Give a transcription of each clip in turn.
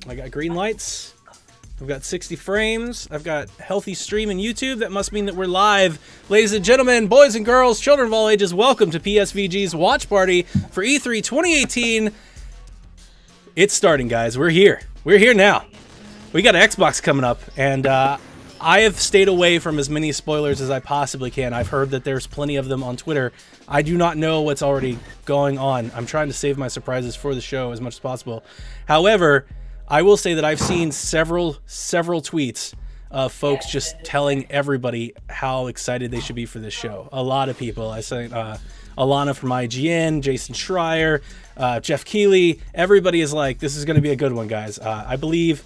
I got green lights. I've got 60 frames. I've got healthy stream in YouTube. That must mean that we're live. Ladies and gentlemen, boys and girls, children of all ages, welcome to PSVG's watch party for E3 2018. It's starting, guys. We're here. We're here now. We got an Xbox coming up, and I have stayed away from as many spoilers as I possibly can. I've heard that there's plenty of them on Twitter. I do not know what's already going on. I'm trying to save my surprises for the show as much as possible. However, I will say that I've seen several tweets of folks just telling everybody how excited they should be for this show. A lot of people. I said Alana from IGN, Jason Schreier, Jeff Keighley. Everybody is like, this is going to be a good one, guys. I believe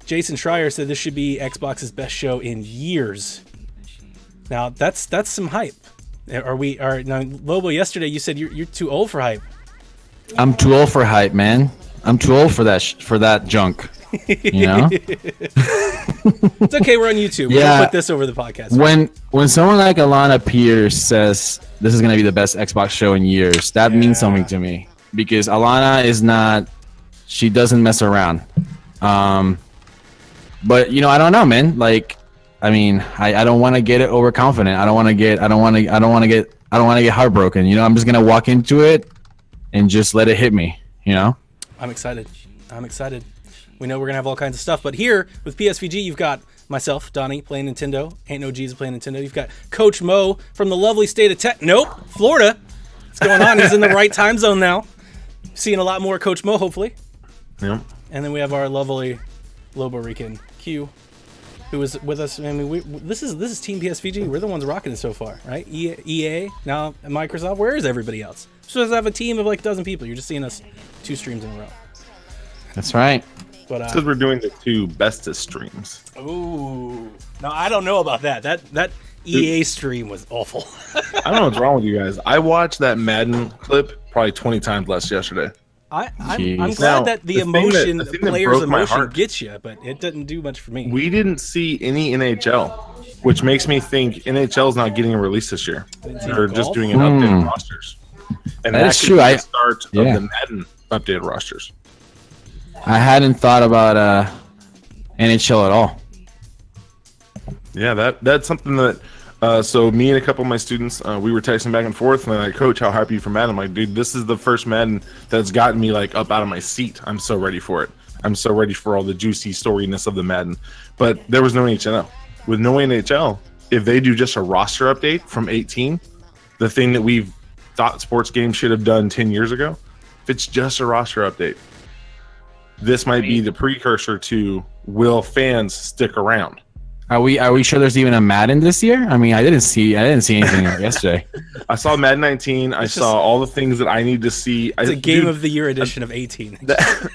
Jason Schreier said this should be Xbox's best show in years. Now that's some hype. Now, Lobo, yesterday you said you're too old for hype. I'm too old for hype, man. I'm too old for that junk. You know? It's okay, we're on YouTube. Yeah. We'll put this over the podcast. When someone like Alana Pierce says this is gonna be the best Xbox show in years, that means something to me. Because Alana she doesn't mess around. But you know, I don't know, man. Like, I mean, I don't want to get it overconfident. I don't want to get heartbroken. You know, I'm just gonna walk into it and just let it hit me. You know. I'm excited. I'm excited. We know we're gonna have all kinds of stuff, but here with PSVG, you've got myself, Donnie, playing Nintendo. Ain't no G's playing Nintendo. You've got Coach Mo from the lovely state of Florida. What's going on? He's in the right time zone now. Seeing a lot more Coach Mo, hopefully. Yeah. And then we have our lovely Lobo Rican Q, who is with us. I mean, this is Team PSVG. We're the ones rocking it so far, right? EA, now Microsoft. Where is everybody else? We're supposed to have a team of like a dozen people. You're just seeing us 2 streams in a row. That's right. But because we're doing the 2 bestest streams. Ooh, no, I don't know about that. That EA stream was awful. I don't know what's wrong with you guys. I watched that Madden clip probably 20 times less yesterday. I'm glad that the player's emotion gets you, but it doesn't do much for me. We didn't see any NHL, which makes me think NHL is not getting a release this year. They're just doing an updated rosters. And that's could true. be the start of the Madden updated rosters. I hadn't thought about NHL at all. Yeah, that's something that. So me and a couple of my students, we were texting back and forth, and they're like, "Coach, how happy are you for Madden?" I'm like, "Dude, this is the first Madden that's gotten me like up out of my seat. I'm so ready for it. I'm so ready for all the juicy storiness of the Madden." But there was no NHL. With no NHL, if they do just a roster update from 18, the thing that we've thought sports games should have done 10 years ago, if it's just a roster update, this might be the precursor to will fans stick around. Are we sure there's even a Madden this year? I mean, I didn't see anything yesterday. I saw Madden 19. I saw all the things that I need to see. It's a game of the year edition of 18.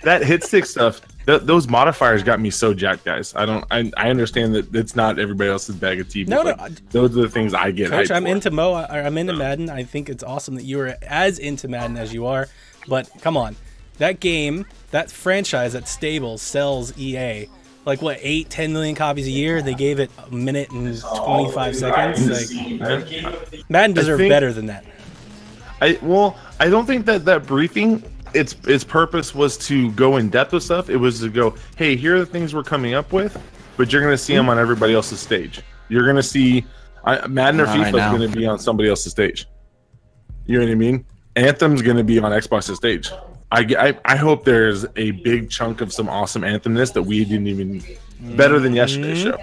That hit stick stuff, those modifiers got me so jacked, guys. I understand that it's not everybody else's bag of tea. No, those are the things I get. Coach, I'm into I'm into Madden. I think it's awesome that you are as into Madden as you are. But come on, that game, that franchise, that stable sells EA. Like what, 8-10 million copies a year? They gave it a minute and 25 seconds. Like, Madden deserved better than that. I don't think that briefing, its purpose was to go in depth with stuff. It was to go, hey, here are the things we're coming up with, but you're going to see them on everybody else's stage. You're going to see Madden or FIFA is going to be on somebody else's stage. You know what I mean? Anthem's going to be on Xbox's stage. I hope there's a big chunk of some awesome Anthemness that we didn't even better than yesterday's show.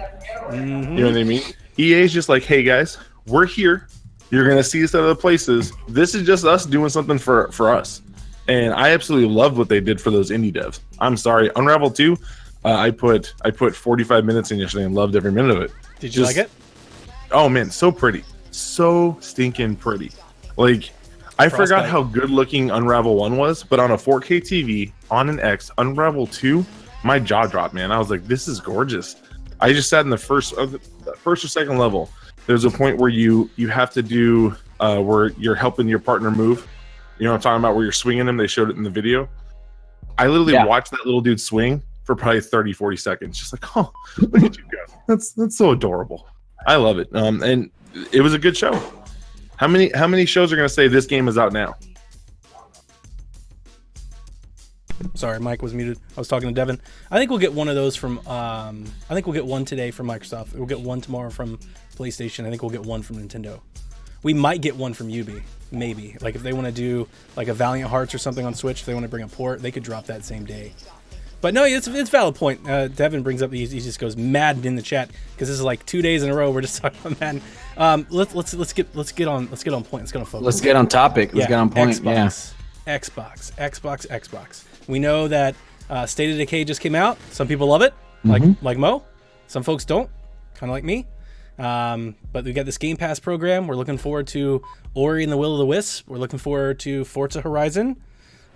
You know what I mean? EA's just like, hey guys, we're here. You're gonna see us at other places. This is just us doing something for us. And I absolutely loved what they did for those indie devs. I'm sorry, Unravel 2. I put 45 minutes in yesterday and loved every minute of it. Did you like it? Oh man, so pretty, so stinking pretty. Like. I forgot how good looking Unravel 1 was, but on a 4K TV, on an X, Unravel 2, my jaw dropped, man. I was like, this is gorgeous. I just sat in the first or second level. There's a point where you have to do, where you're helping your partner move. You know what I'm talking about, where you're swinging them. They showed it in the video. I literally watched that little dude swing for probably 30, 40 seconds. Just like, oh, look at you go. That's so adorable. I love it. And it was a good show. How many shows are going to say this game is out now? Sorry, Mike was muted. I was talking to Devin. I think we'll get one of those from. I think we'll get one today from Microsoft. We'll get one tomorrow from PlayStation. I think we'll get one from Nintendo. We might get one from Ubi, maybe. Like if they want to do like a Valiant Hearts or something on Switch, if they want to bring a port, they could drop that same day. But no, it's a valid point. Devin brings up, he just goes Madden in the chat because this is like 2 days in a row we're just talking about Madden. Let's get on point. Let's get on focus. Let's get on topic. Let's get on point. Xbox. We know that State of Decay just came out. Some people love it, like Mo. Some folks don't, kind of like me. But we got this Game Pass program. We're looking forward to Ori and the Will of the Wisp. We're looking forward to Forza Horizon.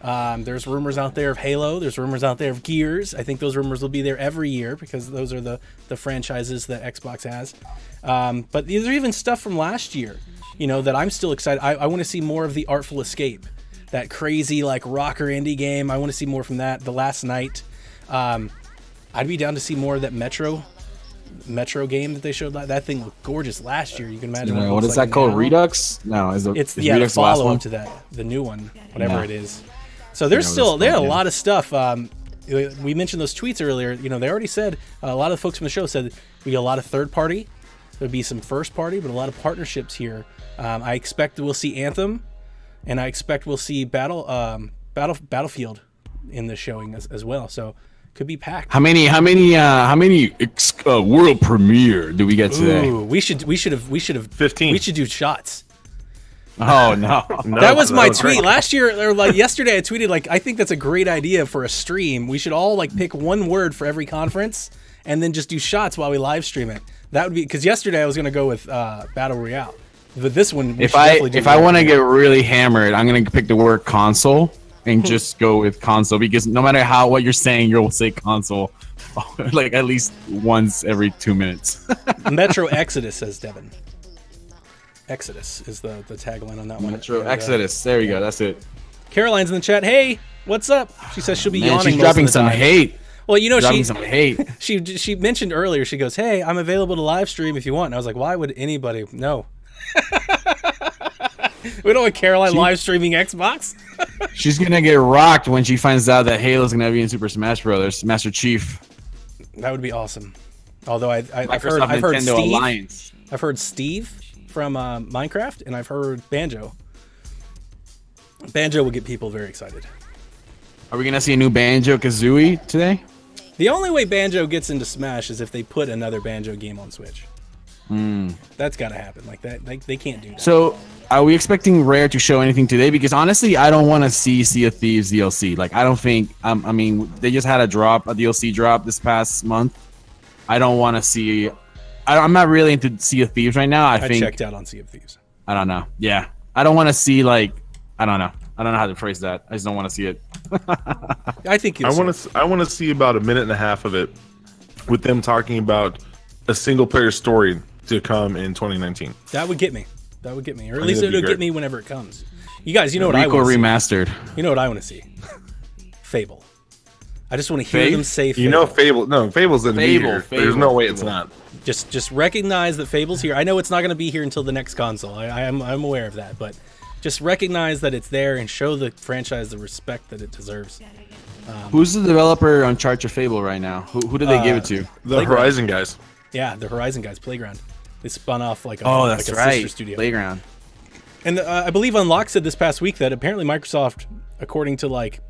There's rumors out there of Halo. There's rumors out there of Gears. I think those rumors will be there every year because those are the franchises that Xbox has. But these are even stuff from last year, that I'm still excited. I want to see more of the Artful Escape, that crazy like rocker indie game. I want to see more from that. The Last Night. I'd be down to see more of that Metro game that they showed. That thing looked gorgeous last year. You can imagine. What is that called? Redux? No, it's the Redux follow up to that, the new one, whatever it is. So there's still a lot of stuff. We mentioned those tweets earlier. They already said a lot of the folks from the show said we get a lot of third party. There'd be some first party, but a lot of partnerships here. I expect we'll see Anthem, and I expect we'll see Battlefield in the showing as well. So could be packed. How many world premiere do we get today? Ooh, we should have 15. We should do shots. Oh no. That was my tweet great. Last year, or like yesterday. I tweeted like, I think that's a great idea for a stream. We should all like pick one word for every conference, and then just do shots while we live stream it. That would be because yesterday I was gonna go with Battle Royale, but this one if I want to get really hammered, I'm gonna pick the word console and just go with console because no matter what you're saying, you'll say console like at least once every 2 minutes. Metro Exodus, says Devin. Exodus is the tagline on that one. Metro Exodus. There you go. That's it. Caroline's in the chat. Hey, what's up? She says she'll be yawning. She's dropping some hate. Well, some hate. She mentioned earlier. She goes, "Hey, I'm available to live stream if you want." And I was like, "Why would anybody? No." We don't want Caroline live streaming Xbox. She's gonna get rocked when she finds out that Halo's gonna be in Super Smash Brothers, Master Chief. That would be awesome. Although I've heard Steve. Alliance. I've heard Steve from Minecraft, and I've heard Banjo. Banjo will get people very excited. Are we gonna see a new Banjo-Kazooie today? The only way Banjo gets into Smash is if they put another Banjo game on Switch. That's got to happen. Like that, they can't do that. So, are we expecting Rare to show anything today? Because honestly, I don't want to see Sea of Thieves DLC. Like, I don't think. I mean, they just had a DLC drop this past month. I don't want to see. I'm not really into Sea of Thieves right now. I think checked out on Sea of Thieves. I don't know. Yeah, I don't want to see like. I don't know. I don't know how to phrase that. I just don't want to see it. I think I want to see about a minute and a half of it, with them talking about a single player story to come in 2019. That would get me. Or at least it'll get me whenever it comes. You guys, you know what I want to see? Remastered. You know what I want to see? Fable. I just want to hear them say Fable. You know Fable. No, Fable's in here. There's no way it's not. Just recognize that Fable's here. I know it's not going to be here until the next console. I'm aware of that, but just recognize that it's there and show the franchise the respect that it deserves. Who's the developer on charge of Fable right now? Who did they give it to? The Playground. Horizon guys. Yeah, the Horizon guys, Playground. They spun off like a that's like a right. sister studio. Playground. And I believe Unlock said this past week that apparently Microsoft, according to like,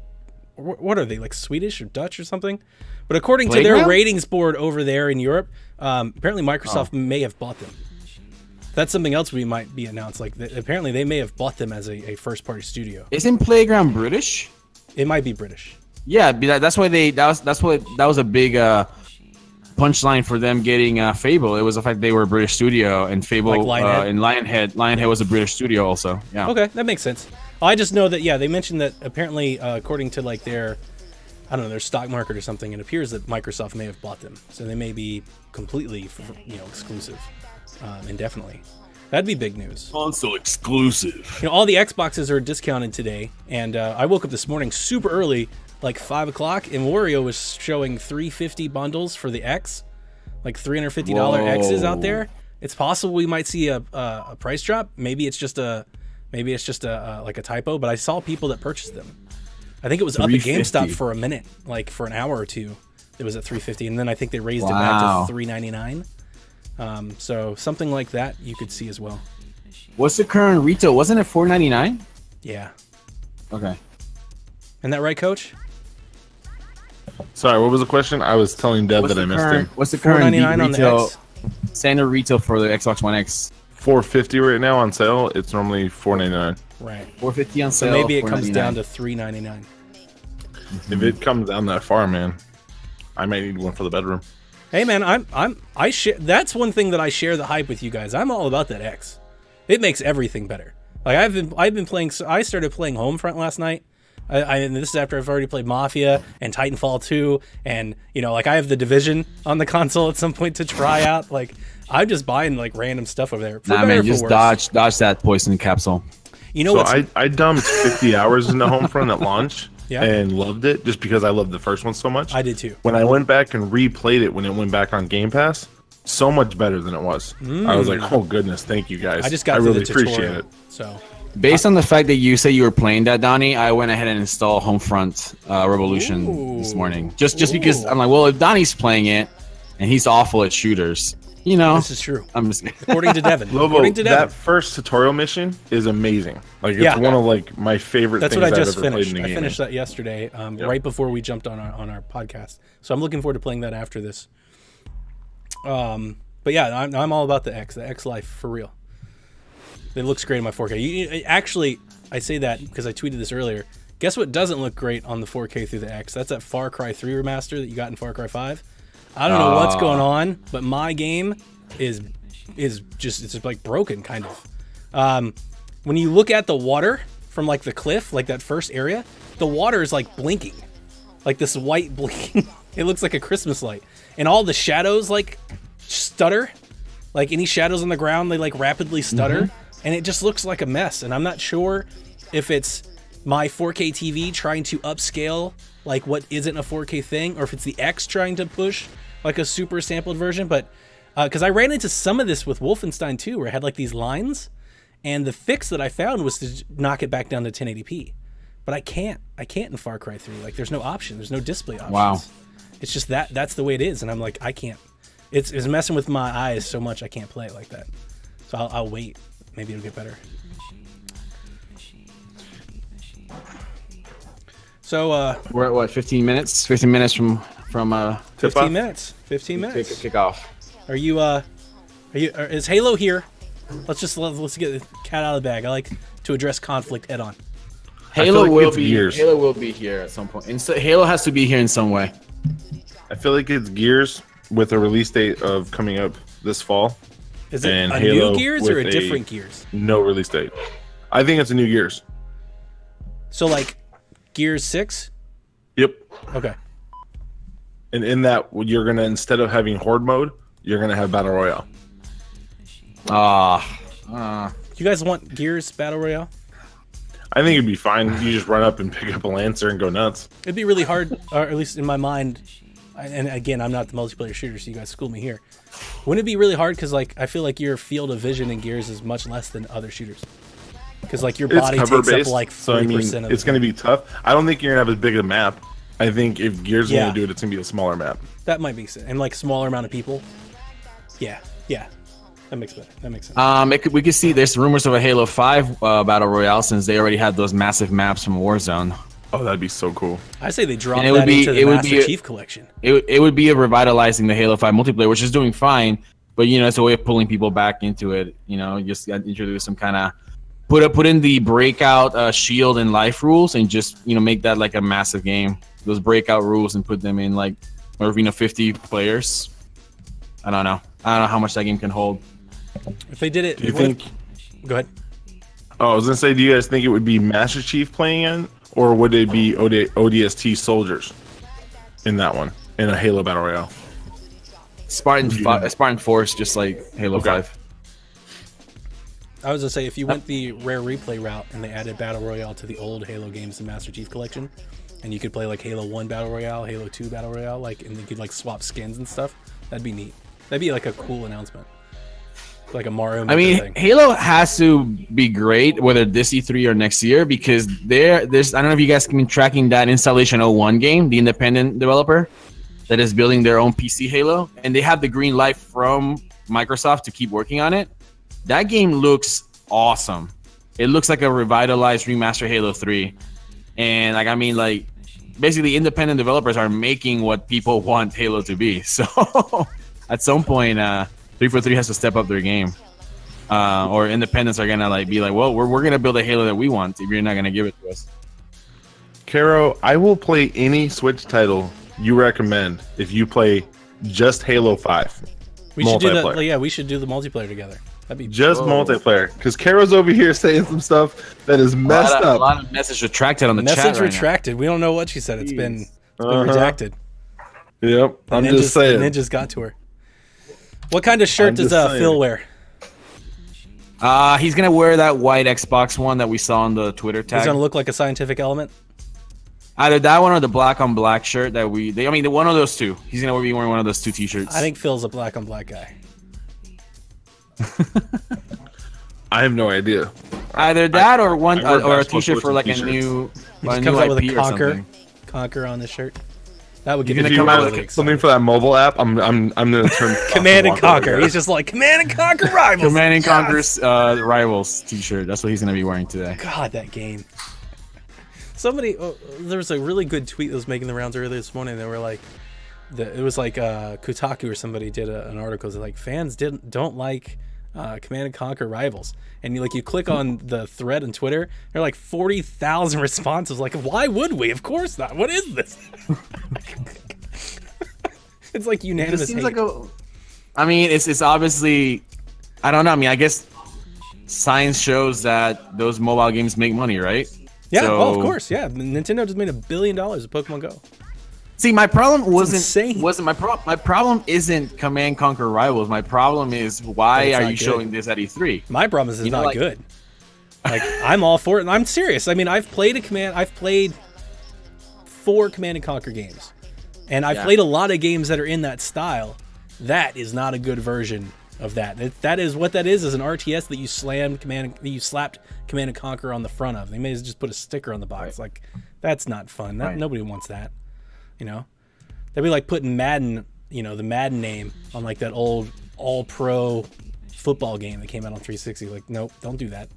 what are they, like Swedish or Dutch or something? But according to their ratings board over there in Europe, apparently Microsoft may have bought them. That's something else we might be announced. Like apparently they may have bought them as a first-party studio. Isn't Playground British? It might be British. Yeah, that's why that was a big punchline for them getting Fable. It was the fact they were a British studio, and Fable like Lionhead? And Lionhead was a British studio also. Yeah. Okay, that makes sense. I just know that they mentioned that apparently according to like their their stock market or something, it appears that Microsoft may have bought them, so they may be completely exclusive indefinitely. That'd be big news. Console exclusive. All the Xboxes are discounted today, and I woke up this morning super early, like 5 o'clock, and Wario was showing $350 bundles for the X, like $350 X's out there. It's possible we might see a price drop. Maybe it's just a like a typo, but I saw people that purchased them. I think it was up at 350. GameStop for a minute, like for an hour or two. It was at $350, and then I think they raised it back to $399. So something like that you could see as well. What's the current retail? Wasn't it $499? Yeah. Okay. Isn't that right, Coach? Sorry, what was the question? I was telling Deb that I missed him. What's the current $499 on the retail? X. Standard retail for the Xbox One X. $450 right now on sale. It's normally $499. Right. $450 on So sale. maybe it comes $499. down to $399. If it comes down that far, man, I might need one for the bedroom. Hey man, I share. That's one thing that I share the hype with you guys. I'm all about that X. It makes everything better. Like I've been playing. I started playing Homefront last night. And this is after I've already played Mafia and Titanfall 2, and like I have the Division on the console at some point to try out. Like I'm just buying like random stuff over there. For Nah, better or man, for just worse. dodge that poison capsule. You know So what's I dumped 50 hours into Homefront at launch Yeah. and loved it just because I loved the first one so much. I did too. When I went back and replayed it when it went back on Game Pass, so much better than it was. I was like, oh goodness, thank you guys. I just got through really the appreciate tutorial. it. So Based on the fact that you say you were playing that, Donnie, I went ahead and installed Homefront Revolution this morning. Just because I'm like, well, if Donnie's playing it and he's awful at shooters, this is true. I'm just According to Devin. Lobo, According to Devin. that first tutorial mission is amazing. Like it's Yeah. one of like my favorite That's things what I I've just ever finished. played in a I game. finished that yesterday, right before we jumped on our podcast. So I'm looking forward to playing that after this. But yeah, I'm all about the X Life for real. It looks great in my 4K. Actually, I say that because I tweeted this earlier. Guess what doesn't look great on the 4K through the X? That's that Far Cry 3 remaster that you got in Far Cry 5. I don't know what's going on, but my game is just like broken kind of. When you look at the water from like the cliff, like that first area, the water is like blinking, like this white blinking. It looks like a Christmas light, and all the shadows like stutter, like any shadows on the ground, they like rapidly stutter, and it just looks like a mess. And I'm not sure if it's my 4K TV trying to upscale like what isn't a 4K thing, or if it's the X trying to push like a super sampled version. But because I ran into some of this with Wolfenstein 2, where it had like these lines, and the fix that I found was to knock it back down to 1080p. But I can't in Far Cry 3. Like there's no option, there's no display options. Wow. It's just that's the way it is, and I'm like, I can't. It's messing with my eyes so much I can't play it like that. So I'll wait. Maybe it'll get better. So we're at what, 15 minutes? 15 minutes from 15 minutes. 15 minutes. kick off. Are you is Halo here? Let's get the cat out of the bag. I like to address conflict head on. Halo like will it's be Gears. Halo will be here at some point. And so Halo has to be here in some way. I feel like it's Gears with a release date of coming up this fall. Is it And a Halo new Gears or with a different Gears? No release date. I think it's a new Gears. So like Gears 6? Yep. Okay. And in that, you're gonna, instead of having horde mode, you're gonna have battle royale. You guys want Gears Battle Royale? I think it'd be fine. You just run up and pick up a lancer and go nuts. It'd be really hard, or at least in my mind. And again, I'm not the multiplayer shooter, so you guys school me here. Wouldn't it be really hard? Because like I feel like your field of vision in Gears is much less than other shooters. Because like your body It's takes cover-based, up like 40% so I mean, of it's going to be tough. I don't think you're going to have as big a map. I think if Gears is Yeah. going to do it, it's going to be a smaller map. That might be sense. And like smaller amount of people. Yeah. That makes better. That makes sense. We could see there's rumors of a Halo 5 battle royale since they already had those massive maps from Warzone. Oh, that'd be so cool. I say they drop And it would that be- into the it would Master be- Chief collection. It would be a revitalizing the Halo 5 multiplayer, which is doing fine, but it's a way of pulling people back into it. Just introduce some kind of put in the breakout shield and life rules, and just make that like a massive game. Those breakout rules, and put them in like, or 50 players. I don't know how much that game can hold. If they did it, Do you think? Go ahead. Oh, I was gonna say, do you guys think it would be Master Chief playing in, or would it be ODST soldiers in that one in a Halo Battle Royale? Spartan Force, just like Halo 5. I was gonna say if you went the rare replay route and they added Battle Royale to the old Halo games, the Master Chief Collection, and you could play like Halo 1 Battle Royale, Halo 2 Battle Royale, and you could like swap skins and stuff, that'd be neat. That'd be like a cool announcement. like a Mario. I mean, thing. Halo has to be great, whether this E3 or next year, because there's I don't know if you guys have been tracking that Installation 01 game, the independent developer that is building their own PC Halo, and they have the green light from Microsoft to keep working on it. That game looks awesome. It looks like a revitalized remastered Halo 3, and like I mean, like basically independent developers are making what people want Halo to be. So at some point, 343 has to step up their game, or independents are gonna like be like, well, we're gonna build a Halo that we want if you're not gonna give it to us. Caro, I will play any Switch title you recommend if you play just Halo 5. We should do that. Yeah, we should do the multiplayer together. That'd be just multiplayer. Because Caro's over here saying some stuff that is messed up. A lot of message retracted on the chat. Message retracted. We don't know what she said. It's been redacted. Yep, I'm just saying. Ninja's got to her. What kind of shirt does Phil wear? He's gonna wear that white Xbox one that we saw on the Twitter tag. He's gonna look like a Scientific Element. Either that one or the black on black shirt that I mean, one of those two. He's gonna be wearing one of those two T-shirts. I think Phil's a black on black guy. I have no idea. Either that or a T-shirt for like a new. He just comes out with a Conquer on the shirt. That would give you something for that mobile app. I'm gonna turn Command and Conquer. He's just like Command and Conquer Rivals. Command and Conquer's Rivals T-shirt. That's what he's gonna be wearing today. God, that game. Somebody, there was a really good tweet that was making the rounds earlier this morning. They were like, it was like Kotaku or somebody did an article. It's like fans don't like Command and Conquer Rivals, and you click on the thread on Twitter, there are like 40,000 responses. Like, why would we? Of course not. What is this? It's like unanimous. It seems hate. I mean, it's obviously, I don't know. I mean, I guess science shows that those mobile games make money, right? Yeah, well, of course, yeah. Nintendo just made $1 billion with Pokemon Go. See, my problem wasn't my problem isn't Command Conquer Rivals. My problem is why are you showing this at E3? My problem is it's not good. Like, I'm all for it, and I'm serious. I mean, I've played 4 Command and Conquer games, and I've played a lot of games that are in that style. That is not a good version of that. That is what that is an RTS that you slapped Command and Conquer on the front of. They may just put a sticker on the box. Like, that's not fun. Nobody wants that. You know, that'd be like putting Madden, the Madden name on like that old all-pro football game that came out on 360. Like, nope, don't do that.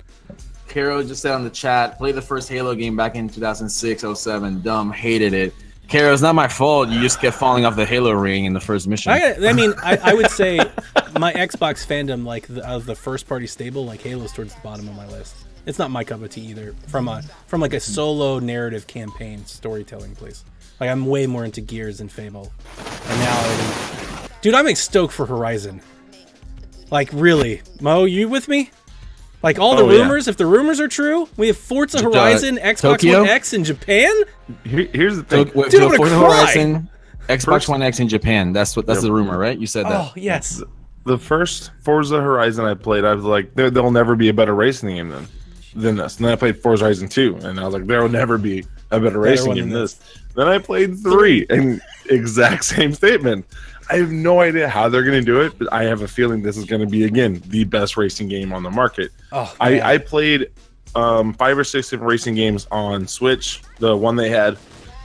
Caro just said on the chat, play the first Halo game back in 2006-07. Dumb, hated it. Caro, it's not my fault. You just kept falling off the Halo ring in the first mission. I would say my Xbox fandom, like of the first party stable, like Halo's towards the bottom of my list. It's not my cup of tea either. From like a solo narrative campaign storytelling place. Like, I'm way more into Gears and Fable. And now, dude, I'm stoked for Horizon. Like, really, Mo, you with me? Like, all the rumors, if the rumors are true, we have Forza Horizon, Xbox Tokyo? One X in Japan. Here's the thing, dude, I'm gonna cry. Horizon, Xbox One X in Japan. That's the rumor, right? You said that. Oh yes. The first Forza Horizon I played, I was like, there'll never be a better racing game than this. And then I played Forza Horizon 2, and I was like, there will never be a better racing game than this. Then I played 3, and exact same statement. I have no idea how they're going to do it, but I have a feeling this is going to be, again, the best racing game on the market. Oh, I played 5 or 6 different racing games on Switch. The one they had,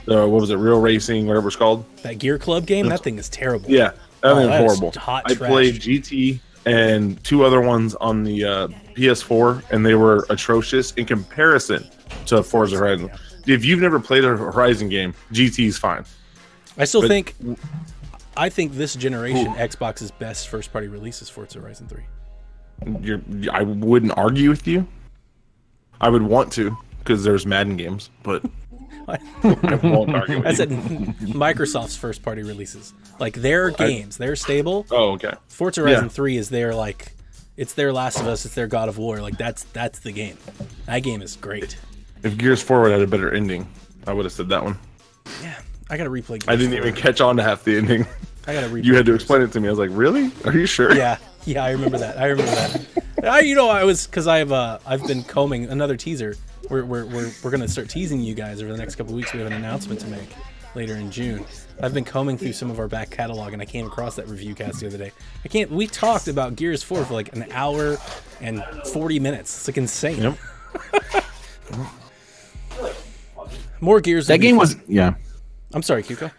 what was it, Real Racing, whatever it's called. That Gear Club game? That thing is terrible. Yeah, that thing is horrible. Hot I trash. played GT and 2 other ones on the PS4, and they were atrocious in comparison to Forza Horizon. Yeah. If you've never played a Horizon game, GT is fine. I think this generation, Xbox's best first-party release is Forza Horizon 3. I wouldn't argue with you. I would want to, because there's Madden games, but I won't argue with you. I said Microsoft's first-party releases. Like, their games, they're stable. Oh, okay. Forza Horizon 3 is their, like, it's their Last of Us, it's their God of War. Like, that's the game. That game is great. If Gears 4 would have had a better ending, I would have said that one. Yeah, I gotta replay Gears I didn't 4. even catch on to half the ending. I gotta replay. You had to explain it to me. I was like, really? Are you sure? Yeah, I remember that. Because I've been combing another teaser. We're gonna start teasing you guys over the next couple of weeks. We have an announcement to make. later in June. I've been combing through some of our back catalog, and I came across that review cast the other day. We talked about Gears 4 for like an hour and 40 minutes. It's like insane. Yep. More Gears. That game was, yeah. I'm sorry, Cuco.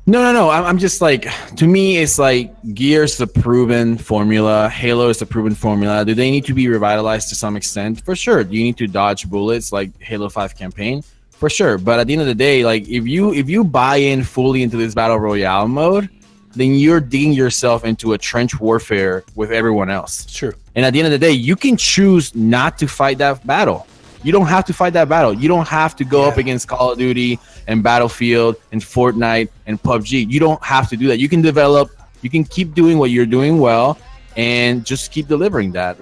No. I'm just like, to me, it's like Gears is a proven formula. Halo is a proven formula. Do they need to be revitalized to some extent? For sure. Do you need to dodge bullets like Halo 5 campaign? For sure. But at the end of the day, like if you buy in fully into this battle royale mode, then you're digging yourself into a trench warfare with everyone else. It's true. And at the end of the day, you can choose not to fight that battle. You don't have to fight that battle. You don't have to go up against Call of Duty and Battlefield and Fortnite and PUBG. You don't have to do that. You can keep doing what you're doing well and just keep delivering that.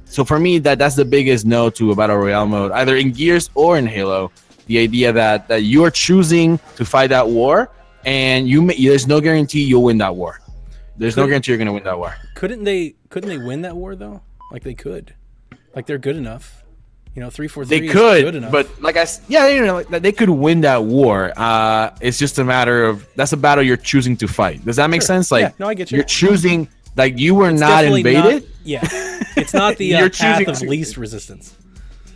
So for me, that's the biggest no to a battle royale mode, either in Gears or in Halo. The idea that you are choosing to fight that war, and there's no guarantee you'll win that war. There's no guarantee you're going to win that war. Couldn't they win that war though? Like they could. Like they're good enough. 343. They could, good enough. but they could win that war. It's just a matter of that's a battle you're choosing to fight. Does that make sense? Like, no, I get you. You're choosing, like you were not invaded. It's not the path of least resistance.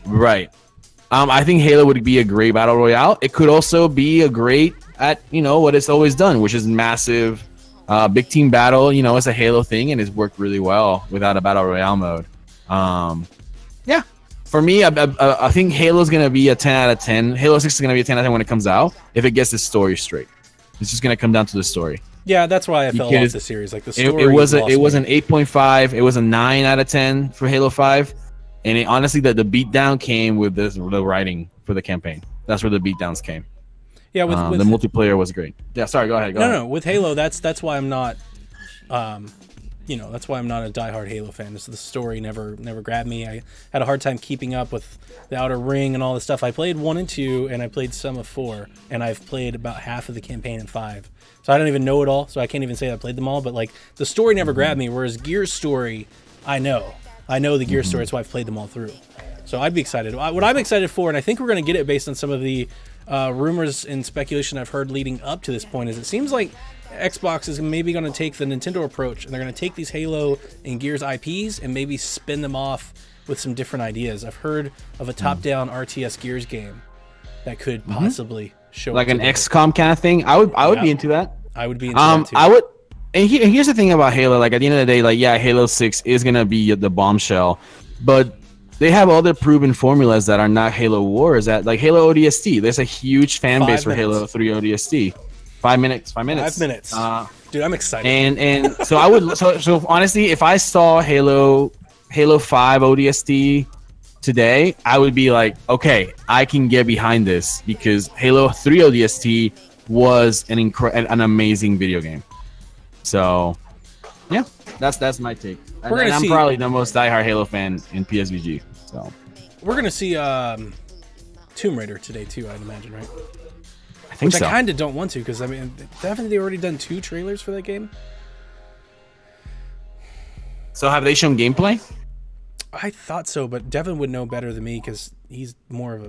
Right. I think Halo would be a great battle royale. It could also be a great at what it's always done, which is massive, big team battle. It's a Halo thing, and it's worked really well without a battle royale mode. Yeah. For me, I think Halo's going to be a 10 out of 10. Halo 6 is going to be a 10 out of 10 when it comes out, if it gets the story straight. It's just going to come down to the story. Yeah, that's why I fell off the series. Like the story, it was an 8.5. It was a 9 out of 10 for Halo 5. And honestly, the beatdown came with the writing for the campaign. That's where the beatdowns came. Yeah, with the multiplayer was great. Yeah, sorry, go ahead. No, with Halo, that's why I'm not, that's why I'm not a diehard Halo fan. The story never grabbed me. I had a hard time keeping up with the Outer Ring and all this stuff. I played 1 and 2, and I played some of 4, and I've played about half of the campaign in 5. So I don't even know it all. So I can't even say I played them all. But like the story never grabbed me. Whereas Gears story, I know the Gears story. That's why I've played them all through. So I'd be excited. What I'm excited for, and I think we're going to get it based on some of the rumors and speculation I've heard leading up to this point, is it seems like Xbox is maybe going to take the Nintendo approach, and they're going to take these Halo and Gears IPs and maybe spin them off with some different ideas. I've heard of a top-down RTS Gears game that could possibly show like an XCOM kind of thing. I would be into that. I would be into that too. I would. And here's the thing about Halo. Like at the end of the day, like Halo 6 is gonna be the bombshell, but they have other proven formulas that are not Halo Wars. That like Halo ODST. There's a huge fan base for Halo 3 ODST. 5 minutes. 5 minutes. 5 minutes. Dude, I'm excited. And so I would. So honestly, if I saw Halo 5 ODST today, I would be like, okay, I can get behind this because Halo 3 ODST was an amazing video game. So, yeah, that's my take. I'm probably the most diehard Halo fan in PSVG. So we're gonna see Tomb Raider today too, I'd imagine, right? I think so. I kind of don't want to because haven't they already done 2 trailers for that game? So have they shown gameplay? I thought so, but Devin would know better than me because he's more of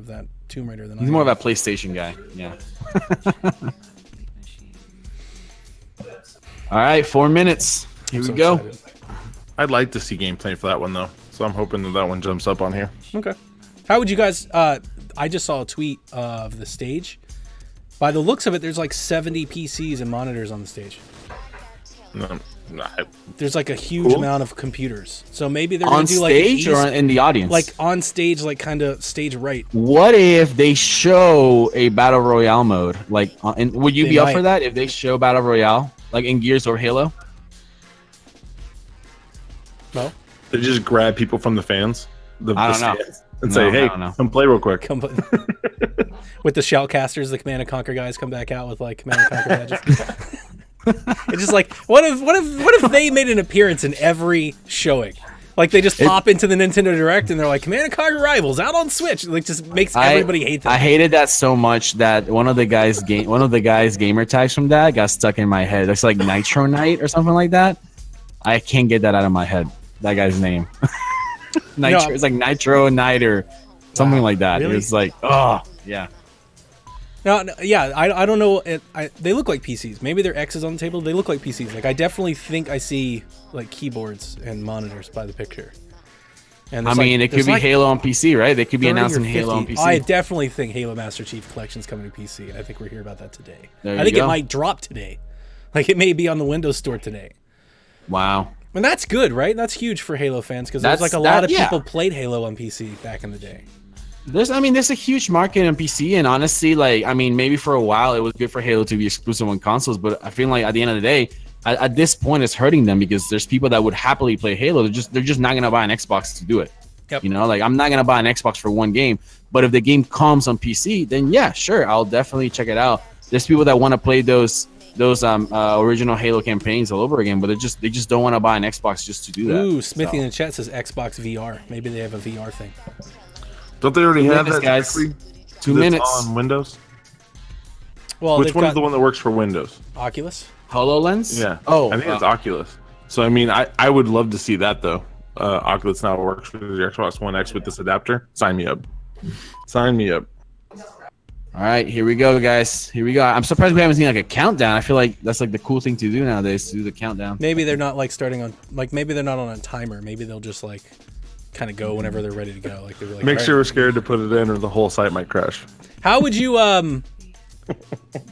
that Tomb Raider than I am. He's more of a PlayStation guy. Yeah. All right, 4 minutes. Here we go. Excited. I'd like to see gameplay for that one though, so I'm hoping that one jumps up on here. Okay. How would you guys? I just saw a tweet of the stage. By the looks of it, there's like 70 PCs and monitors on the stage. There's like a huge amount of computers. So maybe they're going to do like stage or in the audience. Like on stage, like kind of stage right. What if they show a battle royale mode? Like, and would you be up for that if they show battle royale, like in Gears or Halo? No. They just grab people from the fans. I don't know. And say, hey, come play real quick. With the shoutcasters, the Command and Conquer guys come back out with like Command and Conquer badges. It's just like, what if they made an appearance in every showing? Like they just pop into the Nintendo Direct and they're like, Command and Conquer Rivals out on Switch. Like just makes everybody hate them. I hated that so much that one of the guys' gamer tags from that got stuck in my head. It's like Nitro Knight or something like that. I can't get that out of my head. That guy's name. Nitro. No, it's like Nitro Knight or something like that. Really? It's like, oh yeah. Yeah, I don't know. They look like PCs. Maybe they're X's on the table. They look like PCs. Like I definitely think I see like keyboards and monitors by the picture. And I mean, it could be Halo on PC, right? They could be announcing Halo on PC. I definitely think Halo Master Chief Collection's coming to PC. I think we're here about that today. There I think you go. it might drop today. Like it may be on the Windows Store today. Wow. And that's good, right? That's huge for Halo fans because there's like a lot of people played Halo on PC back in the day. There's a huge market on PC, and honestly, like, I mean, maybe for a while it was good for Halo to be exclusive on consoles, but I feel like at the end of the day, at this point, it's hurting them because there's people that would happily play Halo. They're just not gonna buy an Xbox to do it. Yep. You know, like I'm not gonna buy an Xbox for one game, but if the game comes on PC, then yeah, sure, I'll definitely check it out. There's people that want to play those original Halo campaigns all over again, but they just don't want to buy an Xbox just to do that. Ooh, Smithy in the chat says Xbox VR. Maybe they have a VR thing. Don't they already have that, guys? 2 minutes on Windows. Well, which one is the one that works for Windows? Oculus. HoloLens. Yeah. Oh, I think it's Oculus. So I mean, I would love to see that though. Oculus now works for the Xbox One X with this adapter. Sign me up. Sign me up. All right, here we go, guys. Here we go. I'm surprised we haven't seen like a countdown. I feel like that's like the cool thing to do nowadays, to do the countdown. Maybe they're not like starting on maybe they're not on a timer. Maybe they'll just like kind of go whenever they're ready to go. Like they're like, make sure we're scared to put it in, or the whole site might crash. How would you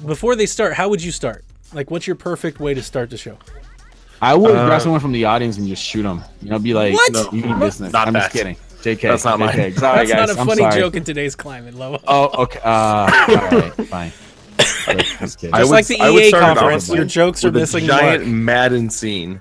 before they start? How would you start? Like, what's your perfect way to start the show? I would grab someone from the audience and just shoot them. You know, be like, what? No, you need business. Not I'm that. just kidding. JK. That's not mine. Sorry, That's guys. not a I'm funny sorry. joke in today's climate, Lobo. Oh, okay. All right, fine. Just kidding. Just like the EA conference, your jokes are missing a the mark. giant Madden scene.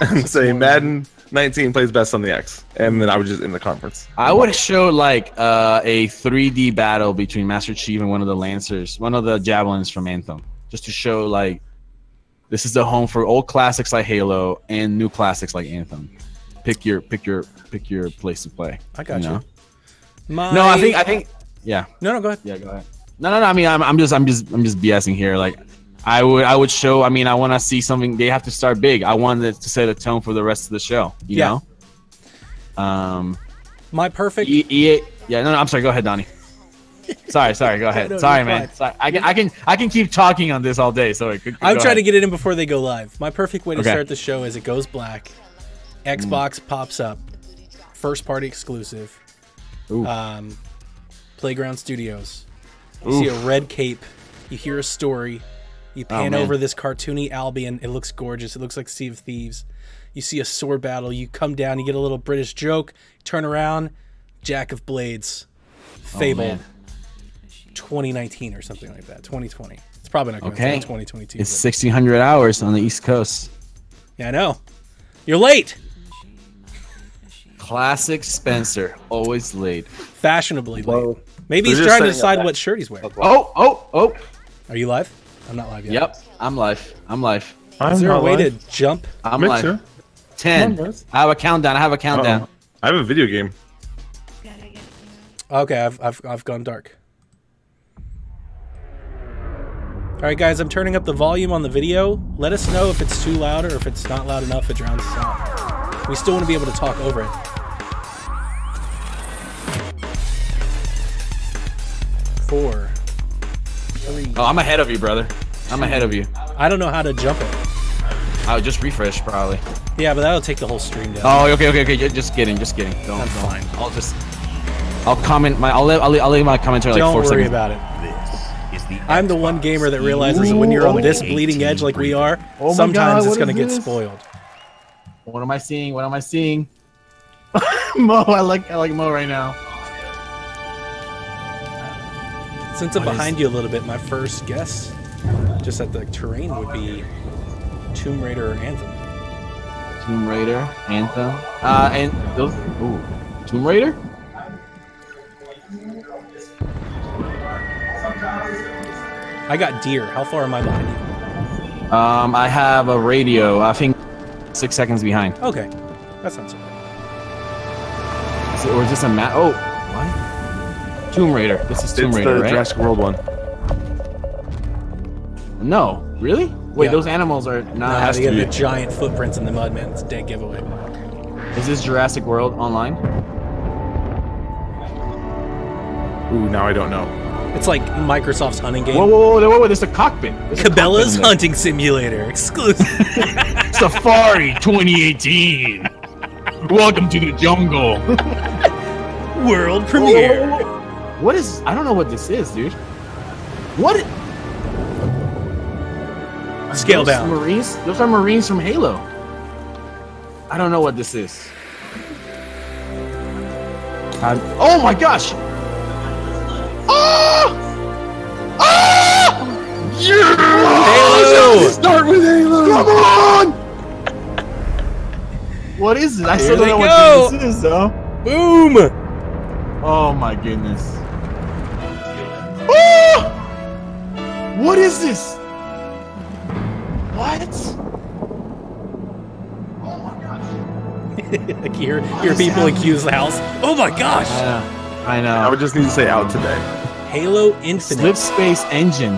And say Madden 19 plays best on the X, and then I would just end the conference. I would show like a 3D battle between Master Chief and one of the Lancers, one of the Javelins from Anthem, just to show like this is the home for old classics like Halo and new classics like Anthem. Pick your place to play. I got you. No, I think yeah. No, go ahead. Yeah, go ahead. No. I mean, I'm just BSing here. Like, I would show. I mean, I want to see something. They have to start big. I wanted to set a tone for the rest of the show. You know. My perfect. EA. Yeah. No. I'm sorry. Go ahead, Donnie. Sorry. Go ahead. No, sorry, man. Sorry. I can keep talking on this all day. Sorry. I'm trying to get it in before they go live. My perfect way to start the show is it goes black. Xbox pops up, first party exclusive. Playground Studios. You see a red cape. You hear a story. You pan over this cartoony Albion. It looks gorgeous. It looks like Sea of Thieves. You see a sword battle. You come down. You get a little British joke. Turn around. Jack of Blades. Fable. 2019 or something like that. 2020. It's probably not going to be 2022. It's 1,600 hours on the East Coast. Yeah, I know. You're late. Classic Spencer, always late. Fashionably late. Maybe he's trying to decide what shirt he's wearing. Oh! Are you live? I'm not live yet. Yep, I'm live. Is there a way to jump? I'm live. 10. I have a countdown. I have a video game. Okay, I've gone dark. All right, guys, I'm turning up the volume on the video. Let us know if it's too loud or if it's not loud enough. It drowns us out. We still want to be able to talk over it. 4, 3. Oh, I'm ahead of you, brother. I'm ahead of you. I don't know how to jump it. I'll just refresh, probably. Yeah, but that'll take the whole stream down. Oh, okay. Just kidding. Don't. Fine. I'll comment my. I'll leave my commentary like 4 seconds. Don't worry about it. I'm the one gamer that realizes that when you're on this bleeding edge like we are, sometimes it's gonna get spoiled. What am I seeing? Mo, I like Mo right now. Since I'm behind you a little bit, my first guess, just at the terrain, would be Tomb Raider or Anthem. Tomb Raider, Anthem, and those. Ooh, Tomb Raider. I got deer. How far am I behind you? I have a radio. I think 6 seconds behind. Okay, that's not so bad. Or is this a map? Oh, what? Tomb Raider. This is Tomb Raider, right? Jurassic World one. No, really? Wait, Yeah. Those animals are not. Nah, they have the giant footprints in the mud, man. It's a dead giveaway. Is this Jurassic World online? Ooh, now I don't know. It's like Microsoft's hunting game. Whoa, there's a cockpit. Cabela's Hunting Simulator, exclusive. Safari 2018. Welcome to the jungle. World premiere. What is? I don't know what this is, dude. What? Scale down. Marines? Those are Marines from Halo. I don't know what this is. Oh my gosh! Oh! Oh! Yeah! Halo! Start with Halo! Come on! What is it? I still don't know what this is, though. Boom! Oh my goodness. Oh! What is this? What? Oh my gosh. Like hear people accuse the house. Oh my gosh! I know. I would just need to say out today. Halo Infinite. Slip Space Engine.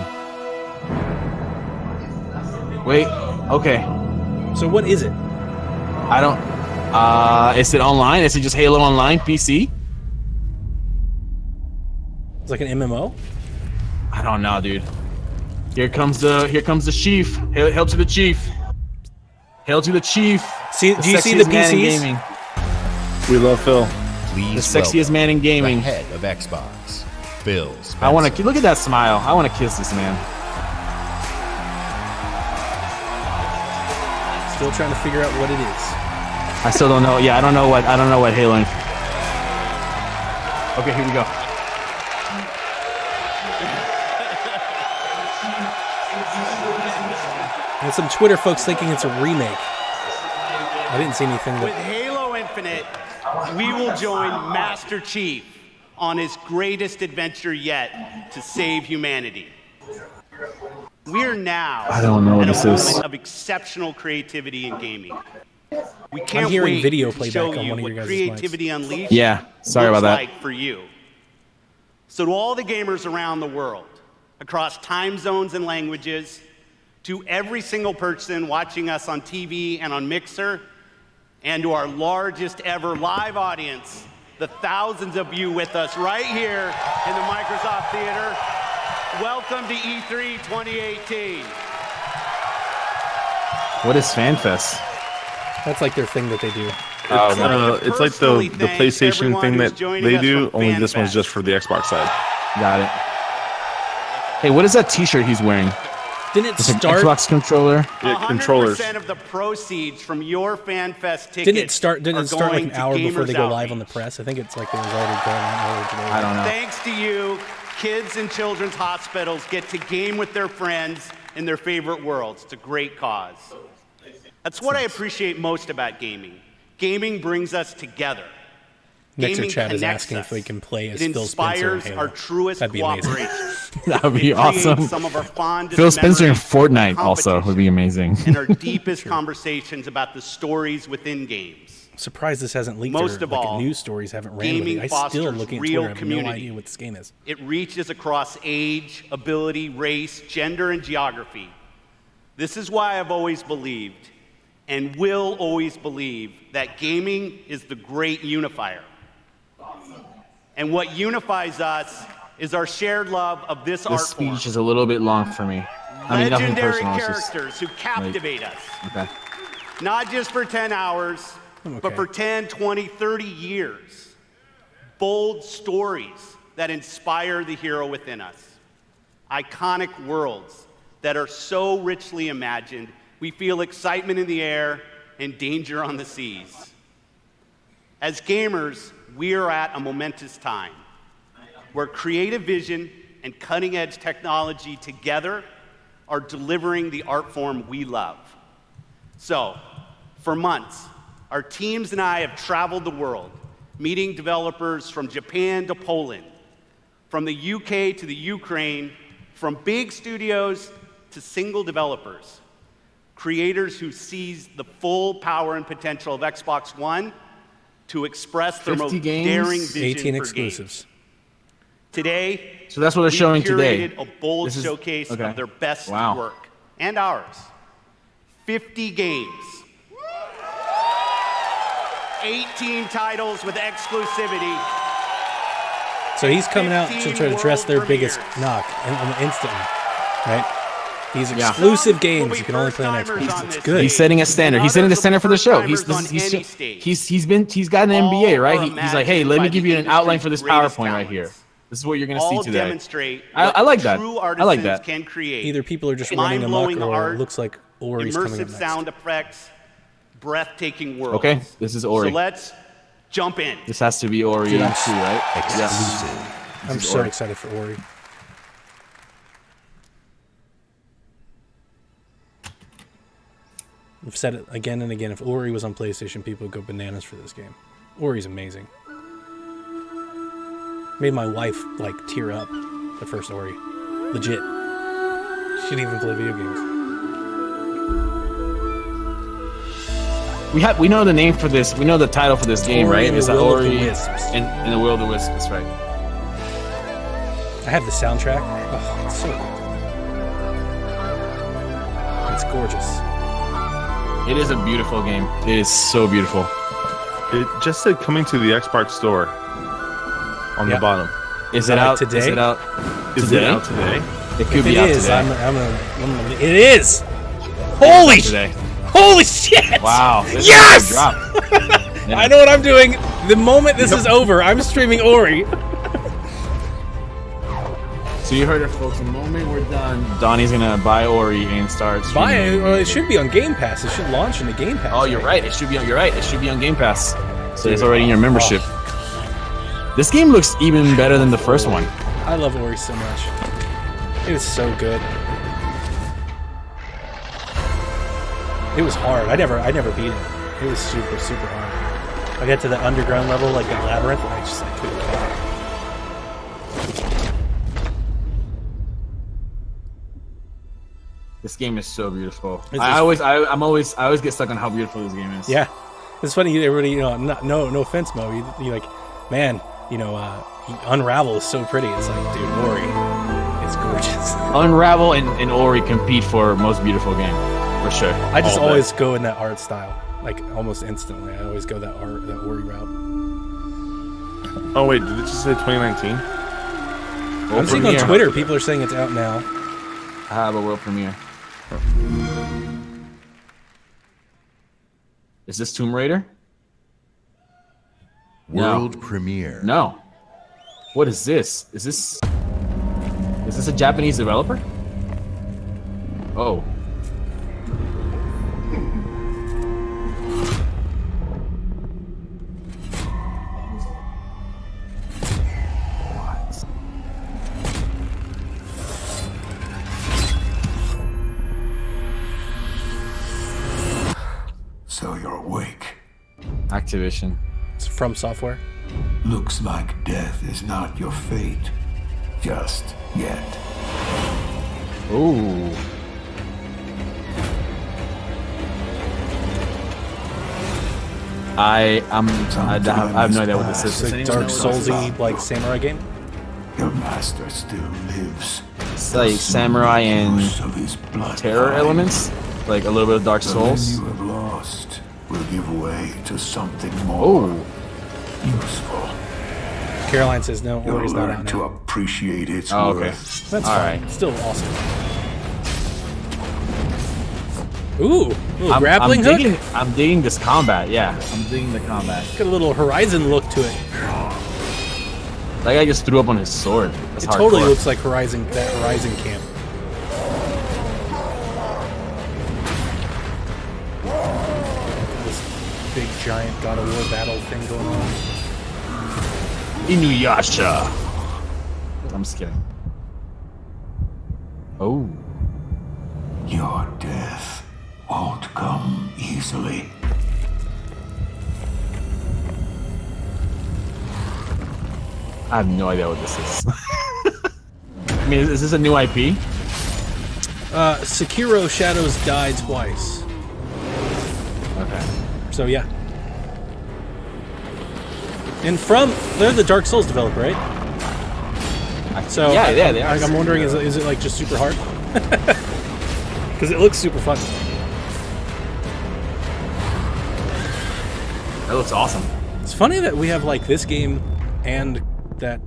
Wait. Okay. So what is it? I don't. Is it online? Is it just Halo Online PC? It's like an MMO. I don't know, dude. Here comes the chief. Hail to the chief. Hail to the chief. Do you see the PCs? We love Phil. Please the sexiest man in gaming. the head of Xbox, Phil Spencer. I want to look at that smile. I want to kiss this man. Still trying to figure out what it is. I still don't know. Yeah, I don't know what Halo. Okay, here we go. And some Twitter folks thinking it's a remake. I didn't see anything With that... Halo Infinite, we will join Master Chief on his greatest adventure yet to save humanity. We're now I don't know what at this a is. moment of exceptional creativity in gaming. We can't I'm hearing wait video to playback show on you one of what your guys' creativity unleashed Yeah, sorry looks about that. like for you. So to all the gamers around the world, across time zones and languages, to every single person watching us on TV and on Mixer, and to our largest ever live audience, the thousands of you with us right here in the Microsoft Theater, welcome to E3 2018. What is FanFest? That's like their thing that they do. It's like the PlayStation everyone thing who's that joining they us do, from only this one's FanFest. just for the Xbox side. Got it. Hey, what is that T-shirt he's wearing? Didn't it It's an start... Xbox controller. Yeah, controllers. 100% of the proceeds from your FanFest tickets Didn't it start like going an to hour before they Gamers go live on the Outreach. press? I think it's like it was already going on earlier today. I don't know. Thanks to you, kids in children's hospitals get to game with their friends in their favorite worlds. It's a great cause. That's what I appreciate most about gaming. Gaming brings us together. Nexer Gaming Chat is connects asking us. if we can play as It Phil Spencer in inspires Halo. our truest That'd be amazing. cooperation. That would be It creates awesome. some of our fondest Phil Spencer in memories Fortnite of also would be amazing. and our deepest conversations about the stories within games. I'm surprised this hasn't leaked. Most or, of like, all, news stories haven't ran with gaming it. I still fosters looking at real Twitter. I have no community. idea what this game is. It reaches across age, ability, race, gender, and geography. This is why I've always believed, and will always believe, that gaming is the great unifier. And what unifies us is our shared love of this art This form. speech is a little bit long for me. I mean, nothing Legendary personal. It's just, characters who captivate us. okay. Not just for 10 hours, but okay. for 10, 20, 30 years. Bold stories that inspire the hero within us. Iconic worlds that are so richly imagined, we feel excitement in the air and danger on the seas. As gamers, we are at a momentous time where creative vision and cutting-edge technology together are delivering the art form we love. So, for months, our teams and I have traveled the world, meeting developers from Japan to Poland, from the UK to the Ukraine, from big studios to single developers, creators who seize the full power and potential of Xbox One to express their 50 most games, daring vision 18 for exclusives. games. Today, So that's what they're we showing curated today. a bold This is- showcase okay. of their best Wow. work, and ours. 50 games. 18 titles with exclusivity. So So he's coming out to try to address their biggest knock instantly, right? These exclusive games you can only play on Xbox. It's good. He's setting a standard. He's setting the standard for the show. He's got an MBA, right? He's like, hey, let me give you an outline for this PowerPoint right here. This is what you're gonna see today. I like that. I like that. Either people are just running amok, or it looks like Ori's coming up next. Immersive sound effects, breathtaking worlds. Okay, this is Ori. So let's jump in. This has to be Ori too, right? Exclusive. I'm so excited for Ori. I've said it again and again. If Ori was on PlayStation, people would go bananas for this game. Ori's amazing. Made my wife like tear up. The first Ori, legit. She didn't even play video games. We know the name for this. We know the title for this game, right? It's Ori in the Wisps. In the Will of the Wisps. That's right. I have the soundtrack. Oh, it's so good. It's gorgeous. It is a beautiful game. It is so beautiful. It just said coming to the Xbox store on the bottom. Is it out today? Is it out Is it out today? It could If be it out is, today. it is. Holy Today. Holy shit! Wow. This Yes! is a drop. Yeah. I know what I'm doing. The moment this is over, I'm streaming Ori. So you heard it, folks. The moment we're done, Donnie's gonna buy Ori and start streaming. Buy it. Well, it should be on Game Pass. It should launch in the Game Pass. Oh, you're right. It should be on. You're right. It should be on Game Pass. So it's already in your membership. This game looks even better than the first one. I love Ori so much. It was so good. It was hard. I never beat it. It was super hard. I got to the underground level, like the labyrinth, and I just like couldn't get out. This game is so beautiful. It's I always get stuck on how beautiful this game is. Yeah, it's funny. Everybody, you know, no offense, Mo. You like, man, you know, Unravel is so pretty. It's like, dude, Ori is gorgeous. Unravel and Ori compete for most beautiful game for sure. I just always go in that art style, like almost instantly. I always go that Ori route. Oh wait, did it just say 2019? I'm seeing on Twitter people are saying it's out now. I have a world premiere. Is this Tomb Raider? World premiere. No. What is this? Is this a Japanese developer? Oh. So you're awake. Activision. It's from Software. Looks like death is not your fate. Just yet. Ooh. I have no idea what this is. It's like Dark Soulsy, like samurai game. Your master still lives. It's like samurai and Most of his blood terror died. elements, like a little bit of Dark The Souls. men you have lost will give way to something more Oh, useful. Caroline says no, You'll Ori's not learn out to now. appreciate its Oh, okay. worth. That's all fine. right. Still awesome. Ooh, little grappling hook. I'm digging this combat. Yeah, I'm digging the combat. Got a little Horizon look to it. That guy just threw up on his sword. That's It totally hardcore. looks like Horizon, that Horizon camp. This big giant God of War battle thing going on. Inuyasha. I'm just kidding. Oh. Your death won't come easily. I have no idea what this is. I mean, is this a new IP? Sekiro Shadows Die Twice. Okay. So yeah. And they're the Dark Souls developer, right? So yeah, they are. I'm wondering, is it like just super hard? Because it looks super fun. That looks awesome. It's funny that we have like this game and that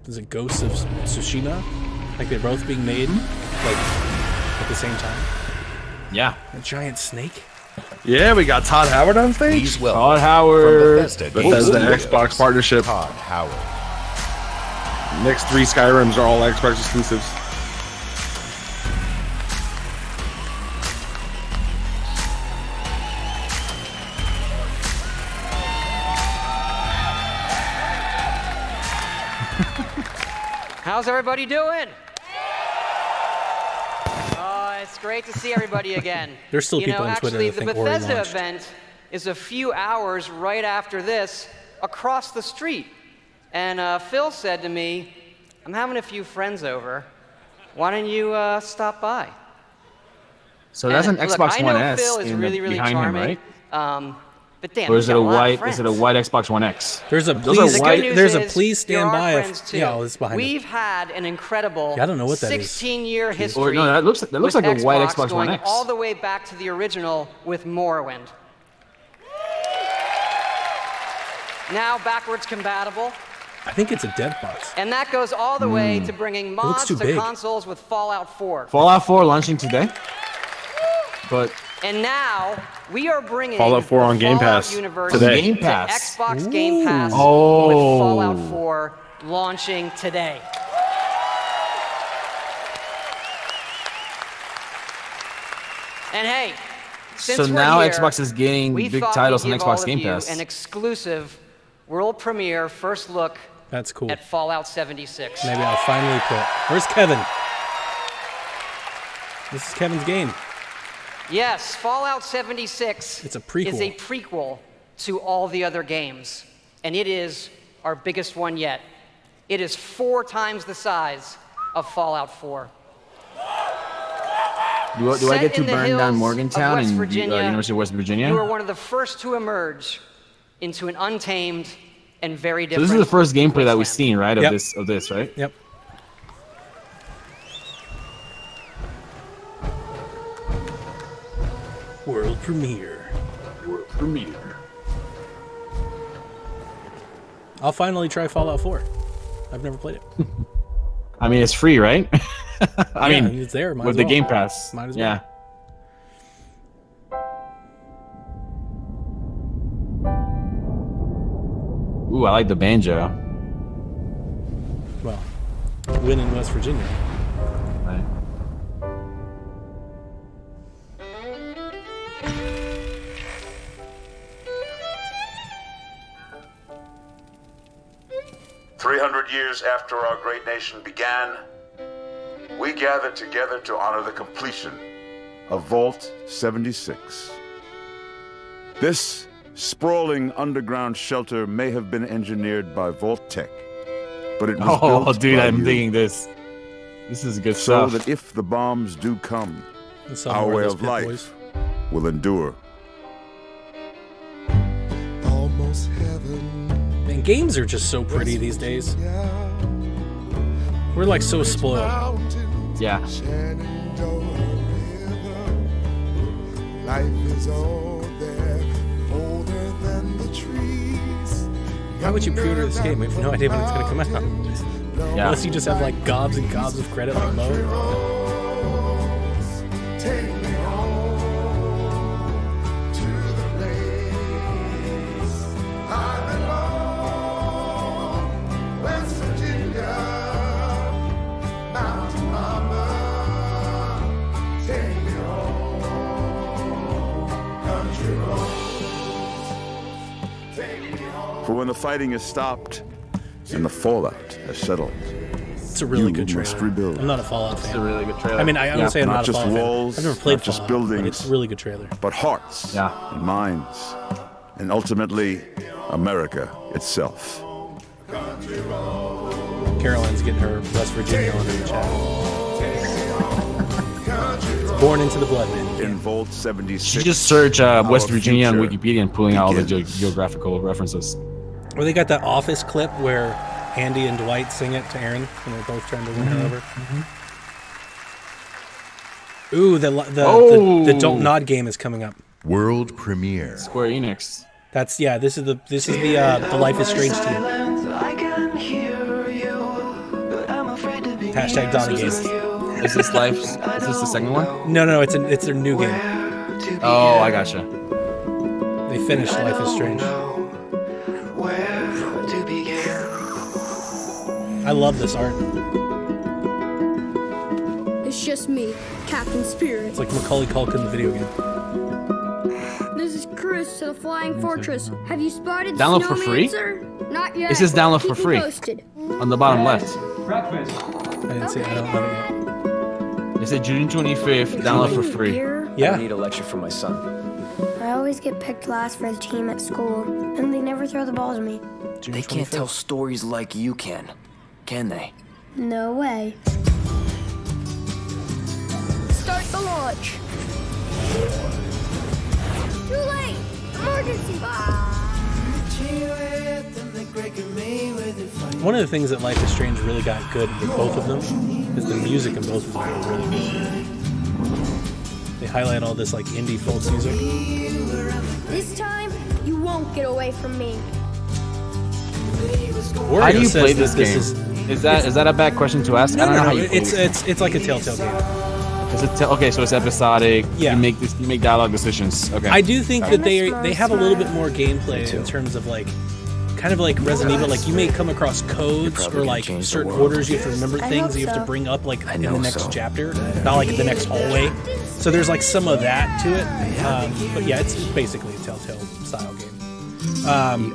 is it Ghosts of Tsushima? Like they're both being made like at the same time. Yeah. A giant snake. Yeah, we got Todd Howard on stage. Please welcome Todd Howard. Bethesda Xbox partnership. Todd Howard. Next 3 Skyrims are all Xbox exclusives. How's everybody doing? It's great to see everybody again. There's still people on Twitter actually, that think the Ori Bethesda launched. event is a few hours right after this across the street. And Phil said to me, I'm having a few friends over. Why don't you stop by? So that's an And, Xbox look, One I know S Phil is really, really behind charming, him, right? But damn, Or he's is it got a lot of white? friends. Is it a white Xbox One X? There's a Those are please. white- The good news There's a is please stand there are by. friends too. Yeah, it's behind We've him. had an incredible Yeah, I don't know what that is. 16-year history. Or no, that looks with like a white Xbox going One X. all the way back to the original with Morrowind. Now backwards compatible. I think it's a dead box. And that goes all the way to bringing looks mods too to big. consoles with Fallout 4. Fallout 4 launching today. But And now we are bringing Fallout 4 on the Game Fallout Pass universe today. Game to Pass. Xbox Game Pass with Oh. Fallout 4 launching today. And hey, since so we're now here, Xbox is getting we big thought titles we'd on give all Xbox of Game you Pass. an exclusive world premiere first look That's cool. at Fallout 76. Maybe I'll finally quit. Where's Kevin? This is Kevin's game. Yes, Fallout 76 It's a prequel. is a prequel to all the other games, and it is our biggest one yet. It is 4 times the size of Fallout 4. Do I Set get to in the burn hills down of Morgantown West and Virginia, University of West Virginia? You are one of the first to emerge into an untamed and very So different. this is the first gameplay that we've wasteland. seen, right? Yep. Of this, right? Yep. World premiere. World premiere. I'll finally try Fallout 4. I've never played it. I mean, it's free, right? I Yeah, mean, it's there. Might with as the well. Game Pass. Might as yeah. Ooh, I like the banjo. Well, win in West Virginia. Right. Years after our great nation began, we gathered together to honor the completion of Vault 76. This sprawling underground shelter may have been engineered by Vault Tech, but it was Oh, built dude, by I'm you, digging this. This is good so stuff. that if the bombs do come, And some our more way those of Pit life Boys. will endure. Almost heaven. Man, games are just so pretty these days. We're like so spoiled. Yeah. Shenandoah River. Life is all there, older than the trees. Why would you pre-order this game? We have no idea when it's going to come out. Yeah. Unless you just have like gobs and gobs of credit like Mo. Take me home to the place I belong. West Virginia, Mountain Mama. Take me home, country roads. Take me home. For when the fighting is stopped and the fallout has settled, It's a really you good must trailer. rebuild. I'm not a Fallout fan. It's a really good trailer. I mean, I would say I'm not not a just Fallout walls, fan. I've never played not just Fallout, but buildings. it's a really good trailer. but hearts Yeah. and minds, and ultimately, America itself. Caroline's getting her West Virginia on in the chat. It's born into the blood, man. In Vault 76, You just search West our Virginia on future Wikipedia and pulling out all the begins. geographical references. Well, they got that Office clip where Andy and Dwight sing it to Aaron when they're both trying to win her over. Ooh, the Don't Nod game is coming up. World premiere. Square Enix. That's the Life is Strange team. Hashtag Donnie Gaze. Is this life? Is this the second one? No, it's their new game. Oh, I gotcha. They finished Life is Strange. I love this art. It's just me, Captain Spirit. It's like Macaulay Culkin in the video game. This is Chris to the Flying Fortress. Have you spotted Download for free? Snowmancer? Not yet. It says download for Keep me free. posted. On the bottom left. I didn't see it. I don't know it It said June 25th, download for free. Here, yet. I Yeah. need a lecture from my son. I always get picked last for the team at school, and they never throw the ball to me. They can't tell stories like you can they? No way. Start the launch. Too late! Emergency! One of the things that Life is Strange really got good with both of them is the music in both of them are really good. They highlight all this like indie folk music. This time, you won't get away from me. Wario How do you says play that this game? Is that a bad question to ask? I don't know how you play it's like a Telltale game. Okay, so it's episodic. Yeah. You make dialogue decisions. Okay. I do think that they have a little bit more gameplay in terms of like, kind of like Resident Evil. Like you may come across codes or like certain orders you have to remember things that you have to bring up like in the next chapter, not like the next hallway. So there's like some of that to it. But yeah, it's basically a Telltale style game.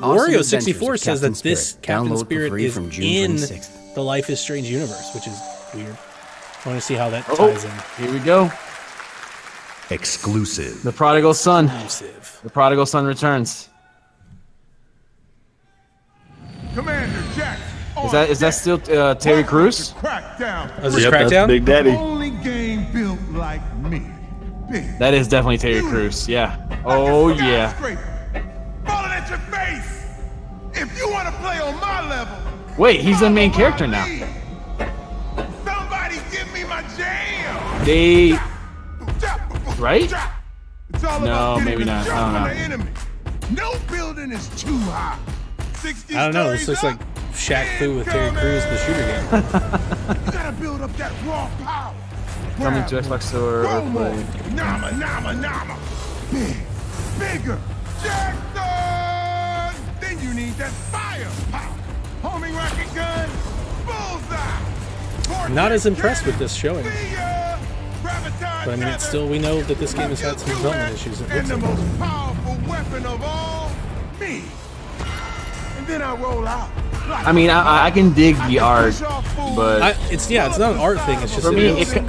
Wario64 says that this Captain Spirit is in the Life is Strange universe, which is weird. I want to see how that ties in. Here we go. Exclusive. The prodigal son. Exclusive. The prodigal son returns. Commander Jack. Is that still Terry Crews? Crackdown. Oh, is this Yep, that's Crackdown? Big Daddy. Only game built like me. Big. That is definitely Terry Crews. Yeah. Oh yeah. Falling at your face. If you want to play on my level. Wait, he's the main character now. Somebody give me my jam. They. Right? It's all No, about getting maybe the not. I jump don't on know. the enemy. No building is too high. 60 I don't know. This looks stories like Shaq Fu with Terry Crews, the shooter game. up. You gotta build up that raw power. Coming to Xbox Store. Promo. Nama, nama, nama. Big. Bigger. Jackson! Then you need that firepower. Homing rocket gun. Bullseye. I'm not as impressed with this showing. But I mean, it's still, we know that this game has had some development issues. It And looks the like. most powerful weapon of all, me. And then I roll out. I mean, I can dig the art, but It's not an art thing. It's just for me, it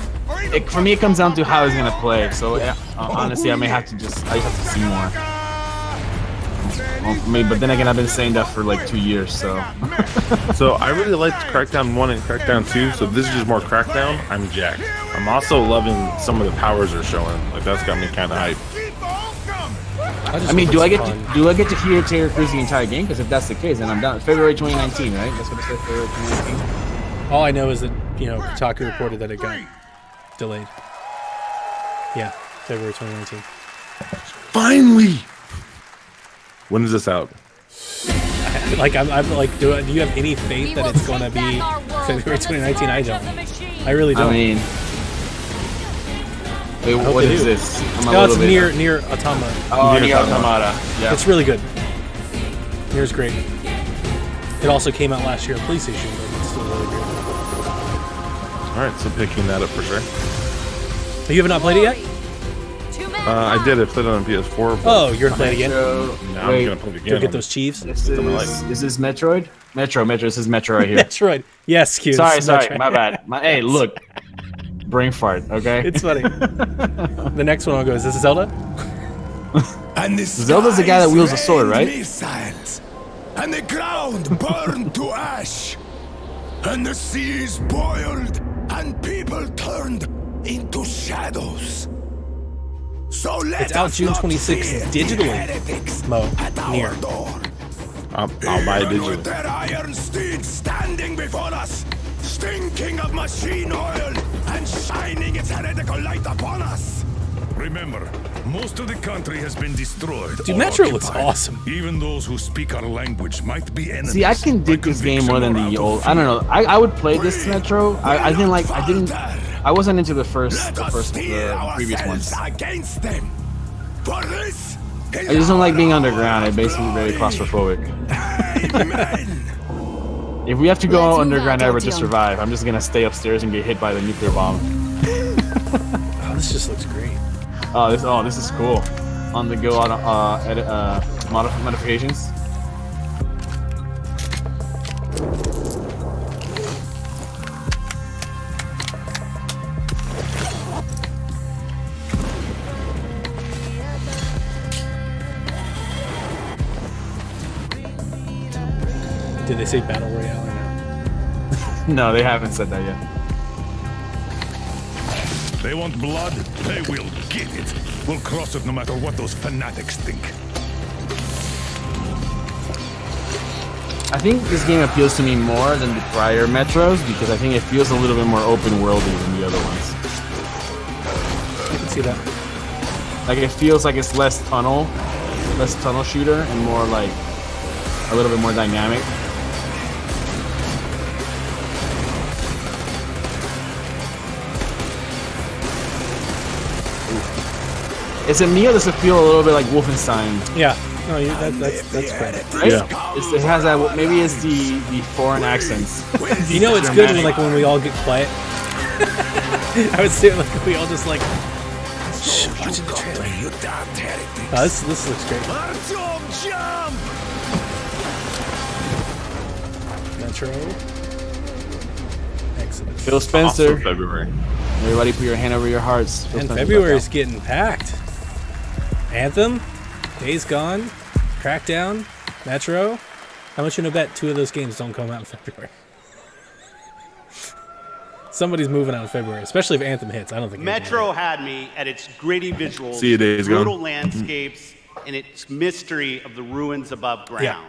it comes down to how he's gonna play. So honestly, I have to see more. Well, for me, but then again, I've been saying that for like 2 years. So So I really liked Crackdown 1 and Crackdown 2, so this is just more Crackdown. I'm jacked. I'm also loving some of the powers they're showing. Like that's got me kind of hyped. I mean, do I get to hear Terry Crews the entire game? Because if that's the case, then I'm down. February 2019, right? That's what it says. February 2019. all I know is that Kotaku reported that it got delayed. Yeah, February 2019. Finally. When is this out? Like I'm like, do you have any faith that it's going to be February 2019? I don't. I really don't. I mean, wait, I hope what they is do. this? No, it's Nier Automata. Oh, Nier Automata. Yeah. It's really good. Nier's great. It also came out last year on PlayStation, but it's still really great. All right, so picking that up for sure. You have not played it yet? I did. I played it on PS4. but Oh, you're gonna play it again? now I'm gonna play it again. Go get those Chiefs. Is this Metroid? Metro. This is Metro right here. Metroid. Yes, Q. Sorry, Metroid. my bad. Hey, look. Brain fart, okay? It's funny. The next one I'll go, is this Zelda? Zelda's the guy that wields a sword, right? Missiles, and the ground burned to ash, and the seas boiled, and people turned into shadows. So let It's out us June not 26th fear digitally. heretics Mo, at our Nier. door. I'll buy it Even digitally. with their iron steeds standing before us, stinking of machine oil and shining its heretical light upon us, Remember, most of the country has been destroyed. Dude, Metro looks awesome. Even those who speak our language might be enemies. See, I can dig this game more than the old. I don't know. I would play this Metro. I didn't like. I wasn't into the previous ones. Against them. For this, I just don't like being underground. I'm basically very claustrophobic. If we have to go underground ever to survive, I'm just gonna stay upstairs and get hit by the nuclear bomb. Oh, this just looks great. Oh, this is cool. On the go edit modifications. Did they say Battle Royale or no? No, they haven't said that yet. They want blood, they will get it. We'll cross it no matter what those fanatics think. I think this game appeals to me more than the prior Metros because I think it feels a little bit more open worldy than the other ones. I can see that. Like it feels like it's less tunnel shooter and more like a little bit more dynamic. Is it me or does it feel a little bit like Wolfenstein? Yeah, no, that's correct. Right? Yeah. It has that. Maybe it's the foreign accents. You know, it's good when we all get quiet. I would say like we all just like watching the trailer. This looks great. Metro. Excellent. Phil Spencer. Also February. Everybody, put your hand over your hearts. And February is getting packed. Anthem, Days Gone, Crackdown, Metro. How much you know bet 2 of those games don't come out in February? Somebody's moving out in February, especially if Anthem hits. I don't think Metro had me at its gritty visuals, See you, Days brutal Gone. landscapes, and its mystery of the ruins above ground. Yeah.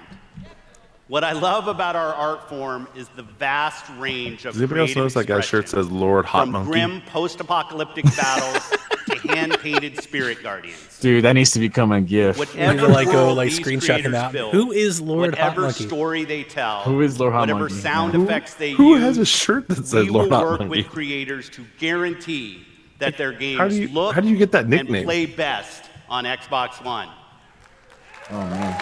What I love about our art form is the vast range of Does anybody else creative notice that guy's shirt expression, says Lord Hot from Monkey? grim post-apocalyptic battles to hand-painted spirit guardians. Dude, that needs to become a GIF. Whatever go these screenshot him creators out. build, Who is Lord Hot whatever Monkey? story they tell, Who is Lord Hot whatever Monkey? sound effects they Who use, has a shirt that says we Lord will Hot work Monkey? with creators to guarantee that their games How do you look get that and nickname? play best on Xbox One. Oh man.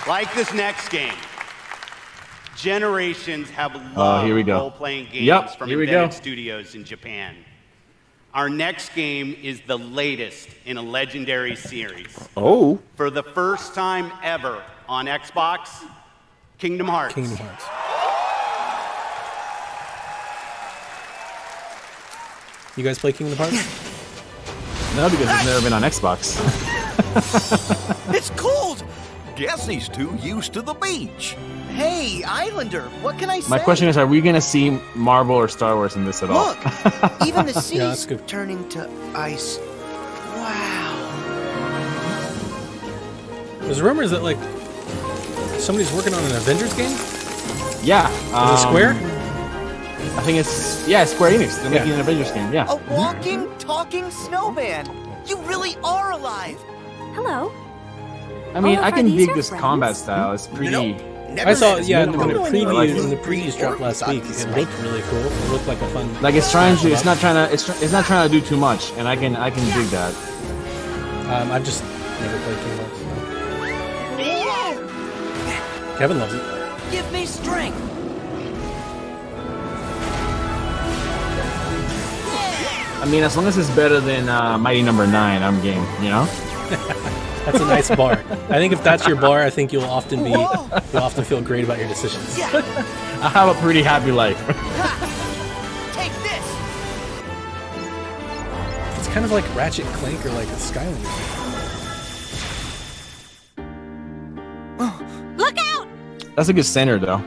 Like this next game, generations have loved here we go. role-playing games Yep, from here we Invented go. Studios in Japan. Our next game is the latest in a legendary series. Oh. For the first time ever on Xbox, Kingdom Hearts. Kingdom Hearts. You guys play Kingdom Hearts? No, because it's never been on Xbox. It's cold! Guess he's too used to the beach. Hey, Islander, what can I say? My question is, are we gonna see Marvel or Star Wars in this at all? Look, even the Yeah, that's sea's good. turning to ice. Wow. There's rumors that like somebody's working on an Avengers game. Yeah. Is it Square? I think it's Square Enix. They're making an Avengers game. Yeah. A walking, talking snowman. You really are alive. Hello. I mean, All I of can these dig are this friends? combat style. It's pretty. I saw, yeah, when the I like it. previews dropped last week, it looked really cool. It looked like a fun. Like it's trying to. It's not trying to do too much, and I can dig that. I've just never played Kingdom Hearts. Kevin loves it. Give me strength. I mean, as long as it's better than Mighty Number 9, I'm game. You know. That's a nice bar. I think if that's your bar, I think you'll often feel great about your decisions. I have a pretty happy life. Take this. It's kind of like Ratchet and Clank or like a Skylander. Look out! That's a good center, though.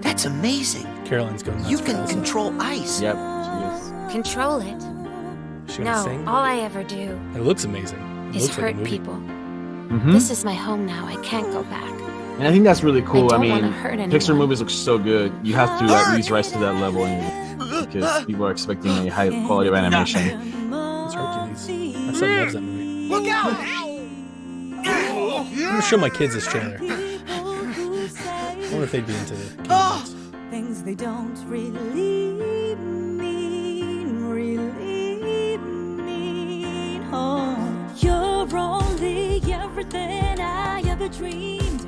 That's amazing. Caroline's going nuts. You can control ice. Yep. Control it. She gonna No, sing? all I ever do It looks amazing. It is looks like a hurt movie. people. Mm-hmm. This is my home now. I can't go back. And I think that's really cool. I I don't mean, wanna hurt Pixar anyone. movies look so good. You have to at least rise to that level. And because people are expecting a high quality of animation. It's Hercules. My son loves that movie. Look out! I'm gonna show my kids this trailer. I wonder if they'd be into it. Things they don't really mean. Oh, you're only everything I ever dreamed.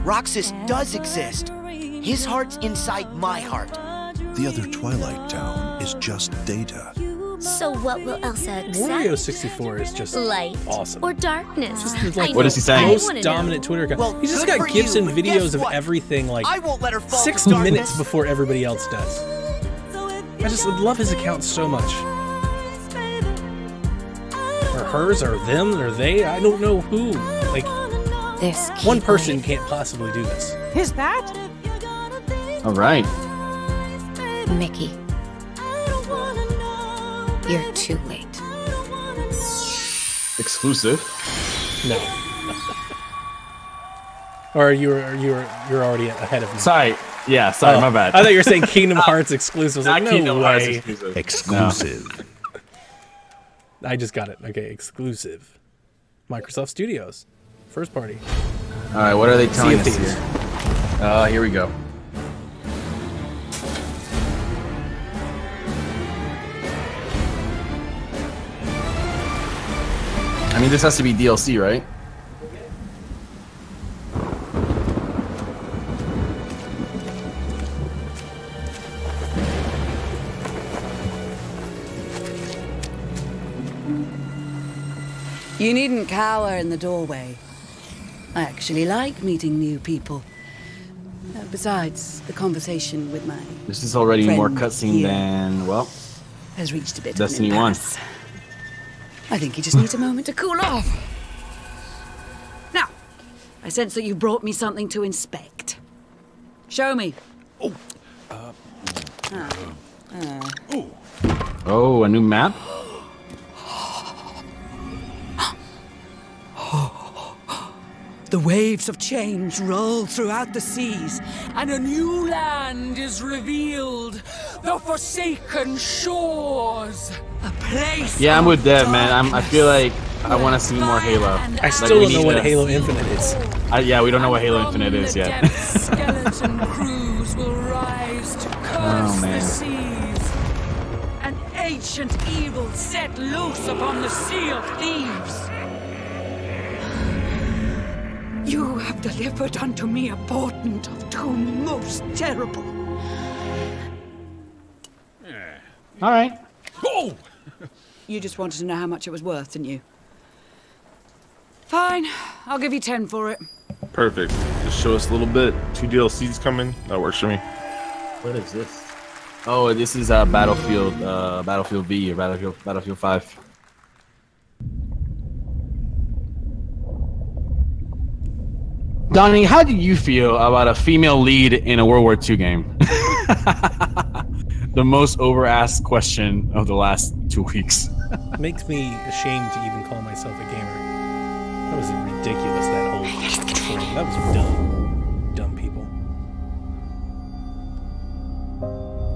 Roxas does exist. His heart's inside my heart. The other Twilight Town is just data. So what will Elsa accept? Wario 64 is just light awesome. or darkness? Just like What is he saying? Most dominant Twitter account. Well, He's just good got for gifs you, and but videos guess of what? everything like I won't let her fall 6 to darkness. minutes before everybody else does. I just love his account so much. Or hers, or them, or they. I don't know who. Like, This one person can't possibly do this. Is that? All right. Mickey, you're too late. Exclusive. No. Or you're already ahead of me. Sorry. Yeah, sorry, my bad. I thought you were saying Kingdom Hearts exclusive. I was like, Not no Kingdom way. Hearts exclusive. Exclusive. I just got it. Okay, exclusive. Microsoft Studios. First party. All right, what are they telling Sea us of Thieves. here? Here we go. I mean, this has to be DLC, right? You needn't cower in the doorway. I actually like meeting new people. Besides, the conversation with my This is already more friend cutscene here than, well, has reached a bit Destiny of an 1. impasse. I think he just needs a moment to cool off. Now, I sense that you brought me something to inspect. Show me. Oh, a new map? The waves of change roll throughout the seas, and a new land is revealed. The forsaken shores. A place. Yeah, I'm with Dev, of man. I feel like I want to see more Halo. I still don't know what Halo Infinite is. Yeah, we don't know what Halo Infinite is yet. Skeleton crews will rise to curse the seas. An ancient evil set loose upon the Sea of Thieves. You have delivered unto me a portent of doom most terrible. All right. Oh! You just wanted to know how much it was worth, didn't you? Fine, I'll give you 10 for it. Perfect. Just show us a little bit. 2 DLCs coming. That works for me. What is this? Oh, this is Battlefield V or Battlefield 5. Donnie, how do you feel about a female lead in a World War II game? The most over-asked question of the last 2 weeks. Makes me ashamed to even call myself a gamer. That was ridiculous, that whole thing. That was dumb. Dumb people.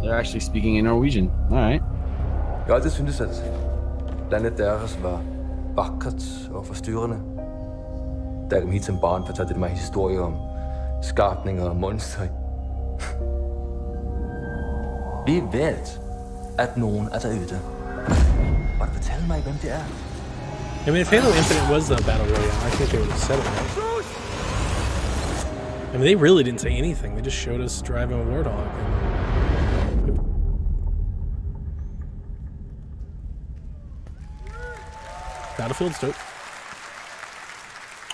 They're actually speaking in Norwegian. All right. Jeg har altid syntes, at landet deres var vakkert og forstyrrende. Da jeg kom hit som barn, fortalte de mig historier om skapninger og monstre. Vi vet, at nogen er derude. Og fortæl mig, hvem det er. I mean, if Halo Infinite was the Battle Royale, I think they would have said it, right? I mean, they really didn't say anything. They just showed us driving a Warthog. Battlefield's dope.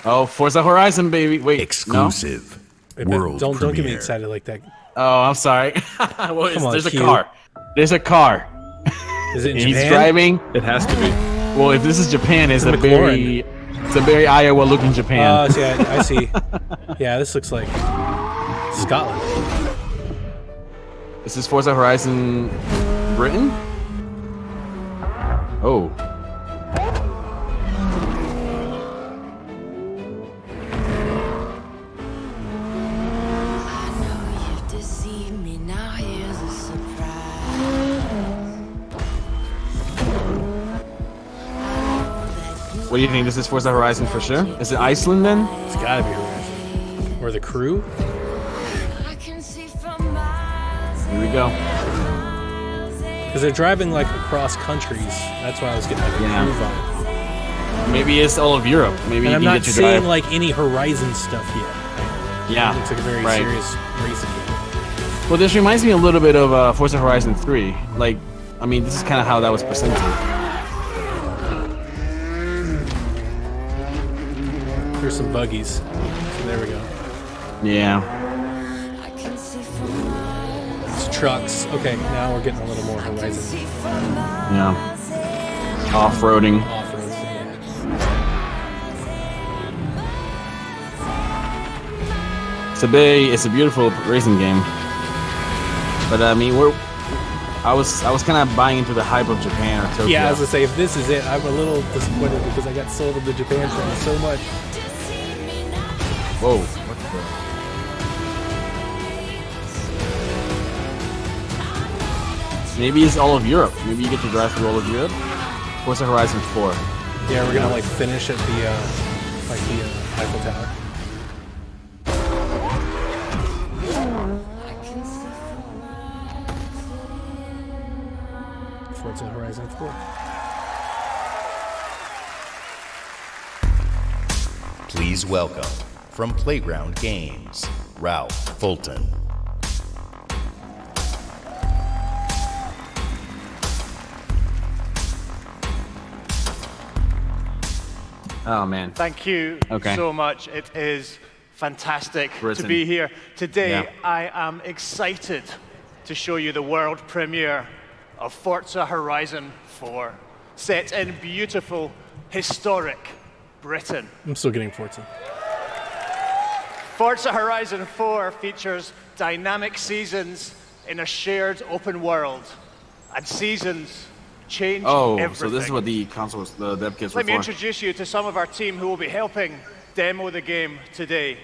Oh, Forza Horizon, baby. Wait, exclusive. Wait, World don't get me premiere. excited like that. Oh, I'm sorry. Well, Come on, there's a Q. car. There's a car. Is it in He's Japan? driving. It has to be. Well, if this is Japan, it's It's a a very, it's a very Iowa-looking Japan. Oh, see, I see. Yeah, this looks like Scotland. This is Forza Horizon Britain? Oh. What do you think? This is Forza Horizon for sure? Is it Iceland then? It's gotta be Horizon. Or the crew? Here we go. Because they're driving like across countries. That's why I was getting like a crew vibe. Maybe it's all of Europe. Maybe And you I'm can not get to seeing drive. like any Horizon stuff yet. Yeah, It looks like a very right. serious racing game. Well, this reminds me a little bit of Forza Horizon 3. Like, I mean, this is kind of how that was presented. There's some buggies. So there we go. Yeah. It's trucks. Okay, now we're getting a little more Horizon. Yeah. Off-roading. Off-road, yeah. It's a beautiful racing game. But I mean, I was kind of buying into the hype of Japan or Tokyo. Yeah, I was gonna say, if this is it, I'm a little disappointed because I got sold on the Japan thing so much. Whoa. Maybe it's all of Europe. Maybe you get to drive through all of Europe. Forza Horizon 4. Yeah, we're gonna like finish at the Eiffel Tower. Forza Horizon 4. Please welcome, from Playground Games, Ralph Fulton. Oh man. Thank you so much. It is fantastic Britain. to be here. Today, Yeah. I am excited to show you the world premiere of Forza Horizon 4, set in beautiful, historic Britain. I'm still getting Forza. Forza Horizon 4 features dynamic seasons in a shared open world, and seasons change everything. So this is what the consoles, the dev kits were Let me for. introduce you to some of our team who will be helping demo the game today.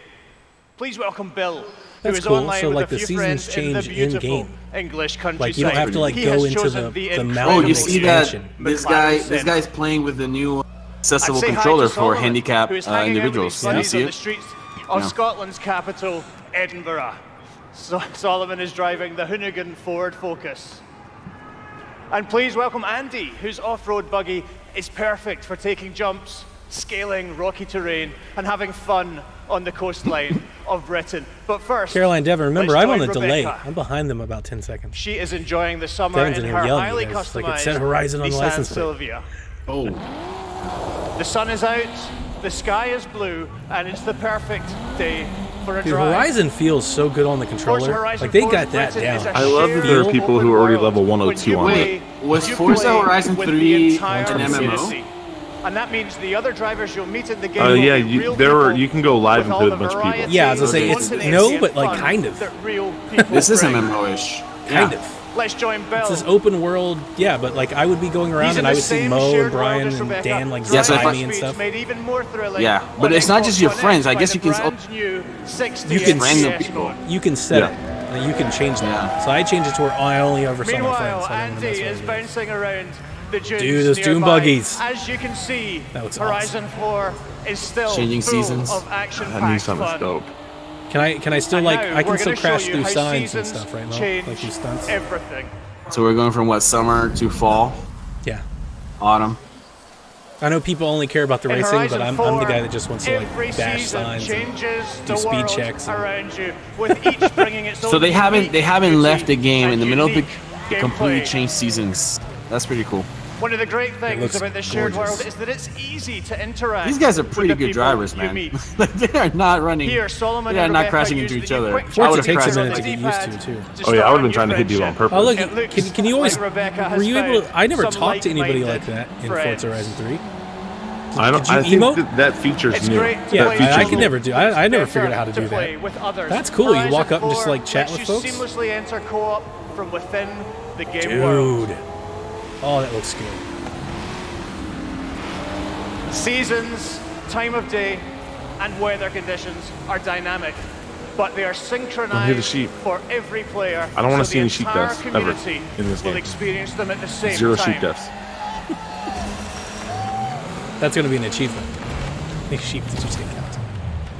Please welcome Bill, who That's is cool. online So, with like, a the few seasons friends in the change beautiful in-game. English countryside. Like, you don't have to like He go has into chosen the incredible mountain. Oh, you see that? expansion. This McLaren guy's playing with the new accessible I'd say hi to controller for Solomon, handicapped who is hanging out with individuals. his Can you buddies see on it? the streets of Yeah. Scotland's capital, Edinburgh. So Solomon is driving the Hoonigan Ford Focus. And please welcome Andy, whose off-road buggy is perfect for taking jumps, scaling rocky terrain, and having fun on the coastline of Britain. But first, Caroline Devon, remember, let's I'm on join the delay. Rebecca. I'm behind them about 10 seconds. She is enjoying the summer Devon's in in her here yelling highly at us, like it customized said Horizon on the Nissan license plate. Silvia. Oh. The sun is out, the sky is blue, and it's the perfect day for a Dude, drive. Horizon feels so good on the controller. Horizon Like, they 4 got that Britain is down. a I love that there are people who are already level 102 on it. Wait, was You Forza play Horizon with 3 the entire an MMO? community. And that means the other drivers you'll meet in the game will Yeah, be real you can go live with and all play the with a bunch of people. Yeah, I was gonna say, it's spontaneity no, and but like fun kind of. that real people This is bring. MMO-ish. Kind Yeah. of. Let's join Bill. It's this open world, yeah, but like I would be going around He's and in I the would see same Mo and shared Brian world as and Rebecca. Dan like Yeah, so if zip I- by me and stuff. Made even more thrilling Yeah, but on it's not just your Xbox friends. I One guess X you can by the brand new 60 You can random FPS people. mode. You can set it. And you can change that. So I changed it to where I only ever saw my friends. Meanwhile, So I didn't Andy mess is with bouncing around the dunes Dude, those dune nearby. buggies. As you can see, That looks Horizon 4 is still Changing full seasons. of action-packed That Nissan is fun. dope. Can I still And like now I can we're still gonna show crash you through how signs and seasons stuff, right, Mo? change Like these stunts. everything. So we're going from what, summer to fall? Yeah. Autumn. I know people only care about the In racing, Horizon but I'm 4, the guy that just wants to every like dash season signs and changes do the speed world checks. And, around you, with each bringing its So own they haven't unique left the game in the middle of the gameplay. completely changed seasons. That's pretty cool. One of the great things looks about this shared gorgeous. world is that it's easy to interact. These guys are with pretty the good people drivers, you man. meet. Like, they are not running. Here, Solomon They are and not Rebecca crashing use into the each other. quick Forza check takes a on minute the to get used to D-pad too. Oh yeah, I would have been start trying to your hit you on friendship. purpose. Oh look, It looks can you always like Rebecca has were you able to? found I never some talked to anybody like like-minded that in friends. Forza Horizon 3. I don't. Did you I think emote? that feature's It's new. great to Yeah, play That I feature's could new. never do. I never figured out how to to do play that. with others. That's cool. You Horizon walk up and just 4 like chat lets with you folks. seamlessly enter co-op from within the game world. Dude. Oh, that looks good. Seasons, time of day, and weather conditions are dynamic, but they are Don't hear the synchronized sheep. for every player. I don't wanna so see the any sheep entire deaths ever community in this will game. experience them at the same Zero time. sheep deaths. That's going to be an achievement. Make sheep to just get counted.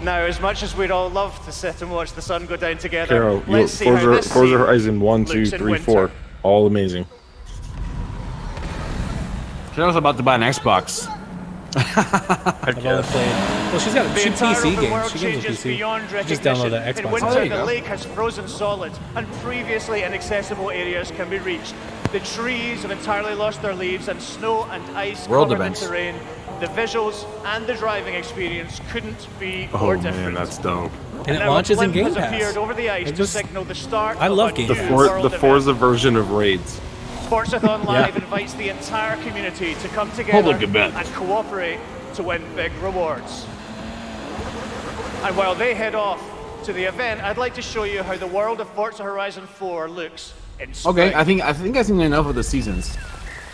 Now, as much as we'd all love to sit and watch the sun go down together, Carol, let's see how this Forza scene Horizon 1, 2, looks in 3, winter. 4. All amazing. Carol's about to buy an Xbox. I've only played. Well, she's got The she entire PC open games. world She games on changes PC. beyond She just download that recognition. Xbox. In winter, there you the go. lake has frozen solid, and previously inaccessible areas can be reached. The trees have entirely lost their leaves, and snow and ice World cover events. the terrain. The visuals and the driving experience couldn't be Oh more man, different. that's dope. And it Now a launches in blimp Game has Pass. appeared over the ice I to just- signal the start I of love a Game new Pass. world The event. Forza version of raids. Forzathon Yeah. Live invites the entire community to come together Public event. and cooperate to win big rewards. And while they head off to the event, I'd like to show you how the world of Forza Horizon 4 looks in spring. Okay, I think I've seen enough of the seasons.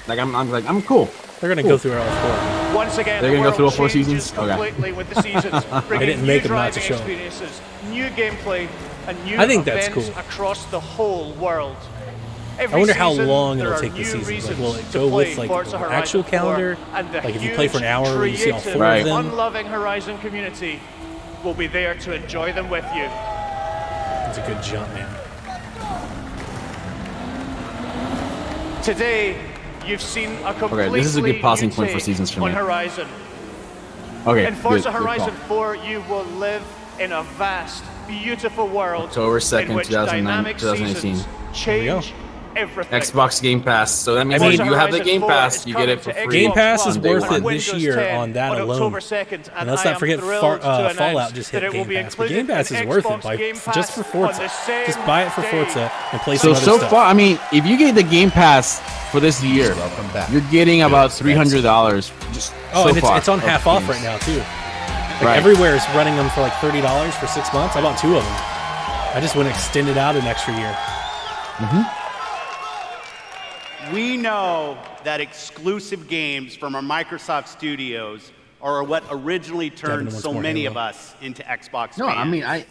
Like I'm cool. They're going to go through all four. Once again, They're the gonna go world through all four changes seasons? Okay. completely with the seasons, bringing didn't new make them not to driving show 'em. experiences, new gameplay, and new I think that's events cool. across the whole world. Every I wonder how season, long there it'll are take the new season. Like, reasons will it to go play with like Forza the Horizon actual 4, calendar? and the Like if you play for an hour, huge, you see all creative, four of them. unloving Horizon community will be there to enjoy them with you. It's a good jump, man. Today, you've seen a completely this is a good pausing new point for take seasons for on me. Horizon. Okay, In Forza good call. Horizon 4, you will live in a vast, beautiful world October in 2nd, which 2009 dynamic 2018. seasons change everything. Xbox Game Pass. So that means I mean, if you have the Horizon Game 4 Pass, is you get it for coming to free. Game Pass Xbox is One worth and it this Windows year 10 on that alone. October 2nd, And and let's I not am forget thrilled to announce Fallout just that hit it will Game be Pass. But included Game Pass in is worth it. Xbox Like, Game just for Pass on Forza. the same Just buy it for day. Forza and play So some other stuff. far, I mean, if you get the Game Pass for this year, Welcome back. you're getting about $300. Just Oh, so and far it's on of half off games. right now too. Like Right. everywhere is running them for like $30 for 6 months. I bought 2 of them. I just went extended out an extra year. We know that exclusive games from our Microsoft studios are what originally turned wants so more many Halo. of us into Xbox No, fans. I mean,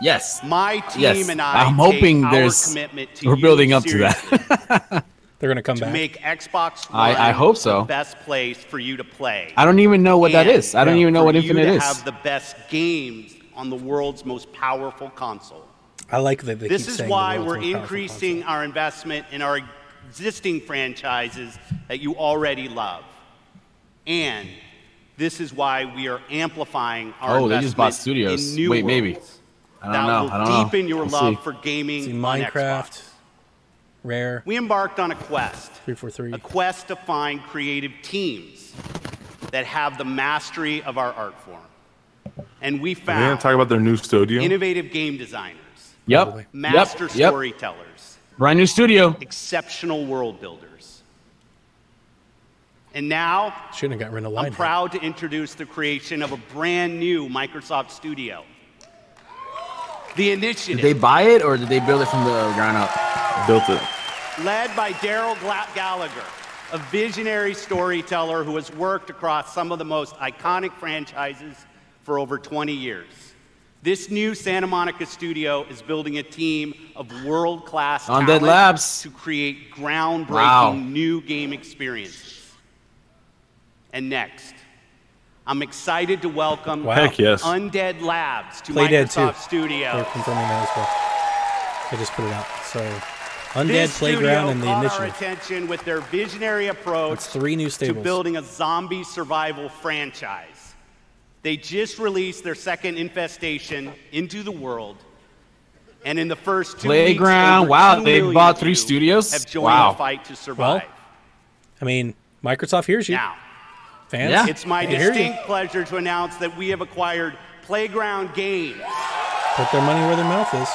yes. My team Yes. and I I'm hoping take there's- our commitment to we're you building up to that. seriously They're gonna come to back. make Xbox One I hope so. the best place for you to play. I don't even know what that And is. I don't even know for what you Infinite to is. have the best games on the world's most powerful console. I like that they This keep is saying why the world's we're most powerful increasing our investment in our existing franchises that you already love. And this is why we are amplifying our Oh, they just bought investment studios. in new Wait, maybe. worlds I don't that know. will I don't know. deepen your We'll love see. for gaming See on Minecraft, Xbox. Rare, We embarked on a quest, 343. a quest to find creative teams that have the mastery of our art form. And we Are they gonna found talk about their new studio? innovative game designers, Yep. master Yep. storytellers, Brand new studio. exceptional world builders. And now, Shouldn't have got rid of I'm Lionheart. proud to introduce the creation of a brand new Microsoft studio. The Initiative, Did they buy it or did they build it from the ground up? Built it. led by Daryl Gallagher, a visionary storyteller who has worked across some of the most iconic franchises for over 20 years. This new Santa Monica studio is building a team of world-class Undead talent Labs. to create groundbreaking Wow. new game experiences. And next, I'm excited to welcome Wow. Heck yes. Undead Labs to Play Dead 2. Microsoft Studio. They're confirming that as well. They just put it out. So, Undead, This Playground, studio and the caught our Initiative. attention with their visionary approach That's 3 new to stables. building a zombie survival franchise. They just released their second Infestation into the world, and in the first 2 Playground. weeks, over Wow, 2 they million bought of 3 you studios? have joined Wow. the fight to survive. I mean, Microsoft hears you. Now, Fans, Yeah. it's my they hear you. distinct pleasure to announce that we have acquired Playground Games. Put their money where their mouth is.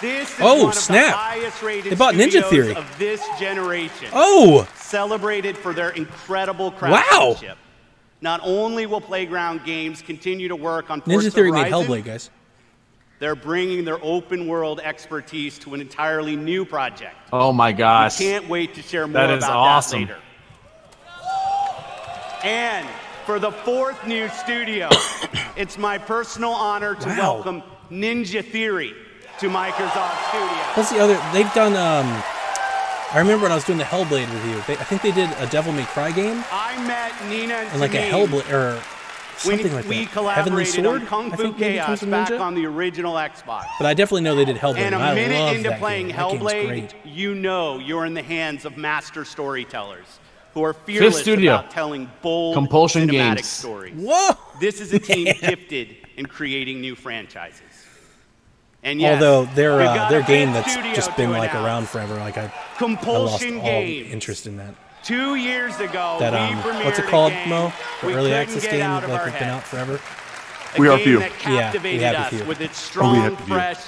This is Oh, one of snap. the highest-rated They bought Ninja studios Theory. of this generation. Oh! Celebrated for their incredible Wow. craftsmanship. Not only will Playground Games continue to work on Forza Ninja Theory made Horizon, Hellblade, guys. they're bringing their open-world expertise to an entirely new project. Oh my gosh. Can't wait to share more That is about awesome. that later. And for the 4th new studio, it's my personal honor to Wow. welcome Ninja Theory to Microsoft Studios. What's the other? They've done I remember when I was doing the Hellblade with you. I think they did a Devil May Cry game. I met Nina and like a Hellblade or something like we that. collaborated Heavenly Sword, on Kung I Fu think maybe Chaos Kung Fu back Ninja? on the original Xbox. But I definitely know they did Hellblade. And a I minute love into that playing game. That game's Hellblade, great. you know you're in the hands of master storytellers who are fearless about telling bold Compulsion cinematic Games. stories. Whoa! This is a team gifted in creating new franchises. And yes, Although we've their got a game big that's studio just been to like announce. around forever. Like I lost Compulsion all Games. interest in that. 2 years ago, That we premiered what's it called, a game Mo? The we early couldn't access get game out of like our has been out heads. forever. We are game few. that captivated Yeah, we us have few. with its we strong, have few. fresh,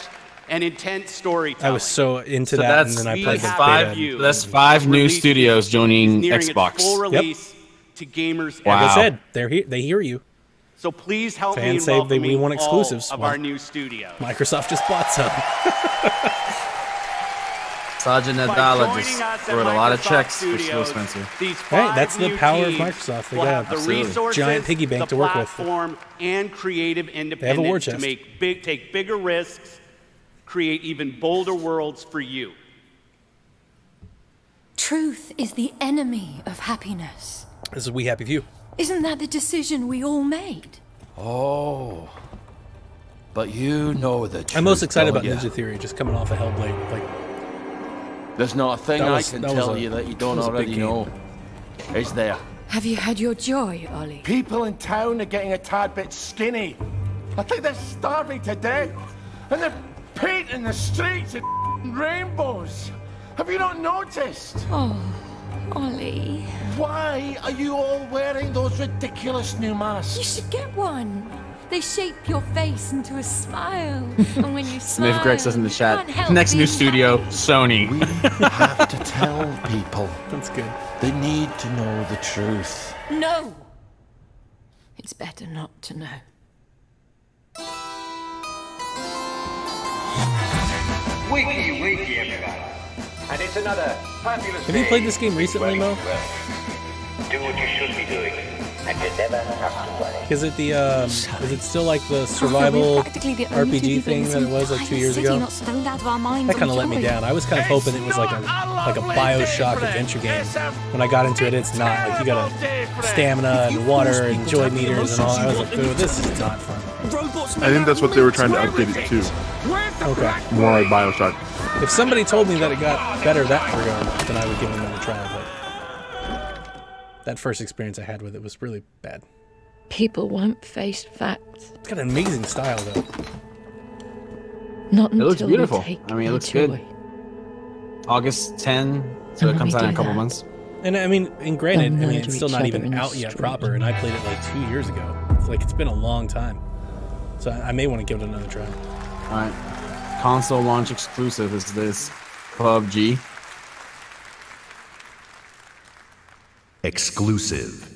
and intense storytelling. I was so into So that, that's- and then I we played the have five- beta. That's 5 new Release studios is joining nearing its Xbox. full release to gamers Wow. Like I everywhere. said, they hear you. So please help me Fans in say we welcoming want exclusives. all of Well, our new studios. Microsoft just bought some. Sergeant By Nadala joining just us at wrote a lot of Microsoft checks for Phil Studios, Spencer. These Hey, 5 that's the new power of teams Microsoft. They will got have the absolutely. resources, Giant piggy bank the to work with. platform, and creative war independence to chest. take bigger risks, create even bolder worlds for you. Truth is the enemy of happiness. This is We Happy Few. Isn't that the decision we all made? Oh. But you know the truth. I'm most excited don't about ya? Ninja Theory just coming off of Hellblade. Like There's not a thing That I was- can that was tell a- you that you that don't was a big already game. know. Is there? Have you had your joy, Ollie? People in town are getting a tad bit skinny. I think they're starving to death. And they're painting the streets in rainbows. Have you not noticed? Oh, Ollie. Why are you all wearing those ridiculous new masks? You should get one. They shape your face into a smile. And when you smile, Smith Greg says in the you chat, can't help next new being studio, happy. Sony. We have to tell people. that's good. They need to know the truth. No! It's better not to know. Wakey, wakey, everybody. And it's another fabulous Have you day played this game in recently, working Mo? well. Do what you should be doing, and you never have to worry. Is it the is it still like the survival RPG thing that it was like 2 years ago? That kind of let me down. I was kind of hoping it was like a BioShock adventure game. When I got into it, it's not. Like you got a stamina and water and joy meters and all. I was like, ooh, this is not fun. I think that's what they were trying to update it to. Okay. More like Bioshock. If somebody told me that it got better that regard, then I would give it another try. But that first experience I had with it was really bad. People won't face facts. It's got an amazing style, though. Not It looks until beautiful. we take I mean, it their looks good. joy. August 10, so And it comes when out we in a do couple that, months. And I mean, and granted, They'll I mean, murder it's still each not other even in the out yet street. proper, and I played it like 2 years ago. It's like it's been a long time. So I may want to give it another try. Alright. Console launch exclusive is this PUBG. Exclusive.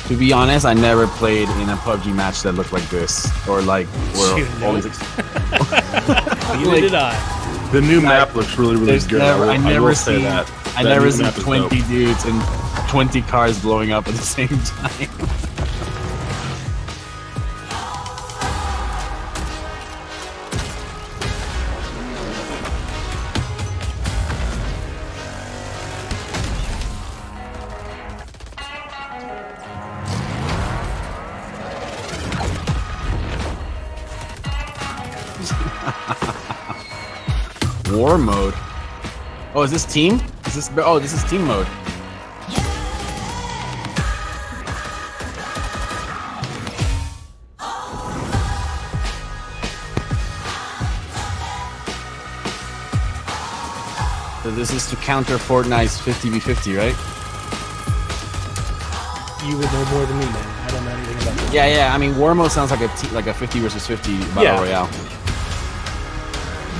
To be honest, I never played in a PUBG match that looked like this, or like where You all know. these. Neither Like, did I. The new map looks really, really There's good. never, I will never say seen, that. I That never new seen map is 20 dope. dudes and 20 cars blowing up at the same time. War mode. Oh, is this team? Is this? Oh, this is team mode. So this is to counter Fortnite's 50v50, right? You would know more than me, man. I don't know anything about this. Yeah. I mean, war mode sounds like like a 50 versus 50 battle Yeah. royale.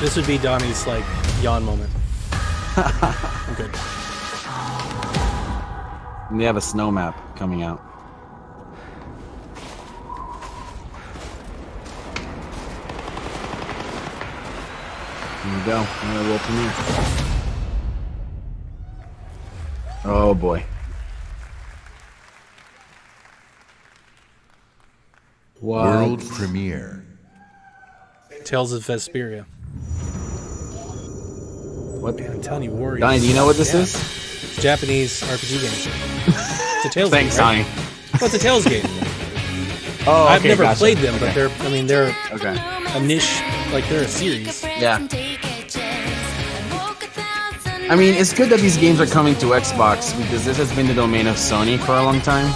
This would be Donnie's like yawn moment. I'm good. And they have a snow map coming out. Here we go. Another world premiere. Oh boy. What? World premiere. Tales of Vesperia. What? Man, I'm telling you, Warriors. Donnie, do you know what this is? It's a Japanese RPG game. It's a Tales Thanks, game. Right? Donnie. Well, it's a Tales game. Oh, I've okay, never gotcha. played them, but Okay. they're Okay. a niche, like they're a series. Yeah. I mean, it's good that these games are coming to Xbox because this has been the domain of Sony for a long time.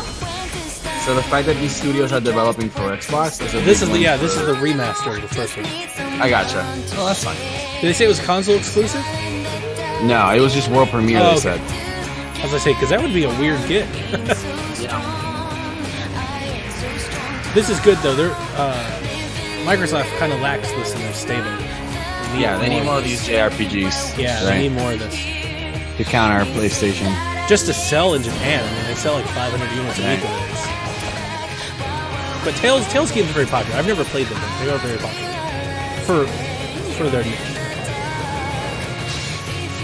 So the fact that these studios are developing for Xbox is a This big is the win this for- is the remaster of the first one. I gotcha. Oh, that's fine. Did they say it was console exclusive? No, it was just world premiere. Oh, They okay. said. As I say, because that would be a weird get. Yeah. This is good though. They're Microsoft kind of lacks this in their stable. Yeah, they need more of these JRPGs. Yeah, right? they need more of this to counter PlayStation. just to sell in Japan. I mean, they sell like 500 units a week of this. But Tales games are very popular. I've never played them, but they are very popular for their niche.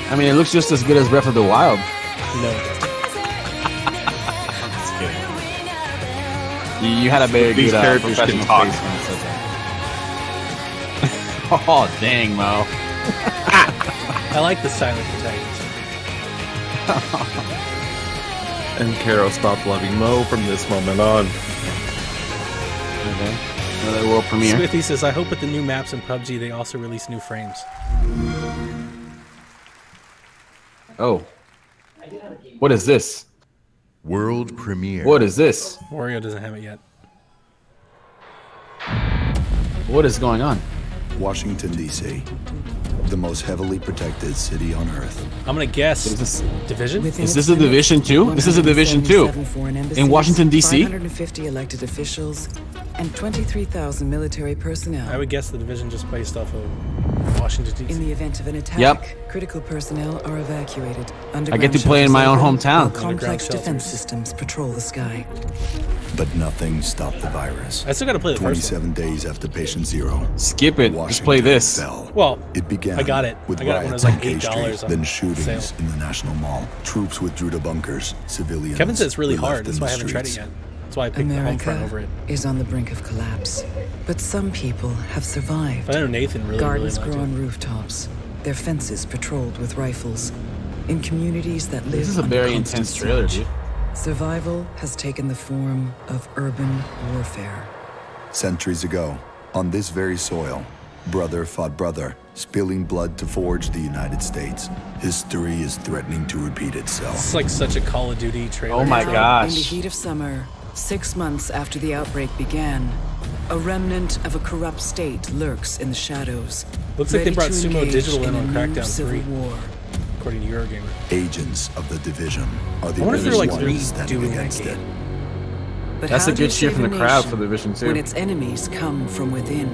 I mean, it looks just as good as Breath of the Wild. No. I'm just kidding. You had a very These good characters professional can talk. face when you said that. Oh, dang, Mo. I like the silent protagonist. And Carol stopped loving Mo from this moment on. Okay. Another world premiere. Smithy says, I hope with the new maps in PUBG they also release new frames. Oh. What is this? World premiere. What is this? Wario doesn't have it yet. What is going on? Washington, D.C., the most heavily protected city on Earth. I'm gonna guess Division? Is this a Division 2? This is a Division 2. In Washington, D.C.? 550 elected officials and 23,000 military personnel. I would guess the Division just based off of Washington, D.C. In the event of an attack, Yep. critical personnel are evacuated. I get to play in my own hometown. Complex defense systems patrol the sky. But nothing stopped the virus. I still gotta play the first 27 days after patient zero. Skip it. Just play this. Fell. Well, It began I got it. with I got it when it was riots like on K $8 Street, on then shootings sale. in the National Mall. Troops withdrew to bunkers. Civilians. Kevin said it's really were hard. left That's in why I the haven't tried it streets. yet. That's why I picked the home front over it. is on the brink of collapse, but some people have survived. I know Nathan really, Gardens really grow liked on rooftops, their fences patrolled with rifles. In communities that live This is a under very constant intense trailer, siege, dude. survival has taken the form of urban warfare. Centuries ago, on this very soil, brother fought brother, spilling blood to forge the United States. History is threatening to repeat itself. It's like such a Call of Duty trailer. Oh my In the gosh. heat of summer, 6 months after the outbreak began, a remnant of a corrupt state lurks in the shadows. Looks like they ready brought to Sumo engage Digital in a on new Crackdown civil 3. war. According to Eurogamer. Agents of the Division are the I wonder if they're only like ones standing redoing that against game. it. But That's how a do you good cheer save from a the crowd nation for Division 2. when its enemies come from within?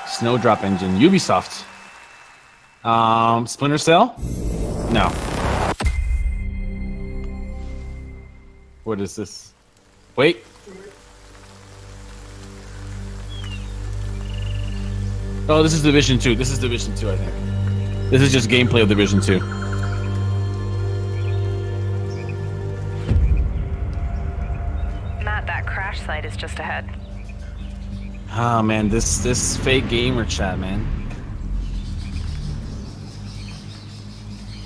Snowdrop Engine. Ubisoft. Splinter Cell? No. What is this? Wait. Oh, this is Division 2. This is Division 2, I think. This is just gameplay of Division 2. Matt, that crash site is just ahead. Oh man, this fake gamer chat, man.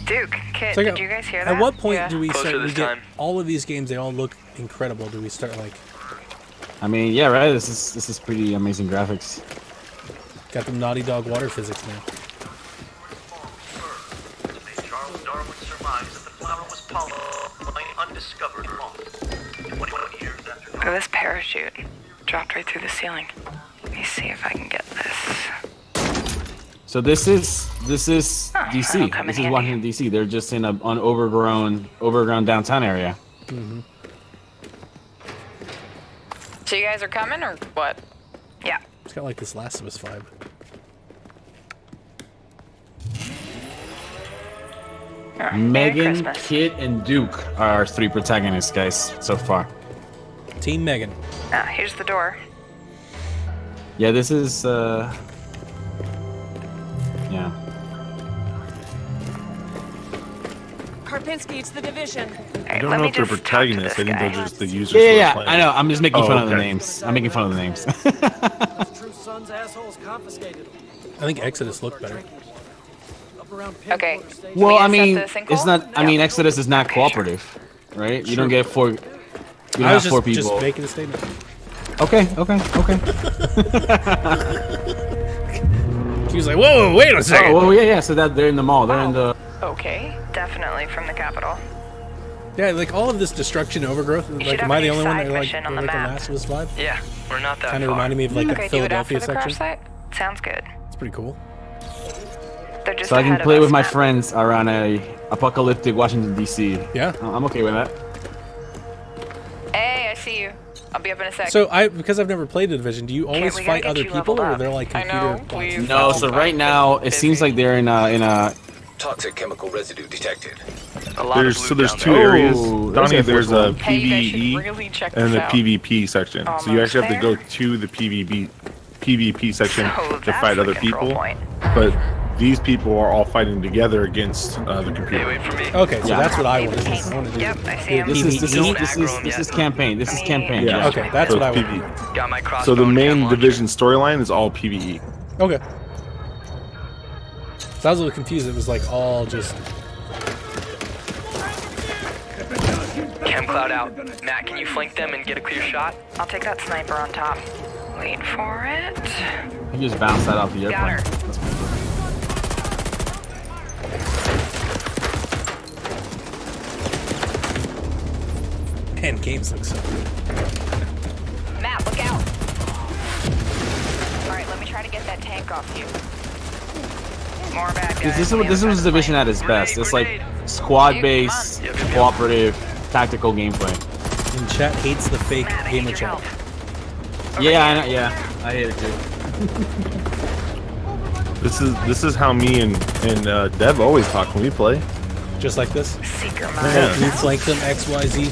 Duke, Kit, It's like did you guys hear that? At what point Yeah. do we Closer start? We this get time. all of these games. They all look incredible. Do we start like I mean, yeah, right. This is pretty amazing graphics. Got them Naughty Dog water physics now. Charles Darwin surmised that the flower was pollen by undiscovered moth. 21 years after Look at this parachute. Dropped right through the ceiling. Let me see if I can get this. So this is DC. that'll come in This is handy. Washington DC. They're just in an overgrown downtown area. Mm-hmm. So you guys are coming or what? Yeah. It's got like this Last of Us vibe. Merry Megan, Christmas. Kit, and Duke are our three protagonists, guys, so far. Team Megan. Ah, here's the door. Yeah, this is yeah. Karpinski, it's the Division. I don't know if they're protagonists. I think they're just the users. Yeah, who are I know. I'm just making fun of the okay. names. I'm making fun of the names. I think Exodus looked better. Okay. Well, I mean, this in it's call? not. I mean, Exodus is not cooperative, right? You don't get four. You don't I have was four just people. making a statement. Okay. She was like, "Whoa, wait a second." Oh, well, yeah. So that they're in the mall. They're in the. Okay, definitely from the capital. Yeah, like all of this destruction, overgrowth. should Like, have am I a the new only one side that like mission on the a map. Last of Us vibe? Yeah, we're not that Kind of reminded me of like okay, a do it after Philadelphia the crash section. site. Sounds good. It's pretty cool. They're just So I ahead can of play us with my now. friends around a apocalyptic Washington D.C. Yeah, I'm okay with that. Hey, I see you. I'll be up in a sec. So because I've never played the Division, do you always we gotta fight get other you people, leveled or up. they're like I know, computer? we've- No, so right now it seems like they're in a. Toxic chemical residue detected. There's two areas. Donnie, there's a Hey, you guys should PvE really check and this the out. PvP section. So you actually have to go Almost to the PvP section So to that's fight the other control people. point. But these people are all fighting together against the computer. Okay, so Yeah. that's what I want to do. I want to do Yep, I see him. This is campaign. This is campaign. Yeah. Okay, that's So what I it's want. PvE. Got my So crossbow the and main chem launcher. division storyline is all PvE. Okay. So I was a little confused. It was like all just. Chem cloud out. Matt, can you flank them and get a clear shot? I'll take that sniper on top. Wait for it. You just bounce that off the Got airplane. her. Man, games look so good. Matt, look out. Alright, let me try to get that tank off you. More bad guys. This was Division at its best. It's like squad based, cooperative, tactical gameplay. And chat hates the fake gamer chat. Yeah, I know, yeah, I hate it too. This is how me and Dev always talk when we play. Just like this. Yeah. You flank them X, Y, Z.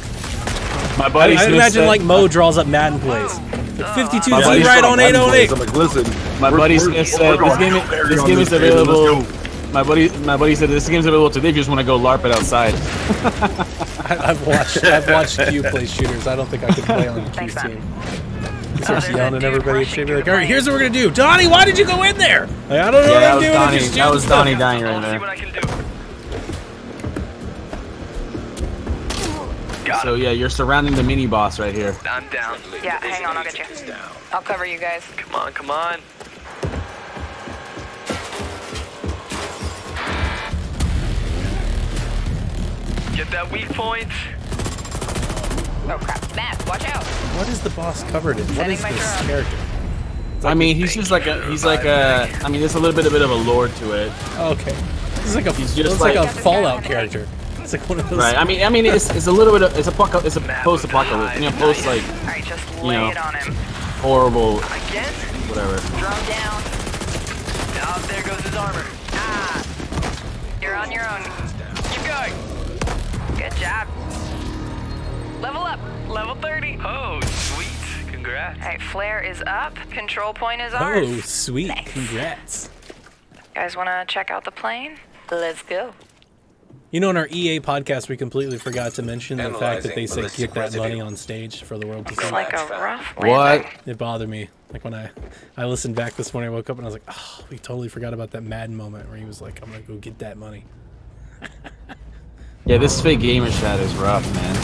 My buddy I Smith imagine said- like Mo draws up Madden plays. Like 52 My Z buddy's right from on Madden 808. I'm like, listen. My buddy Smith said this game is available. My buddy said this game's available today if you just want to go LARP it outside. I've watched Q play shooters. I don't think I could play on Q's team. He starts yelling at everybody. She'd be like, "All right, here's what we're gonna do." Donnie, why did you go in there? Like, I don't know what I'm doing. I'm just That was shooting Donnie stuff. dying right there. So yeah, you're surrounding the mini boss right here. I'm down. Yeah, hang on, I'll get you. I'll cover you guys. Come on, come on. Get that weak point. Oh crap. Matt, watch out. What is the boss covered in? What Sending is my this drone. character? I mean, he's just like a. I mean, there's a little bit of a lore to it. Okay. It's like a. He's It's just like a like- Fallout character. It's like one of those. Right. I mean, it's a little bit of it's a post-apocalypse. You know, post like Alright, just you lay know it on him. horrible Again? whatever. Drone down. Oh, there goes his armor. Ah. You're on your own. Keep going. Good job. Level up. Level 30. Oh, sweet. Congrats. Alright, flare is up. Control point is ours. Oh, sweet! Nice. Congrats. Guys wanna check out the plane? Let's go. You know, in our EA podcast, we completely forgot to mention the fact that they said Analyzing get that ballistic money residue. on stage for the world to Looks see. like a rough What? landing. It bothered me. Like when I listened back this morning, I woke up and I was like, oh, we totally forgot about that Madden moment where he was like, I'm gonna go get that money. Yeah, this fake gamer chat is rough, man.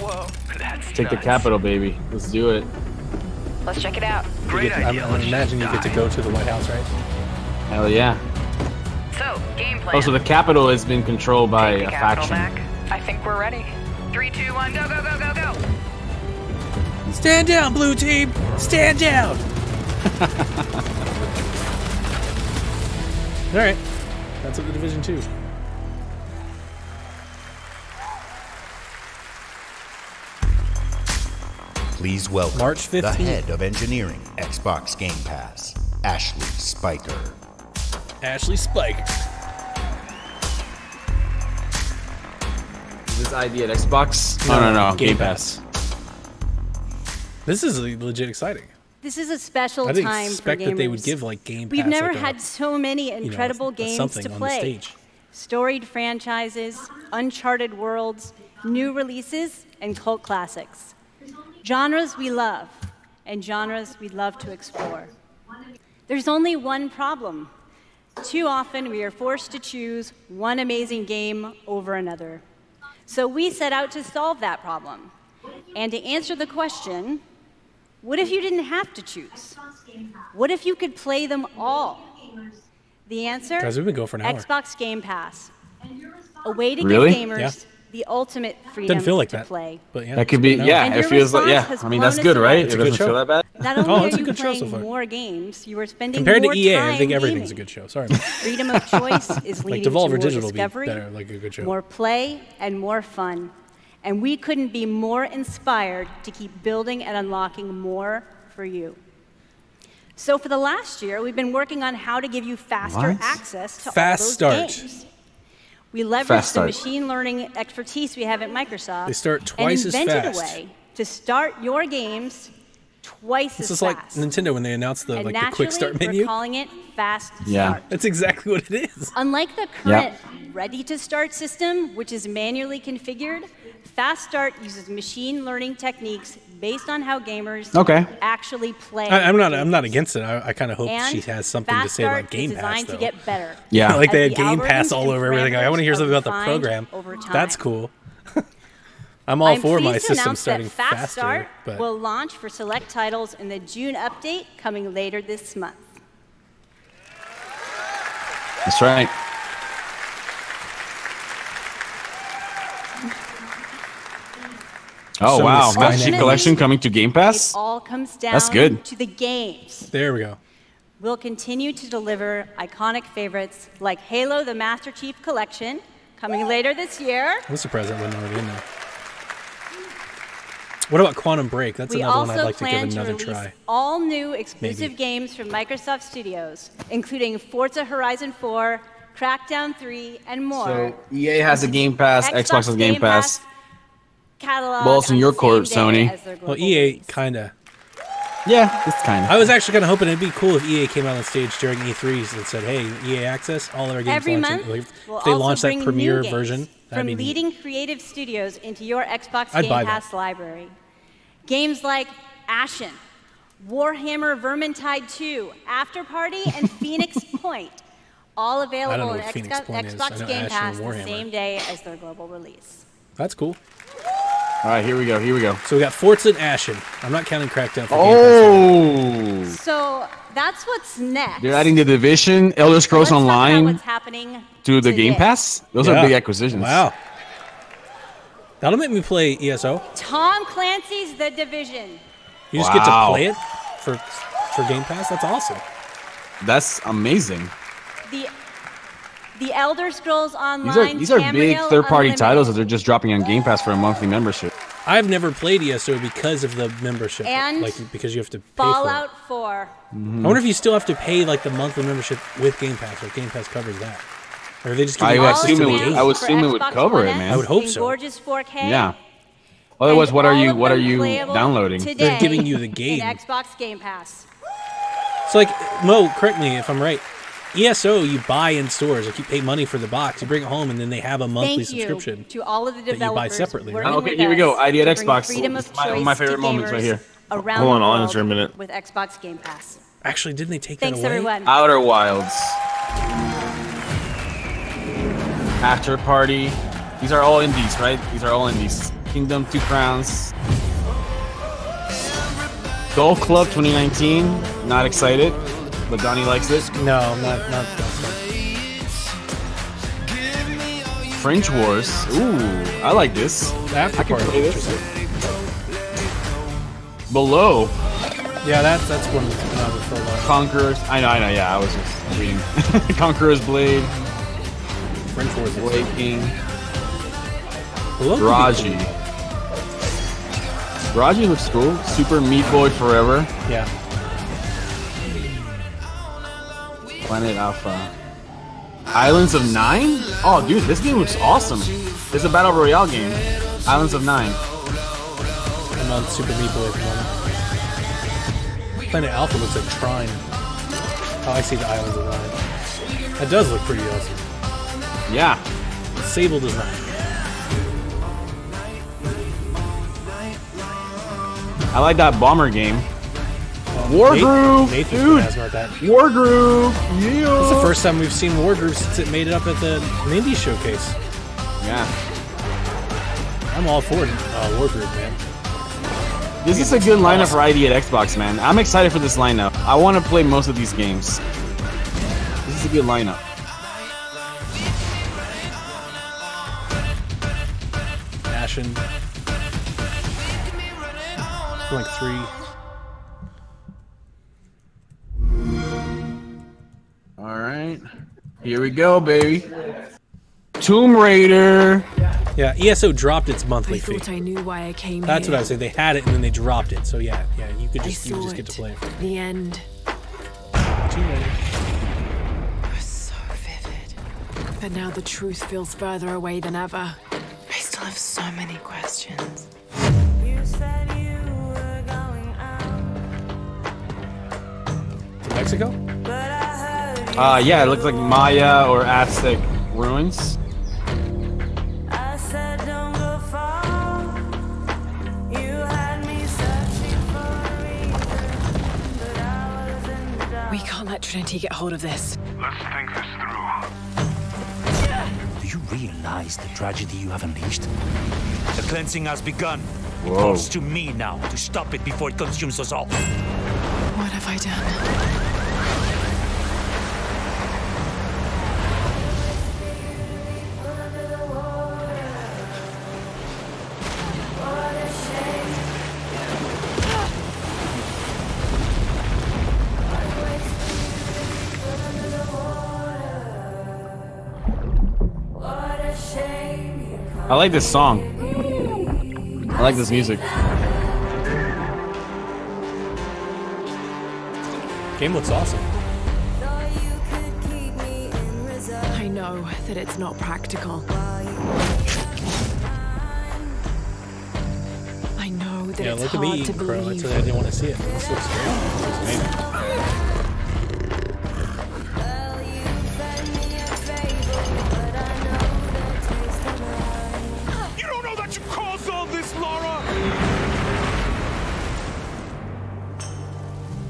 Whoa, that's Take the nuts. capital, baby. Let's do it. Let's check it out. You Great get to, idea. I Let's imagine you just get to die. go to the White House, right? Hell yeah. So, game plan. Oh, so the capital has been controlled by Take a the capital faction. back. I think we're ready. 3, 2, 1, go, go, go, go, go. Stand down, blue team! Stand down! Alright. That's what the Division 2. Please welcome March the 15th. head of engineering, Xbox Game Pass, Ashley Spiker. Ashley Spike. Is this ID at Xbox? No, Game Pass. This is legit exciting. This is a special I didn't time for expect gamers. that they would give like Game Pass. We've never like had so many incredible games something to on the play. stage. Storied franchises, uncharted worlds, new releases, and cult classics. Genres we love, and genres we'd love to explore. There's only one problem. Too often we are forced to choose one amazing game over another. So we set out to solve that problem. And to answer the question, what if you didn't have to choose? What if you could play them all? The answer? Guys, we've been going for an hour. Xbox Game Pass. A way to Really? give gamers Yeah. the ultimate freedom Doesn't feel like to that, play. but yeah. That could be, yeah. And It your feels like, response yeah. has I mean, that's blown good, us right? away. It It's a good doesn't show. feel that bad. Not only Oh, are it's a you good show so playing far. more games, you are spending Compared to more EA, time I think everything's gaming. a good show. Sorry. man. Freedom of choice is Like leading Devolver to more Digital would be discovery, better, like a good show. more play, and more fun. And we couldn't be more inspired to keep building and unlocking more for you. So for the last year, we've been working on how to give you faster What? access to Fast all those start. games. We leveraged Fast the start. machine learning expertise we have at Microsoft They start twice as and invented fast. a way to start your games twice This as is like fast. Nintendo when they announced the And like the naturally, quick start we're menu. calling it Fast Yeah. Start. That's exactly what it is. Unlike the current Ready to Start system, which is manually configured, Fast Start uses machine learning techniques based on how gamers actually play. I'm not against it. I kind of hope And she has something to Fast say Start about Game is Pass designed though. to get better. Yeah. Like they As had the Game Pass algorithms all and over everything. I want to hear parameters something are about the refined program. over time. That's cool. I'm all for my pleased to system announce starting that Fast faster, Start but will launch for select titles in the June update coming later this month. That's right. Oh, So wow. Skynet Master Chief Collection coming to Game Pass? It all comes down That's good. to the games. there we go. We'll continue to deliver iconic favorites like Halo the Master Chief Collection, coming later this year. I'm surprised that wasn't already in there. What about Quantum Break? That's We another one I'd also like to give plan to another release try. all new exclusive Maybe. games from Microsoft Studios, including Forza Horizon 4, Crackdown 3, and more. So EA has a Game Pass, Xbox has Game Pass. Catalog Well, it's in on your the court, same day Sony. as their Well, global EA release. kind of. Yeah, it's kind I was actually kind of hoping it'd be cool if EA came out on stage during E3s and said, "Hey, EA Access, all of our games Every launching." month, Like, we'll if they also launch that bring new premiere games version, that'd from be neat. leading creative studios into your Xbox I'd Game buy that. Pass library. Games like Ashen, Warhammer Vermintide 2, After Party, and Phoenix Point, all I don't know available on what Phoenix Point is. I Xbox know Game Ashen Pass and the Warhammer. same day as their global release. That's cool. All right, here we go. Here we go. So we got Forza and Ashen. I'm not counting Crackdown for Game Pass. So that's what's next. They're adding The Division, Elder Scrolls Let's talk about Online what's happening to the today. Game Pass. Those are Yeah. big acquisitions. Wow. That'll make me play ESO. Tom Clancy's The Division. You just get to Wow. play it for Game Pass. That's awesome. That's amazing. The Elder Scrolls Online. These are big Tamriel third-party Unlimited. titles that they're just dropping on Game Pass for a monthly membership. I've never played ESO because of the membership, And like because you have to pay Fallout 4. for it. I wonder if you still have to pay like the monthly membership with Game Pass, or if Game Pass covers that, or are they just giving you access to the game? I would assume it would cover it, man. I would hope in so. Gorgeous 4K. Yeah. Otherwise, And what are all you of what are them you playable downloading? today They're giving you the game. in Xbox Game Pass. So like, Mo, correct me if I'm right. ESO, you buy in stores, like you pay money for the box, you bring it home, and then they have a monthly Thank subscription you to all of the that you developers buy separately. working Right? Okay, with here we go. us ID at to bring Xbox. freedom of This is one of choice my favorite to moments right gamers here. Around Hold on, the I'll world answer in a minute. with Xbox Game Pass. Actually, didn't they take Thanks, that away? everyone. Outer Wilds. After Party. These are all indies, right? These are all indies. Kingdom, Two Crowns. Golf Club 2019. Not excited, but Donnie likes it. No, not. French Wars. Ooh, I like this. After I can Party. play this. Below. Yeah, that's one that's been out for a while. Conquerors. I know. Yeah, I was just reading. Conqueror's Blade. French Wars. Blade King. Below could be Raji. Raji looks cool. Super Meat Boy Forever. Yeah. Planet Alpha. Islands of Nine? Oh, dude, this game looks awesome. It's a Battle Royale game. Islands of Nine. I'm on Super Meat Boy at the moment. Planet Alpha looks like Trine. Oh, I see the Islands of Line. That does look pretty awesome. Yeah. Sable does not. I like that bomber game. Wargroove, dude. Wargroove, yeah. This is the first time we've seen Wargroove since it made it up at the Indie Showcase. Yeah. I'm all for Wargroove, man. This is a good lineup for ID at Xbox, man. I'm excited for this lineup. I want to play most of these games. This is a good lineup. Ashen. Like 3. All right. Here we go, baby. Tomb Raider. Yeah, ESO dropped its monthly I fee. thought I knew why I came That's here. what I was saying. They had it and then they dropped it. So yeah, you could just get to play it. The end. Tomb Raider. It was so vivid. But now the truth feels further away than ever. I still have so many questions. To Mexico? Yeah, it looks like Maya or Aztec ruins. We can't let Trinity get hold of this. Let's think this through. Do you realize the tragedy you have unleashed? The cleansing has begun. It Whoa. falls to me now to stop it before it consumes us all. What have I done? I like this song. I like this music. Game looks awesome. I know that it's not practical. I know that Yeah, it's look at me hard to eating crow. believe. That's why I didn't want to see it. This looks great. It's amazing. You don't know that you caused all this, Laura!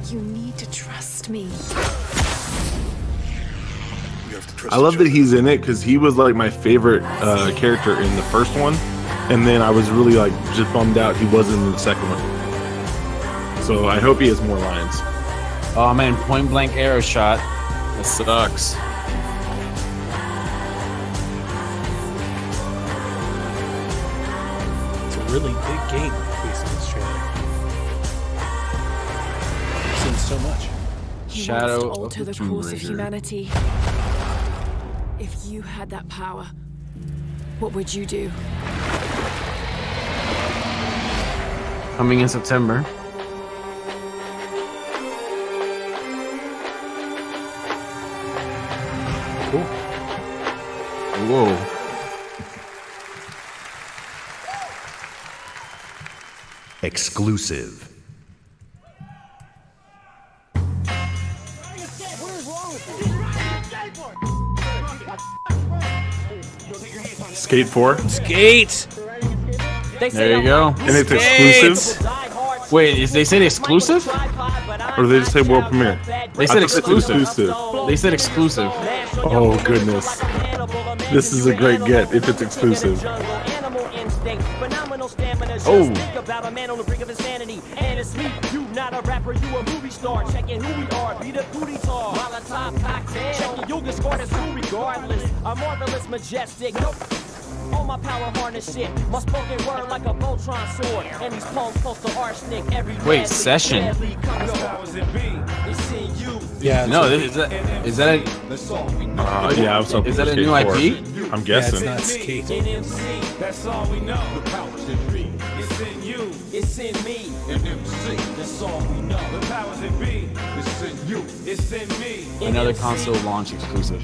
You need to trust me. I love that he's in it because he was like my favorite character in the first one, and then I was really like just bummed out he wasn't in the second one. So I hope he has more lines. Oh man, point blank arrow shot. That sucks. It's a really big game based on this trailer. I've seen so much. He Shadow wants to of alter the the Tomb course of Raider. humanity. If you had that power, what would you do? Coming in September. Cool. Whoa. Exclusive. Skate 4. Skate! There you go. And it's exclusive? Wait, they said exclusive? Or did they just say world premiere? They I said thought it's exclusive. They said exclusive. Oh, goodness. This is a great get if it's exclusive. Oh. About a man on the brink of insanity. And it's me, you not a rapper, you a movie star. Checking who we are, be the booty tall. Molotov cocktail. Checking yoga score that's cool regardless. A marvelous, majestic. Nope. All my power harness shit. My spoken word like a Voltron sword. And these palms close to arsenic. Every Wait, Session. Yeah. No, is that a yeah, I was hoping is that for a new Skate 4. IP? I'm guessing. Yeah, it's not Skate. That's all we know. The powers that be. It's in you. It's in me. And MC. That's all we know. The powers that be. It's in you. It's in me. Another console launch exclusive.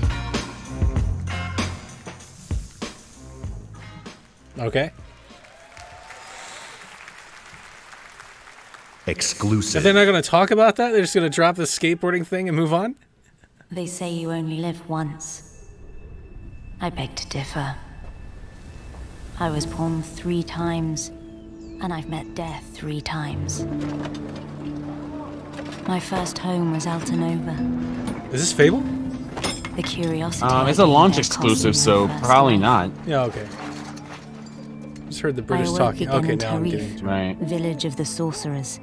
Okay. Exclusive. If they're not going to talk about that, they're just going to drop the skateboarding thing and move on? They say you only live once. I beg to differ. I was born 3 times, and I've met death 3 times. My first home was Altanova. Is this Fable? The curiosity. It's a launch exclusive, so probably not. Yeah, okay. Just heard the British I awoke talking. again Okay, in now I'm Tarif, getting to it. Right. Village of the sorcerers.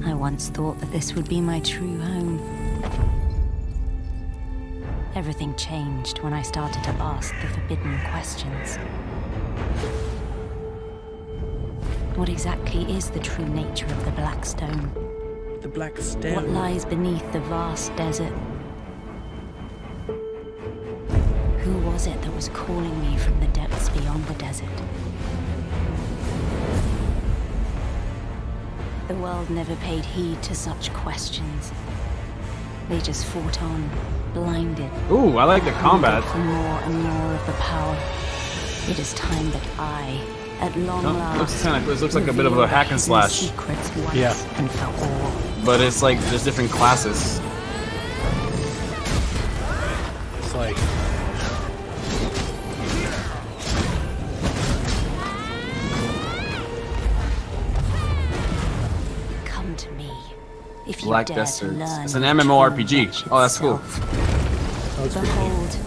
I once thought that this would be my true home. Everything changed when I started to ask the forbidden questions. What exactly is the true nature of the Black Stone? The Black Stone. What lies beneath the vast desert? Who was it that was calling me from the depths beyond the desert? The world never paid heed to such questions. They just fought on, blinded. Ooh, I like the combat. For more and more of the power. It is time that I, at long last, This looks like a bit of a hack and slash. Secrets once Yeah. and for all. But it's like there's different classes. It's like Come to me. If you Black dare Desert. to learn It's an the MMORPG. Oh, that's cool. Behold,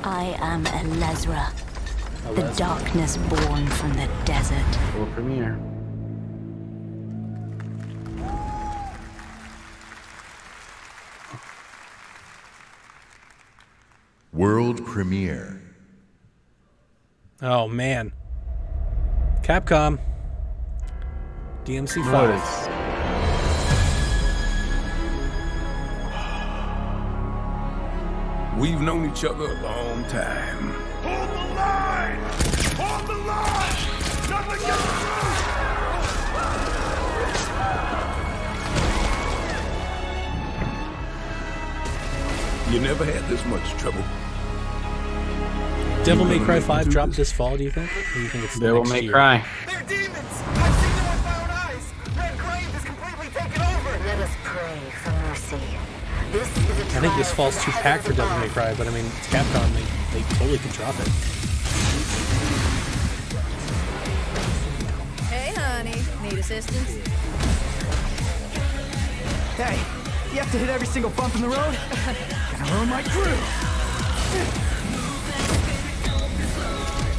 I am Elezra, the darkness born from the desert. World premiere. World premiere. Oh man. Capcom. DMC5. We've known each other a long time. Hold the line! Hold the line! Nothing gets You never had this much trouble. Devil May Cry 5 dropped this fall, do you think? Or do you think it's Devil next May year? Cry. They're demons! I've seen them with my own eyes! Red Grave is completely taken over! Let us pray for mercy. This is a I think this fall's too packed for Devil May Cry, but I mean, it's Capcom. They totally could drop it. Hey, honey. Need assistance? Hey, you have to hit every single bump in the road? Gonna ruin my crew.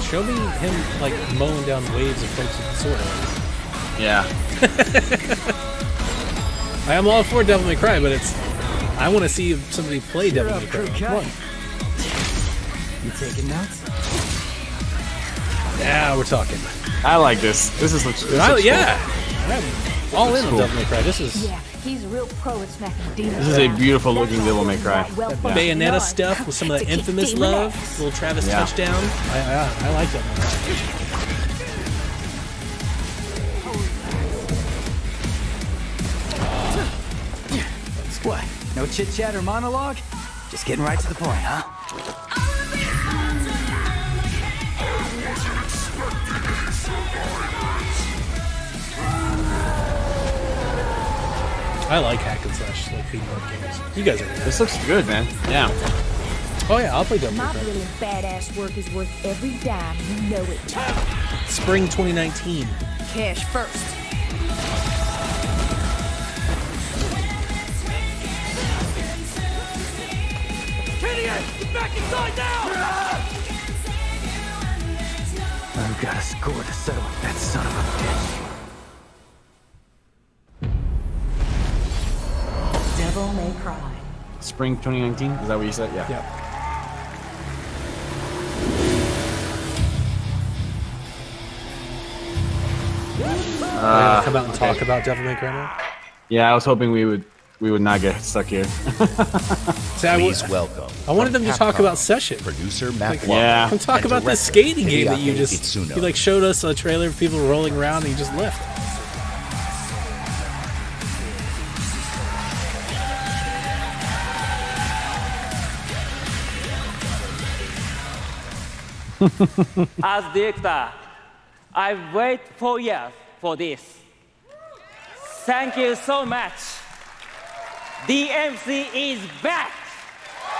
Show me him, like, mowing down waves of folks with the sword. Yeah. I am all for Devil May Cry, but it's... I want to see somebody play Devil May Cry. Come on. You taking notes? Yeah, we're talking. I like this. This is looks cool. Yeah. I'm all in on cool. Devil May Cry. This is... Yeah, he's a real pro at smacking demons. This is a beautiful looking Devil May Cry. That Bayonetta stuff with some of that infamous love, little Travis touchdown. I like that one. What? No chit chat or monologue? Just getting right to the point, huh? I like hack and slash, like beat 'em up games. You guys are. This looks good, man. Yeah. Oh yeah, I'll play Devil May My Cry. little badass work is worth every dime. You know it. Spring 2019. Cash first. Kenny, get back inside now! I've got a score to settle with that son of a bitch. Devil May Cry. Spring 2019? Is that what you said? Yeah. Yeah. Come out and talk about Devil May Cry now? Yeah, I was hoping we would not get stuck here. Please welcome. I wanted them to talk Capcom, about Session. Producer Matt Like, Yeah. Come talk and about this director skating game that you Hideaki just... Itsuno. You like showed us a trailer of people rolling around and you just left. As director, I wait for years for this. Thank you so much. DMC is back.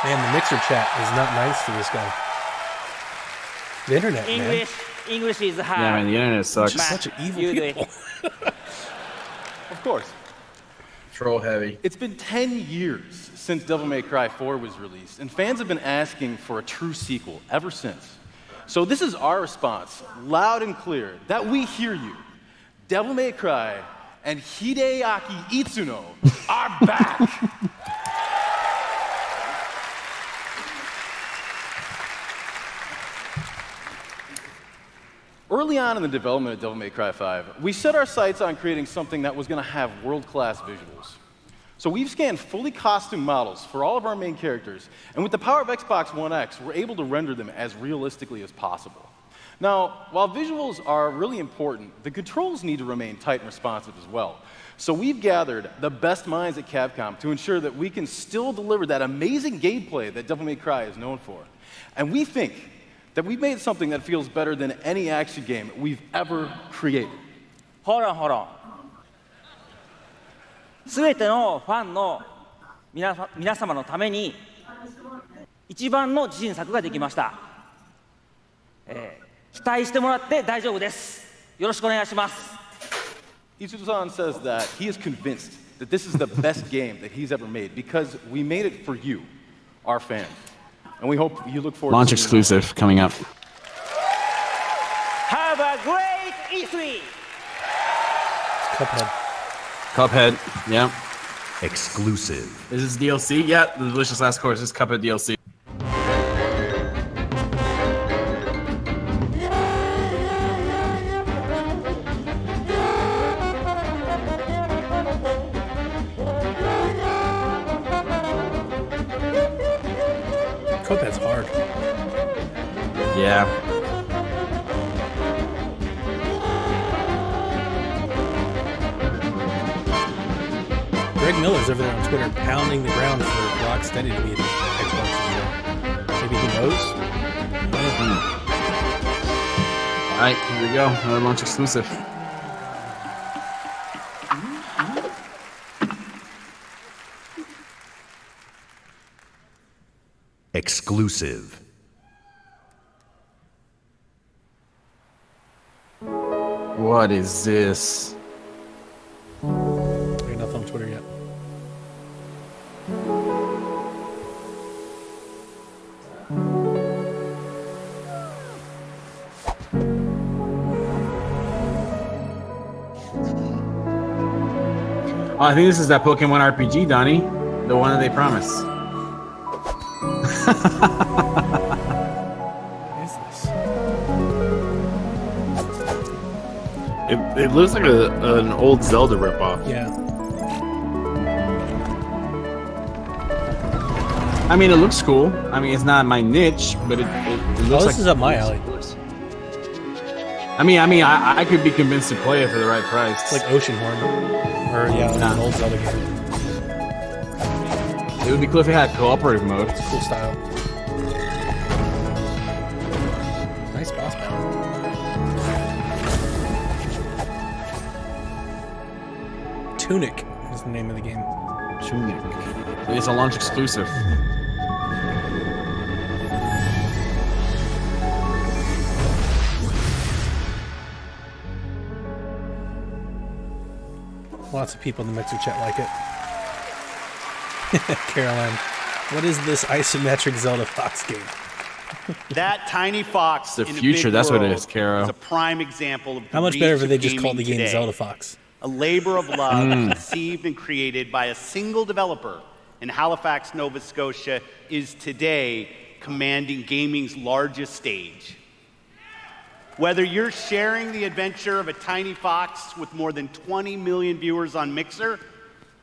Man, the Mixer chat is not nice to this guy. The internet, English is hard. Yeah, man, the internet sucks. Just such evil people. Of course. Troll heavy. It's been 10 years since Devil May Cry 4 was released, and fans have been asking for a true sequel ever since. So this is our response, loud and clear, that we hear you. Devil May Cry and Hideaki Itsuno are back. Early on in the development of Devil May Cry 5, we set our sights on creating something that was going to have world-class visuals. So we've scanned fully costumed models for all of our main characters, and with the power of Xbox One X, we're able to render them as realistically as possible. Now, while visuals are really important, the controls need to remain tight and responsive as well. So we've gathered the best minds at Capcom to ensure that we can still deliver that amazing gameplay that Devil May Cry is known for. And we think that we've made something that feels better than any action game we've ever created. Hold on. すべてのファンの皆様のために一番の自信作ができました。期待してもらって大丈夫です。よろしくお願いします。Itsuno-san says that he is convinced that this is the best game that he's ever made because we made it for you, our fans. And we hope you look forward Launch to exclusive coming up. Have a great E3! Cuphead, yeah. Exclusive. Is this DLC? Yeah, the Delicious Last Course is Cuphead DLC. Cuphead's hard. Yeah. Greg Miller's over there on Twitter pounding the ground for Rocksteady to be an Xbox video. Maybe he knows? Alright, here we go. Another launch exclusive. Exclusive. What is this? I got nothing on Twitter yet. Oh, I think this is that Pokemon RPG, Donnie. The one that they promised. What is this? It looks like an old Zelda ripoff. Yeah. I mean, it looks cool. I mean, it's not my niche, but it looks like... this is up my alley. I mean, I could be convinced to play it for the right price. It's like Oceanhorn. Or, yeah, an old Zelda game. It would be cool if it had cooperative mode. It's a cool style. Nice boss battle. Tunic is the name of the game. Tunic. It's a launch exclusive. Lots of people in the Mixer chat like it. Caroline, what is this isometric Zelda Fox game? That tiny fox The in future, a big that's what it world is, Caro. is a prime example of How much the better reach if they of just called the gaming game today. Zelda Fox? A labor of love conceived and created by a single developer in Halifax, Nova Scotia, is today commanding gaming's largest stage. Whether you're sharing the adventure of a tiny fox with more than 20 million viewers on Mixer,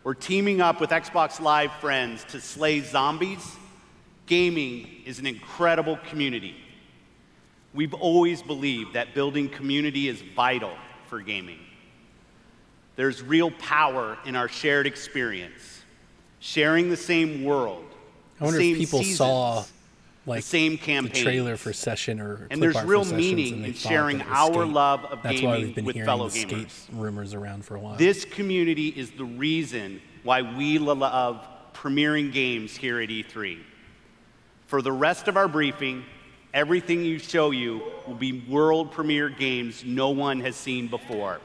or teaming up with Xbox Live friends to slay zombies, gaming is an incredible community. We've always believed that building community is vital for gaming. There's real power in our shared experience, sharing the same world. I wonder if people saw like the same campaigns. The trailer for Session or and clip there's art real for Sessions, meaning and they in thought sharing that it was our Skate. love of That's why we've gaming been with hearing fellow the Skate gamers. rumors around for a while. This community is the reason why we love premiering games here at E3. For the rest of our briefing, everything you show you will be world premiere games no one has seen before.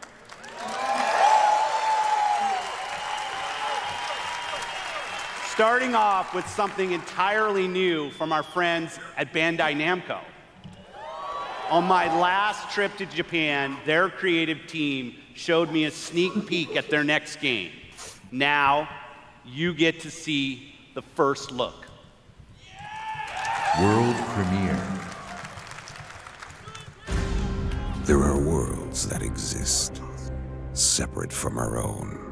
Starting off with something entirely new from our friends at Bandai Namco. On my last trip to Japan, their creative team showed me a sneak peek at their next game. Now, you get to see the first look. World premiere. There are worlds that exist, separate from our own.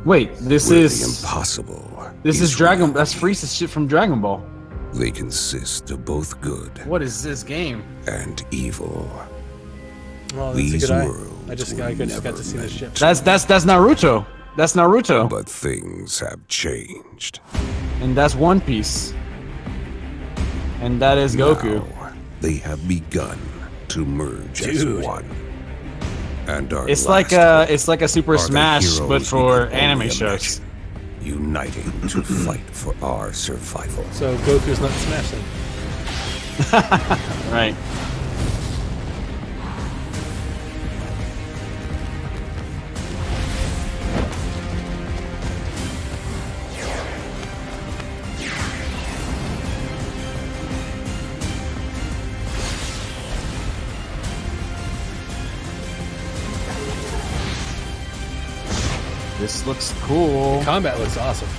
Wait, this Where is the impossible. This is Dragon. That's Frieza's shit from Dragon Ball. They consist of both good What is this game? and evil. Well, that's These a good eye. worlds I just were got to never see this ship. That's Naruto. That's Naruto. But things have changed. And that's One Piece. And that is Goku. Now, they have begun to merge as one. And our It's last like a Super are the Smash, but heroes we for could anime only shows. imagine, uniting to fight for our survival. So Goku's not Smash then. Right. This looks cool. The combat looks awesome.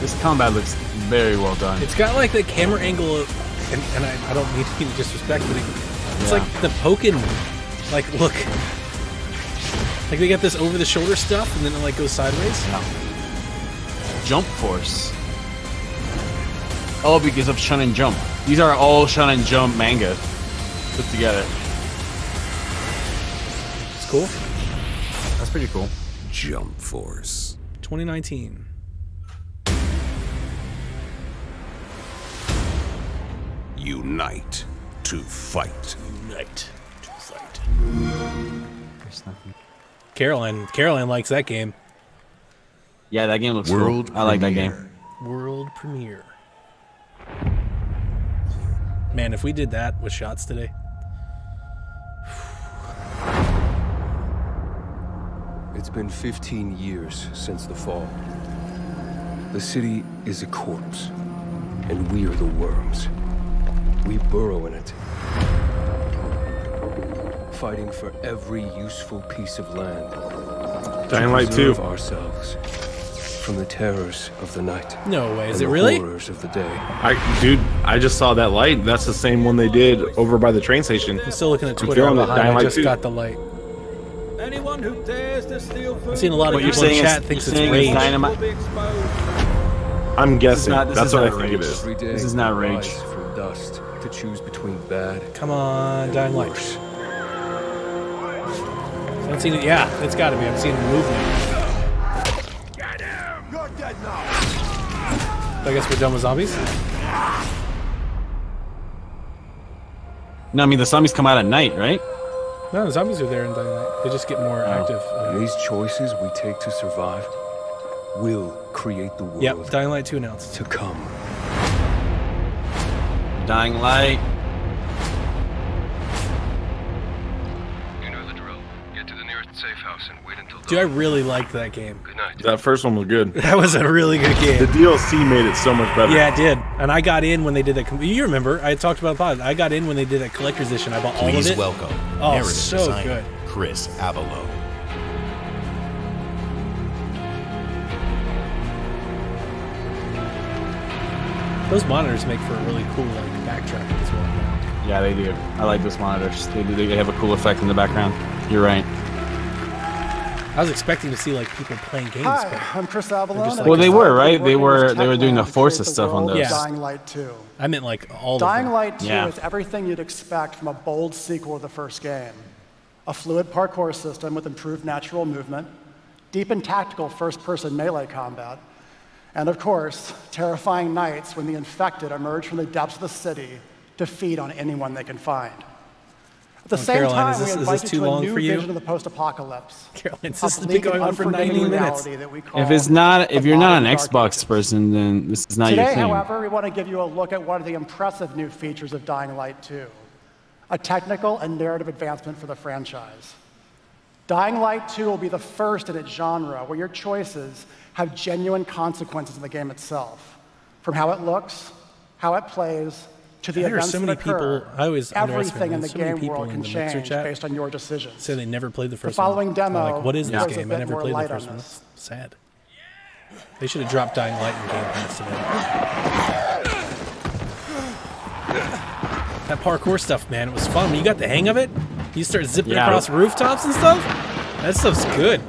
This combat looks very well done. It's got like the camera angle of, and I don't mean to be disrespect, but it's like the Pokken, like look. Like they got this over the shoulder stuff and then it like goes sideways. Yeah. Jump Force. Oh, because of Shonen Jump. These are all Shonen Jump manga put together. It's cool. That's pretty cool. Jump Force. 2019. Unite to fight. Unite to fight. There's nothing. Caroline likes that game. Yeah, that game looks World cool. I like that game. World premiere. Man, if we did that with shots today. It's been 15 years since the fall. The city is a corpse, and we are the worms. We burrow in it, fighting for every useful piece of land. Dying Light 2. To preserve ourselves from the terrors of the night. No way, is and it the really? horrors of the day. Dude, I just saw that light. That's the same one they did over by the train station. I'm still looking at I'm Twitter. feeling it. Behind. Dying I Light just 2. got the light. Anyone who dares to steal food. I've seen a lot of What you're people in saying chat is, thinks it's saying rage. it's Dynamite. I'm guessing. This That's is what I not think rage. it is. Every day This is not we rage. rise from dust to choose between bad. Come on, Dying Light. Worse. I haven't seen it. Yeah, it's got to be. I've seen the movement. You're dead now. I guess we're done with zombies. No, I mean the zombies come out at night, right? No, the zombies are there in Dying Light. They just get more active. And these choices we take to survive will create the world Yep, Dying Light 2 announced. to come. Dying Light. You know the drill. Get to the nearest safe house and wait until Dude, I really liked that game. Good night. That first one was good. That was a really good game. The DLC made it so much better. Yeah, it did. And I got in when they did that. You remember, I talked about the pod. I got in when they did that collector's edition. I bought all of Please it. welcome Oh, narrative so designer good. Chris Avalo. Those monitors make for a really cool like backtracking as well. Yeah, they do. I like those monitors. They have a cool effect in the background. You're right. I was expecting to see like people playing games. Hi, but I'm Chris they're Avalon. just, like, Well, they were, right? They working were with doing the Techland to Forza create the stuff on world those. of Dying Light 2. I meant like all Dying of them. Light 2 Yeah. is everything you'd expect from a bold sequel to the first game. A fluid parkour system with improved natural movement, deep and tactical first-person melee combat, And of course, terrifying nights when the infected emerge from the depths of the city to feed on anyone they can find. At the same Caroline, time, we invite you to a new vision of the post-apocalypse. Caroline, this has been going on for 90 minutes. If you're not an Xbox person, then this is not your Today, thing. however, we want to give you a look at one of the impressive new features of Dying Light 2, a technical and narrative advancement for the franchise. Dying Light 2 will be the first in its genre where your choices have genuine consequences in the game itself, from how it looks, how it plays, to the events so that many occur. people, I always Everything in the so many game world can in the Mixer change chat based on your decisions. Say they never played the first The following one. demo Like, what is this throws a game? I bit never more played the light first on one. this. That's sad. They should have dropped Dying Light in Game Pass today. That parkour stuff, man, it was fun. When you got the hang of it, you start zipping across rooftops and stuff. That stuff's good.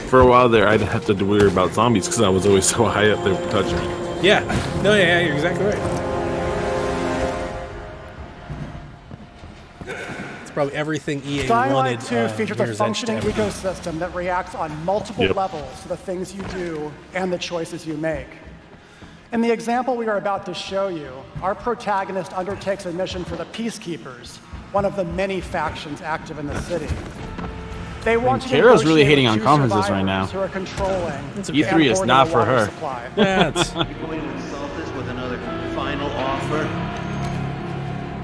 For a while there, I'd have to worry about zombies because I was always so high up there touching me. Yeah. No, yeah, you're exactly right. It's probably everything EA Dying wanted. Light 2 features a Mirror's Edge to functioning ever do. ecosystem that reacts on multiple Yep. levels to the things you do and the choices you make. In the example we are about to show you, our protagonist undertakes a mission for the Peacekeepers, one of the many factions active in the city. They want to Kara's really hating on two conferences right now. survivors who are controlling E3 is and not hoarding for the water her. supply. Yeah, it's, You're going to insult us with another final offer?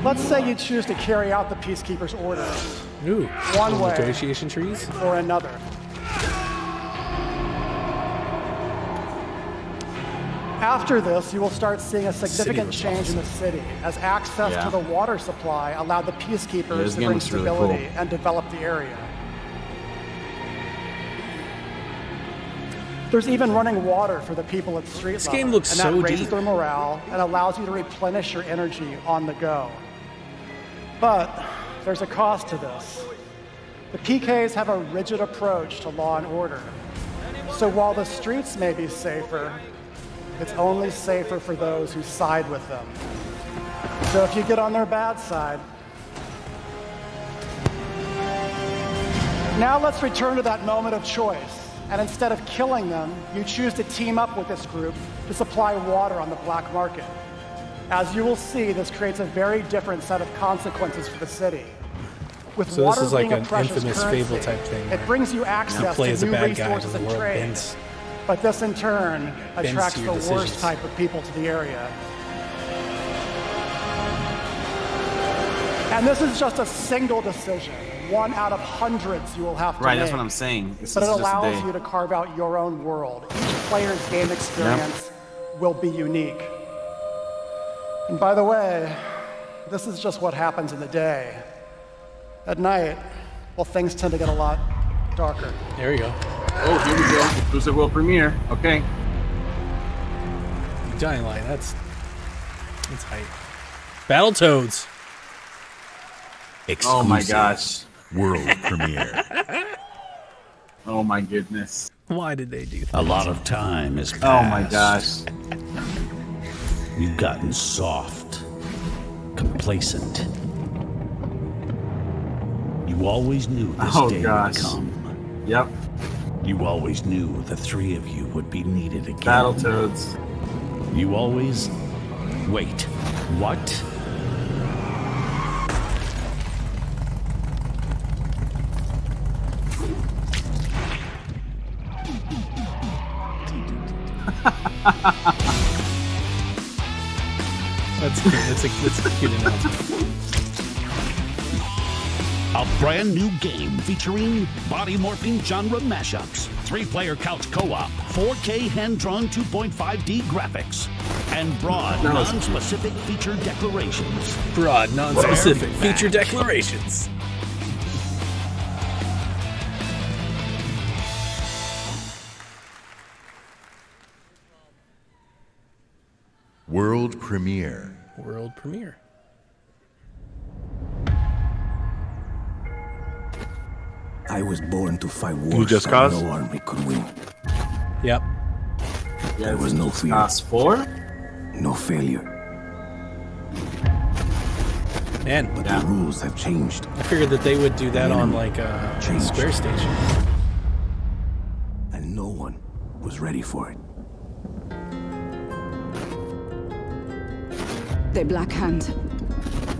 Let's say you choose to carry out the Peacekeepers' orders. ooh, One little way. negotiation trees. Or another. After this, you will start seeing a significant change in the city as access to the water supply allowed the Peacekeepers to bring stability and develop the area. There's even running water for the people at street level. This game looks and that so raises deep. their morale and allows you to replenish your energy on the go. But there's a cost to this. The PKs have a rigid approach to law and order. So while the streets may be safer, it's only safer for those who side with them. So if you get on their bad side. Now let's return to that moment of choice. And instead of killing them, you choose to team up with this group to supply water on the black market. As you will see, this creates a very different set of consequences for the city. With So water this is like being a an precious infamous currency, Fable type thing. it brings you access play to as a new bad guy resources when the and world trade. bends. But this in turn Bends attracts to the your worst decisions. type of people to the area. And this is just a single decision, one out of hundreds you will have to Right, make. that's what I'm saying. This But is it just a allows day. you to carve out your own world. Each player's game experience will be unique. And by the way, this is just what happens in the day. At night, well, things tend to get a lot darker. There you go. Oh, here we go. Exclusive world premiere. Okay. Dying Light, that's hype. Battletoads. Oh my gosh. World premiere. Oh my goodness. Why did they do that? A lot of time has passed. Oh my gosh. You've gotten soft, complacent. You always knew this day would come. Yep. You always knew the three of you would be needed again. Battletoads. You always... Wait, what? That's cute. That's a cute announcement. A brand new game featuring body morphing genre mashups, 3-player couch co-op, 4K hand-drawn 2.5D graphics, and broad, non-specific feature declarations. Broad, non-specific feature declarations. World premiere. World premiere. I was born to fight wars You Just that Cause? no army could win. Yep. There was no fear. Cause 4? No failure. Man, But the rules have changed. I figured that they would do that on like a Square Station. I was ready for it. The Black Hand.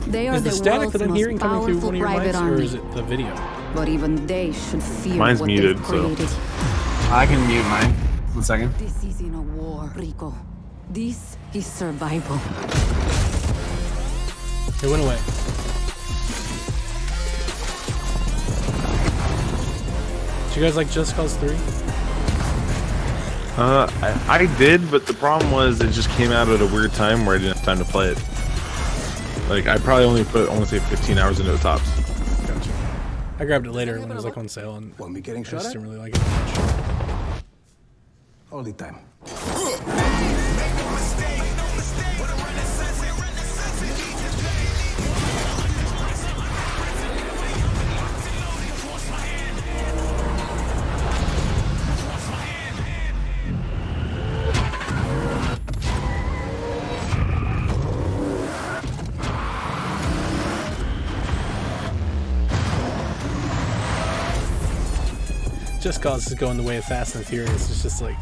They are Is the the static world's that I'm most hearing coming through one powerful of your private mics, or army. is it the video? But even they should fear Mine's what muted, they've so- created. I can mute mine. 1 second. This isn't a war, Rico. This is survival. It went away. Did you guys like Just Cause 3? I did, but the problem was it just came out at a weird time where I didn't have time to play it. Like, I probably only say 15 hours into it tops. Gotcha. I grabbed it later when it was like on sale, and Won't be getting I shot just at? didn't really like it much. Only time. Just Cause is going the way of Fast and Furious. It's just like,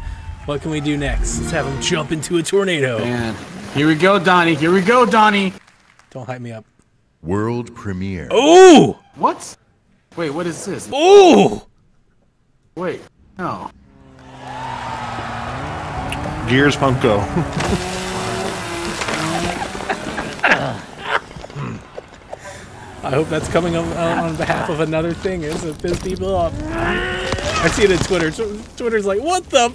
what can we do next? Let's have him jump into a tornado. Man, here we go, Donnie. Here we go, Donnie. Don't hype me up. World premiere. Ooh! What? Wait, what is this? Ooh! Wait, no. Gears Funko. I hope that's coming on behalf of another thing. It's to piss people off. I see it in Twitter. Twitter's like, what the?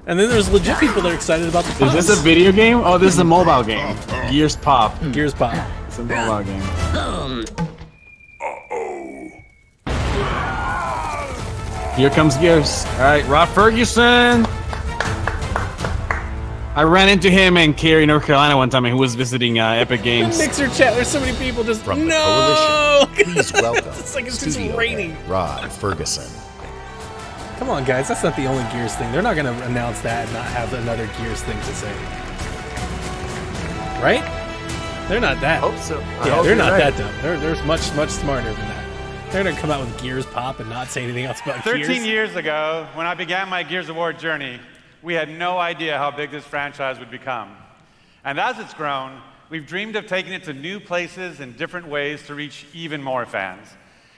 And then there's legit people that are excited about the pops. Is this a video game? Oh, this is a mobile game. Gears Pop. Gears Pop. It's a mobile game. Here comes Gears. All right, Rob Ferguson. I ran into him in Cary, North Carolina one time, and he was visiting Epic Games. Mixer chat. There's so many people just From the no. Coalition, please welcome It's like it's just studio raining. head Rod Ferguson. Come on, guys. That's not the only Gears thing. They're not going to announce that and not have another Gears thing to say. Right? They're not that. Hope so. Yeah, they're not that dumb. They're much smarter than that. They're going to come out with Gears Pop and not say anything else about 13 Gears. years ago, when I began my Gears of War journey, we had no idea how big this franchise would become. And as it's grown, we've dreamed of taking it to new places in different ways to reach even more fans.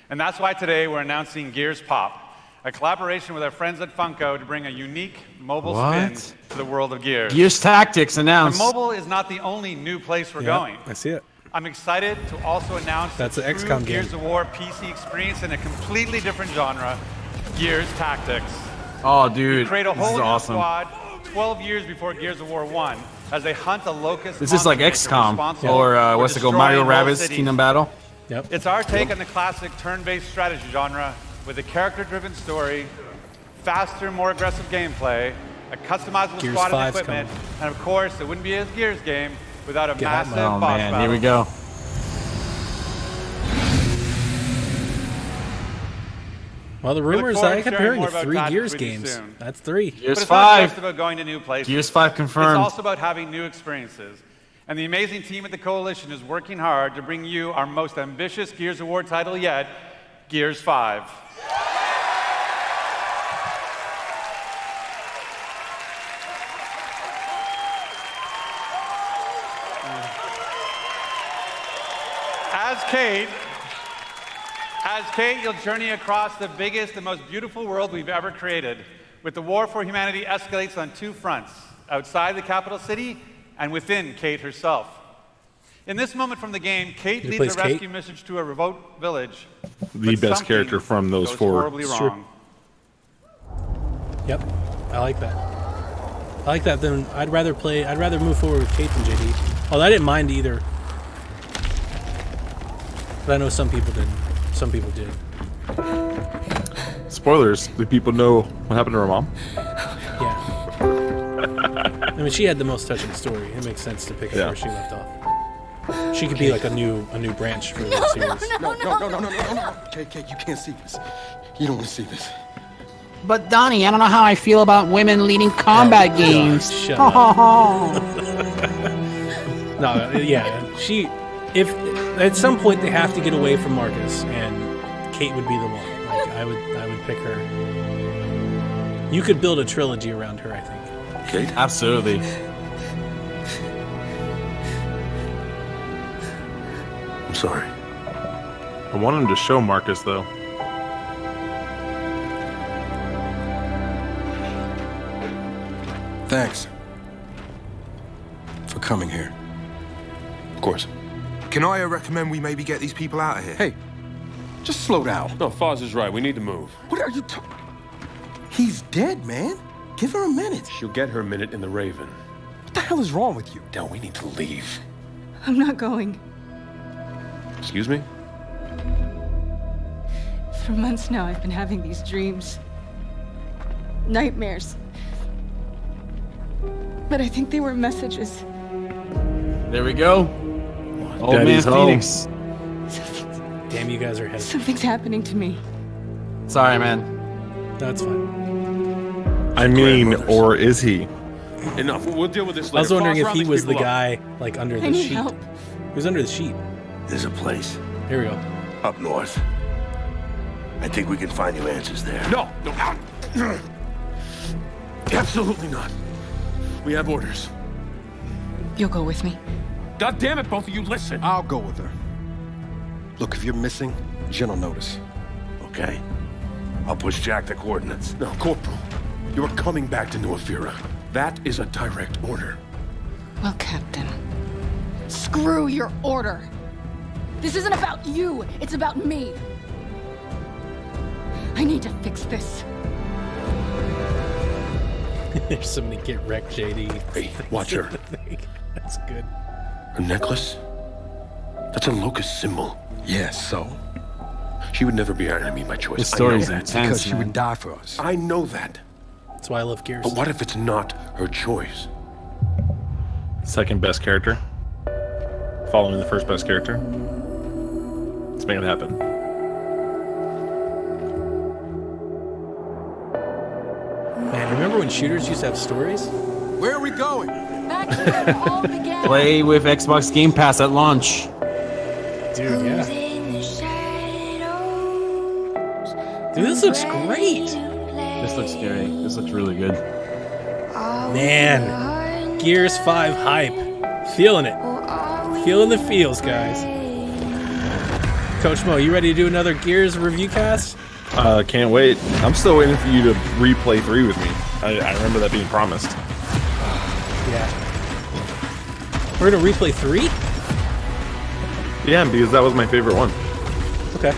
And that's why today we're announcing Gears Pop, a collaboration with our friends at Funko to bring a unique mobile spin to the world of Gears. Gears Tactics announced. And mobile is not the only new place we're going. I see it. I'm excited to also announce That's the an true XCOM game. Gears of War PC experience in a completely different genre, Gears Tactics. Oh, dude, Create a this whole is new awesome. squad 12 years before Gears of War 1 as they hunt a locust. This is like monster XCOM responsible or for what's it called? destroying Mario whole Rabbids cities. Kingdom Battle. Yep. It's our take on the classic turn-based strategy genre with a character-driven story, faster, more aggressive gameplay, a customizable Gears squad and 5's equipment, and of course, it wouldn't be a Gears game without a massive Oh boss man, battle. here we go. Well, the We look rumors, forward I to kept sharing hearing more of about 3 Tactics Gears with you games. soon. That's 3. But Gears it's 5. not just about going to new places. Gears 5 confirmed. It's also about having new experiences. And the amazing team at the Coalition is working hard to bring you our most ambitious Gears of War title yet, Gears 5. As Kate, you'll journey across the biggest and most beautiful world we've ever created, with the war for humanity escalates on 2 fronts, outside the capital city and within Kate herself. In this moment from the game, Kate Who leads plays a rescue Kate? mission to a remote village. The but best something character from those goes 4. horribly It's true. wrong. Yep. I like that. I like that. Then I'd rather move forward with Kate than JD. Although I didn't mind either. But I know some people didn't. Some people did. Spoilers. Do people know what happened to her mom? Yeah. I mean, she had the most touching story. It makes sense to pick up where she left off. She could be like a new branch for the series. No. Kate, you can't see this. You don't want to see this. But Donnie, I don't know how I feel about women leading combat games. Shut up. No, yeah. If at some point they have to get away from Marcus, and Kate would be the one. Like, I would pick her. You could build a trilogy around her, I think. Okay. Absolutely. I'm sorry. I want him to show Marcus, though. Thanks for coming here. Of course. Can I recommend we maybe get these people out of here? Hey, just slow down. No, Foz is right. We need to move. What are you talking? He's dead, man. Give her a minute. She'll get her minute in the Raven. What the hell is wrong with you? Now we need to leave. I'm not going. Excuse me? For months now, I've been having these dreams. Nightmares. But I think they were messages. There we go. Old Daddy's man home. Phoenix. Damn, you guys are heavy. Something's happening to me. Sorry, man. That's fine. I mean, or is he? Enough. We'll deal with this later. I was wondering Foz, if round he these was the people up. guy, like, under I the need sheet. help. He was under the sheet. There's a place Here we go. up north. I think we can find you answers there. No, no. Absolutely not. We have orders. You'll go with me. God damn it, both of you, listen. I'll go with her. Look, if you're missing, Jen will notice. Okay. I'll push Jack the coordinates. No, Corporal. You are coming back to New Afira. That is a direct order. Well, Captain, screw your order. This isn't about you. It's about me. I need to fix this. There's so many get wrecked JD. Hey, watch her. That's good. A necklace? That's a locust symbol. Yeah, so? She would never be our enemy by choice. This story's I know that. intense, Because she man. would die for us. I know that. That's why I love Gears. But what if it's not her choice? Second best character. Following the first best character. Let's make it happen. Man, remember when shooters used to have stories? Where are we going? Back to where it all began. Play with Xbox Game Pass at launch. Dude, yeah. Dude, this looks great. This looks scary. This looks really good. Man, Gears 5 hype. Feeling it. Feeling the feels, guys. Coach Mo, you ready to do another Gears review cast? Can't wait. I'm still waiting for you to replay 3 with me. I remember that being promised. Yeah. We're gonna replay 3? Yeah, because that was my favorite one. Okay.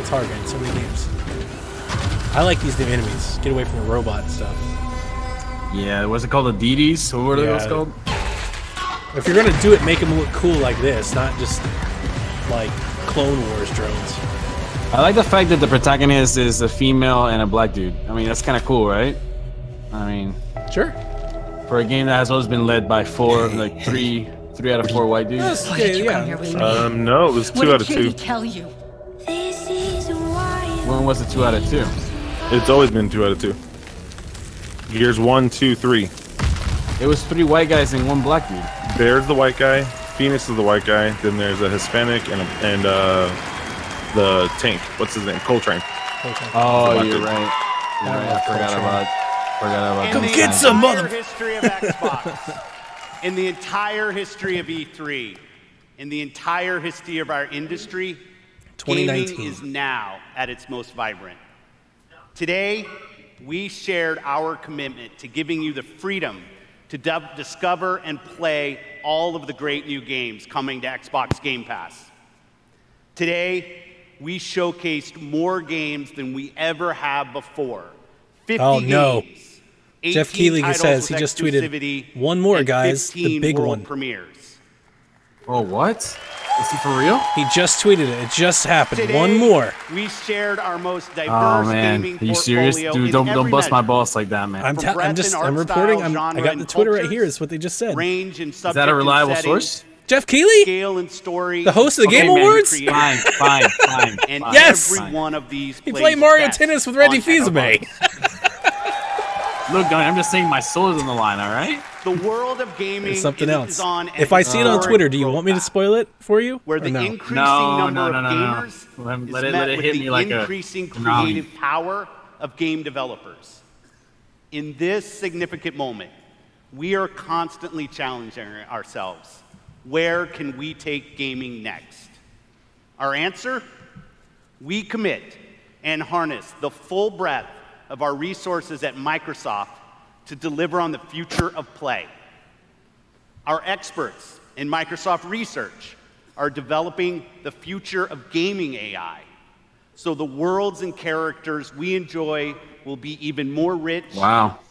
It's hard, man. So many games. I like these new enemies. Get away from the robot stuff. Yeah, what's it called? The DDs? What are those called? If you're gonna do it, make them look cool like this, not just like Clone Wars drones. I like the fact that the protagonist is a female and a black dude. I mean, that's kind of cool, right? I mean, sure. For a game that has always been led by three out of 4 white dudes. Why did you come here with me? No, it was 2 out of 2. What did Kitty tell you? When was it 2 out of 2? It's always been 2 out of 2. Gears 1, 2, 3. It was 3 white guys and 1 black dude. There's the white guy. Phoenix is the white guy. Then there's a Hispanic and the tank. What's his name? Coltrane. Oh, you're right. You're right. I forgot about In that. the entire history of Xbox, in the entire history of E3, in the entire history of our industry, gaming 2019 is now at its most vibrant. Today, we shared our commitment to giving you the freedom to discover and play all of the great new games coming to Xbox Game Pass. Today, we showcased more games than we ever have before. 50 Oh no. games, Jeff 18 Keighley titles says he with just exclusivity, tweeted one more, and guys. The 15 big world one. premieres. Oh, what? Is he for real? He just tweeted it. It just happened. Today, One more. We shared our most diverse Oh man, gaming are you serious, portfolio dude? in Don't every bust my measure. balls like that, man. I'm reporting. I got the Twitter right here. Is what they just said. Range and Is that a reliable settings, source? Jeff Keighley, scale and story, the host of the Game man, Awards. Fine. And Yes. every one of these He plays played Mario best Tennis with Reggie on Fils-Aimé. Look, Donnie, I'm just saying my soul is on the line, all right? The world of gaming It's something else. is on an If I see it on historic Twitter, do you growth want me to path, spoil it for you? where or the no? increasing number of no. gamers is Let met it with hit the me like a increasing tsunami. creative power of game developers. In this significant moment, we are constantly challenging ourselves. Where can we take gaming next? Our answer? We commit and harness the full breadth of our resources at Microsoft to deliver on the future of play. Our experts in Microsoft Research are developing the future of gaming AI, so the worlds and characters we enjoy will be even more rich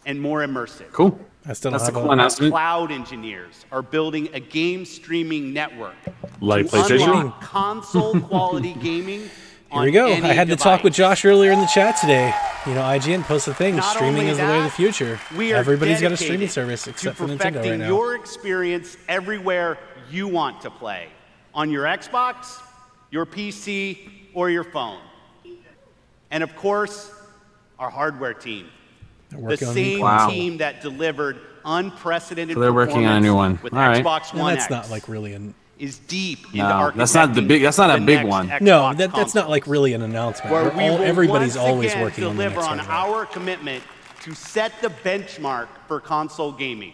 and more immersive. Cool. That's a cool announcement. Cloud engineers are building a game streaming network Like to PlayStation? unlock console quality gaming. Here we go. I had to talk with Josh earlier in the chat today. You know, IGN posted a thing. Not Streaming only is the way of the that, future. we are Everybody's got a dedicated streaming service except to for Nintendo right perfecting now. your experience everywhere you want to play, on your Xbox, your PC, or your phone. And of course, our hardware team. The same team that delivered unprecedented So they're working on a new one. with All right. Xbox And One that's X not like really an. is deep into No, architecting that's not the big. That's not a the big next one. No, Xbox that's not like really an announcement. where We're we will everybody's once always again working on the deliver next on one. our commitment to set the benchmark for console gaming.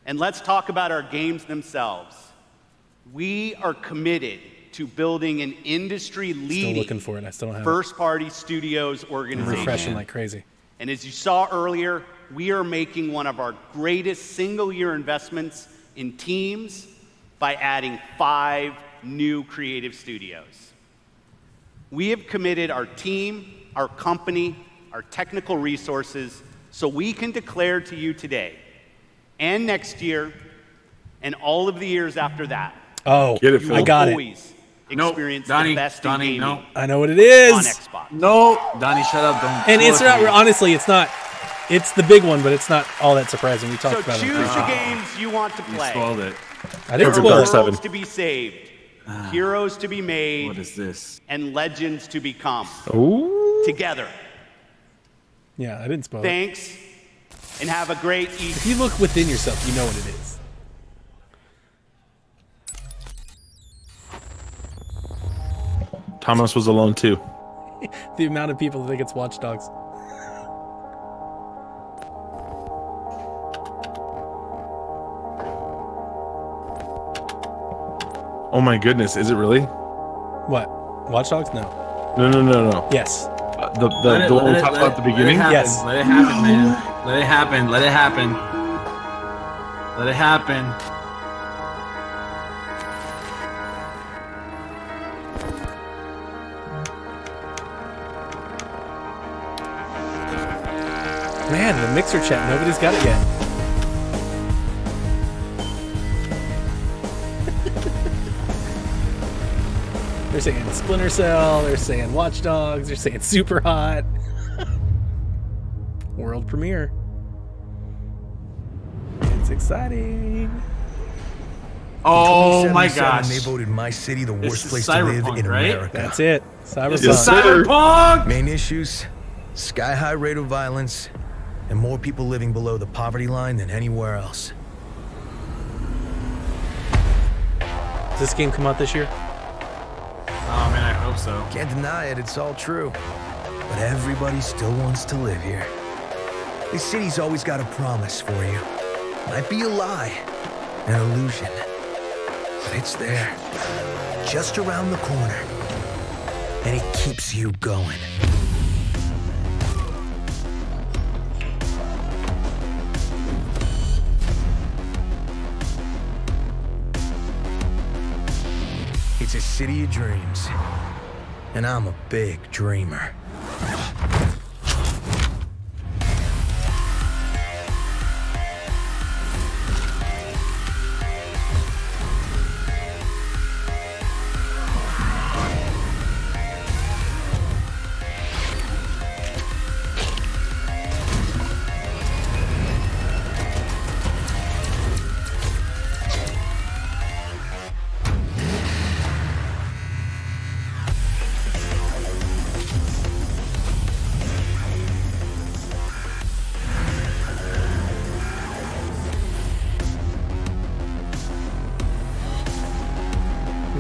And let's talk about our games themselves. We are committed to building an Still industry-leading looking for it. I still don't have first-party studios it. organization. Refreshing like crazy. And as you saw earlier, we are making one of our greatest single-year investments in teams by adding 5 new creative studios. We have committed our team, our company, our technical resources so we can declare to you today and next year and all of the years after that. Oh, I got it. Experience the best in gaming no. I know what it is. on Xbox. No, Donnie, shut up. Don't. And it's spoil it not, for me. honestly, it's not, it's the big one, but it's not all that surprising. We talked So about it. choose the games you want to You play. spoiled it. I didn't There spoil are it. worlds to be saved, heroes to be made, What is this? and legends to become. Ooh. Together. Yeah, I didn't spoil it. Thanks, and have a great evening. If you look within yourself, you know what it is. Thomas was alone too. The amount of people that think it's Watch Dogs. Oh my goodness, is it really? What? Watch Dogs? No. No. Yes. The one we talked about at the beginning? Yes. Let it happen, man. Let it happen. Let it happen. Let it happen. Man, the mixer chat, nobody's got it yet. They're saying Splinter Cell, they're saying Watch Dogs, they're saying Super Hot. World premiere. It's exciting. Oh my 2077, gosh. They voted my city the This worst is place to live Cyberpunk, in right? America. That's it. Cyberpunk. Yes, Cyberpunk! Main issues: sky-high rate of violence, and more people living below the poverty line than anywhere else. Does this game come out this year? Oh man, I hope so. Can't deny it, it's all true. But everybody still wants to live here. This city's always got a promise for you. Might be a lie, an illusion, but it's there, just around the corner. And it keeps you going. It's a city of dreams, and I'm a big dreamer.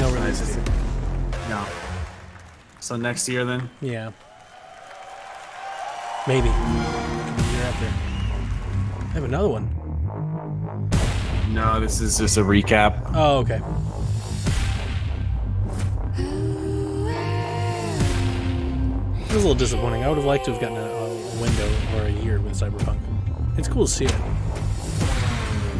No release date. No. So next year then? Yeah. Maybe. You're out there. I have another one. No, this is just a recap. Oh, okay. It was a little disappointing. I would have liked to have gotten a window or a year with Cyberpunk. It's cool to see it.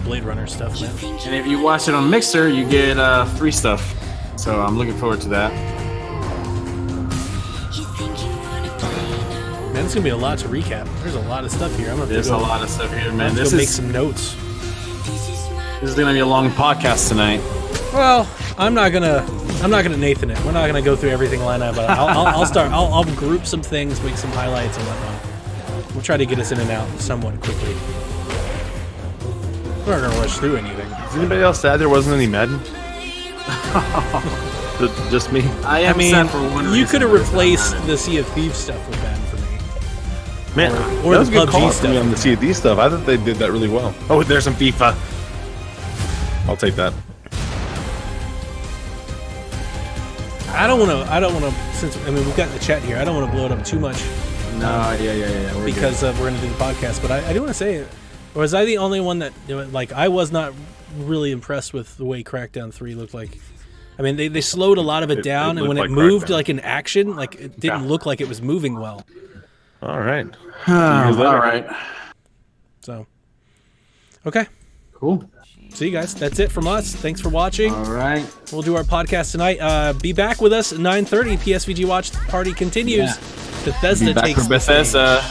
Blade Runner stuff, man. And if you watch it on Mixer, you get free stuff. So I'm looking forward to that. Man, it's gonna be a lot to recap. There's a lot of stuff here. There's a lot of stuff here, man. This make some notes. This is gonna be a long podcast tonight. Well, I'm not gonna Nathan it. We're not gonna go through everything line up, but I'll group some things, make some highlights and whatnot. We'll try to get us in and out somewhat quickly. We're not gonna rush through anything. Is anybody else sad there wasn't any Madden? Just me. I mean, you could have replaced the Sea of Thieves stuff with Madden for me. Man, or that was the a good call PUBG for me stuff. on the CAD stuff. I thought they did that really well. Oh, there's some FIFA. I'll take that. I don't want to. Since we've got the chat here, I don't want to blow it up too much. No, yeah. Because we're gonna do the podcast, but I do want to say, was I the only one that like I was not really impressed with the way Crackdown 3 looked like? I mean, they slowed a lot of it down, and when it moved like in action, like it didn't look like it was moving well. All right. All right. So, okay. Cool. See you guys. That's it from us. Thanks for watching. All right. We'll do our podcast tonight. Be back with us at 9:30. PSVG Watch Party continues. Yeah. Bethesda Be back takes for Bethesda.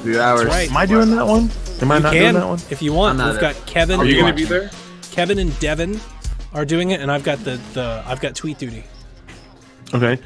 2 hours. That's right. Am I doing that one? Am I not doing that one? If you want. We've got Kevin. Are you going to be there? Kevin and Devin are doing it, and I've got I've got Tweet Duty. Okay.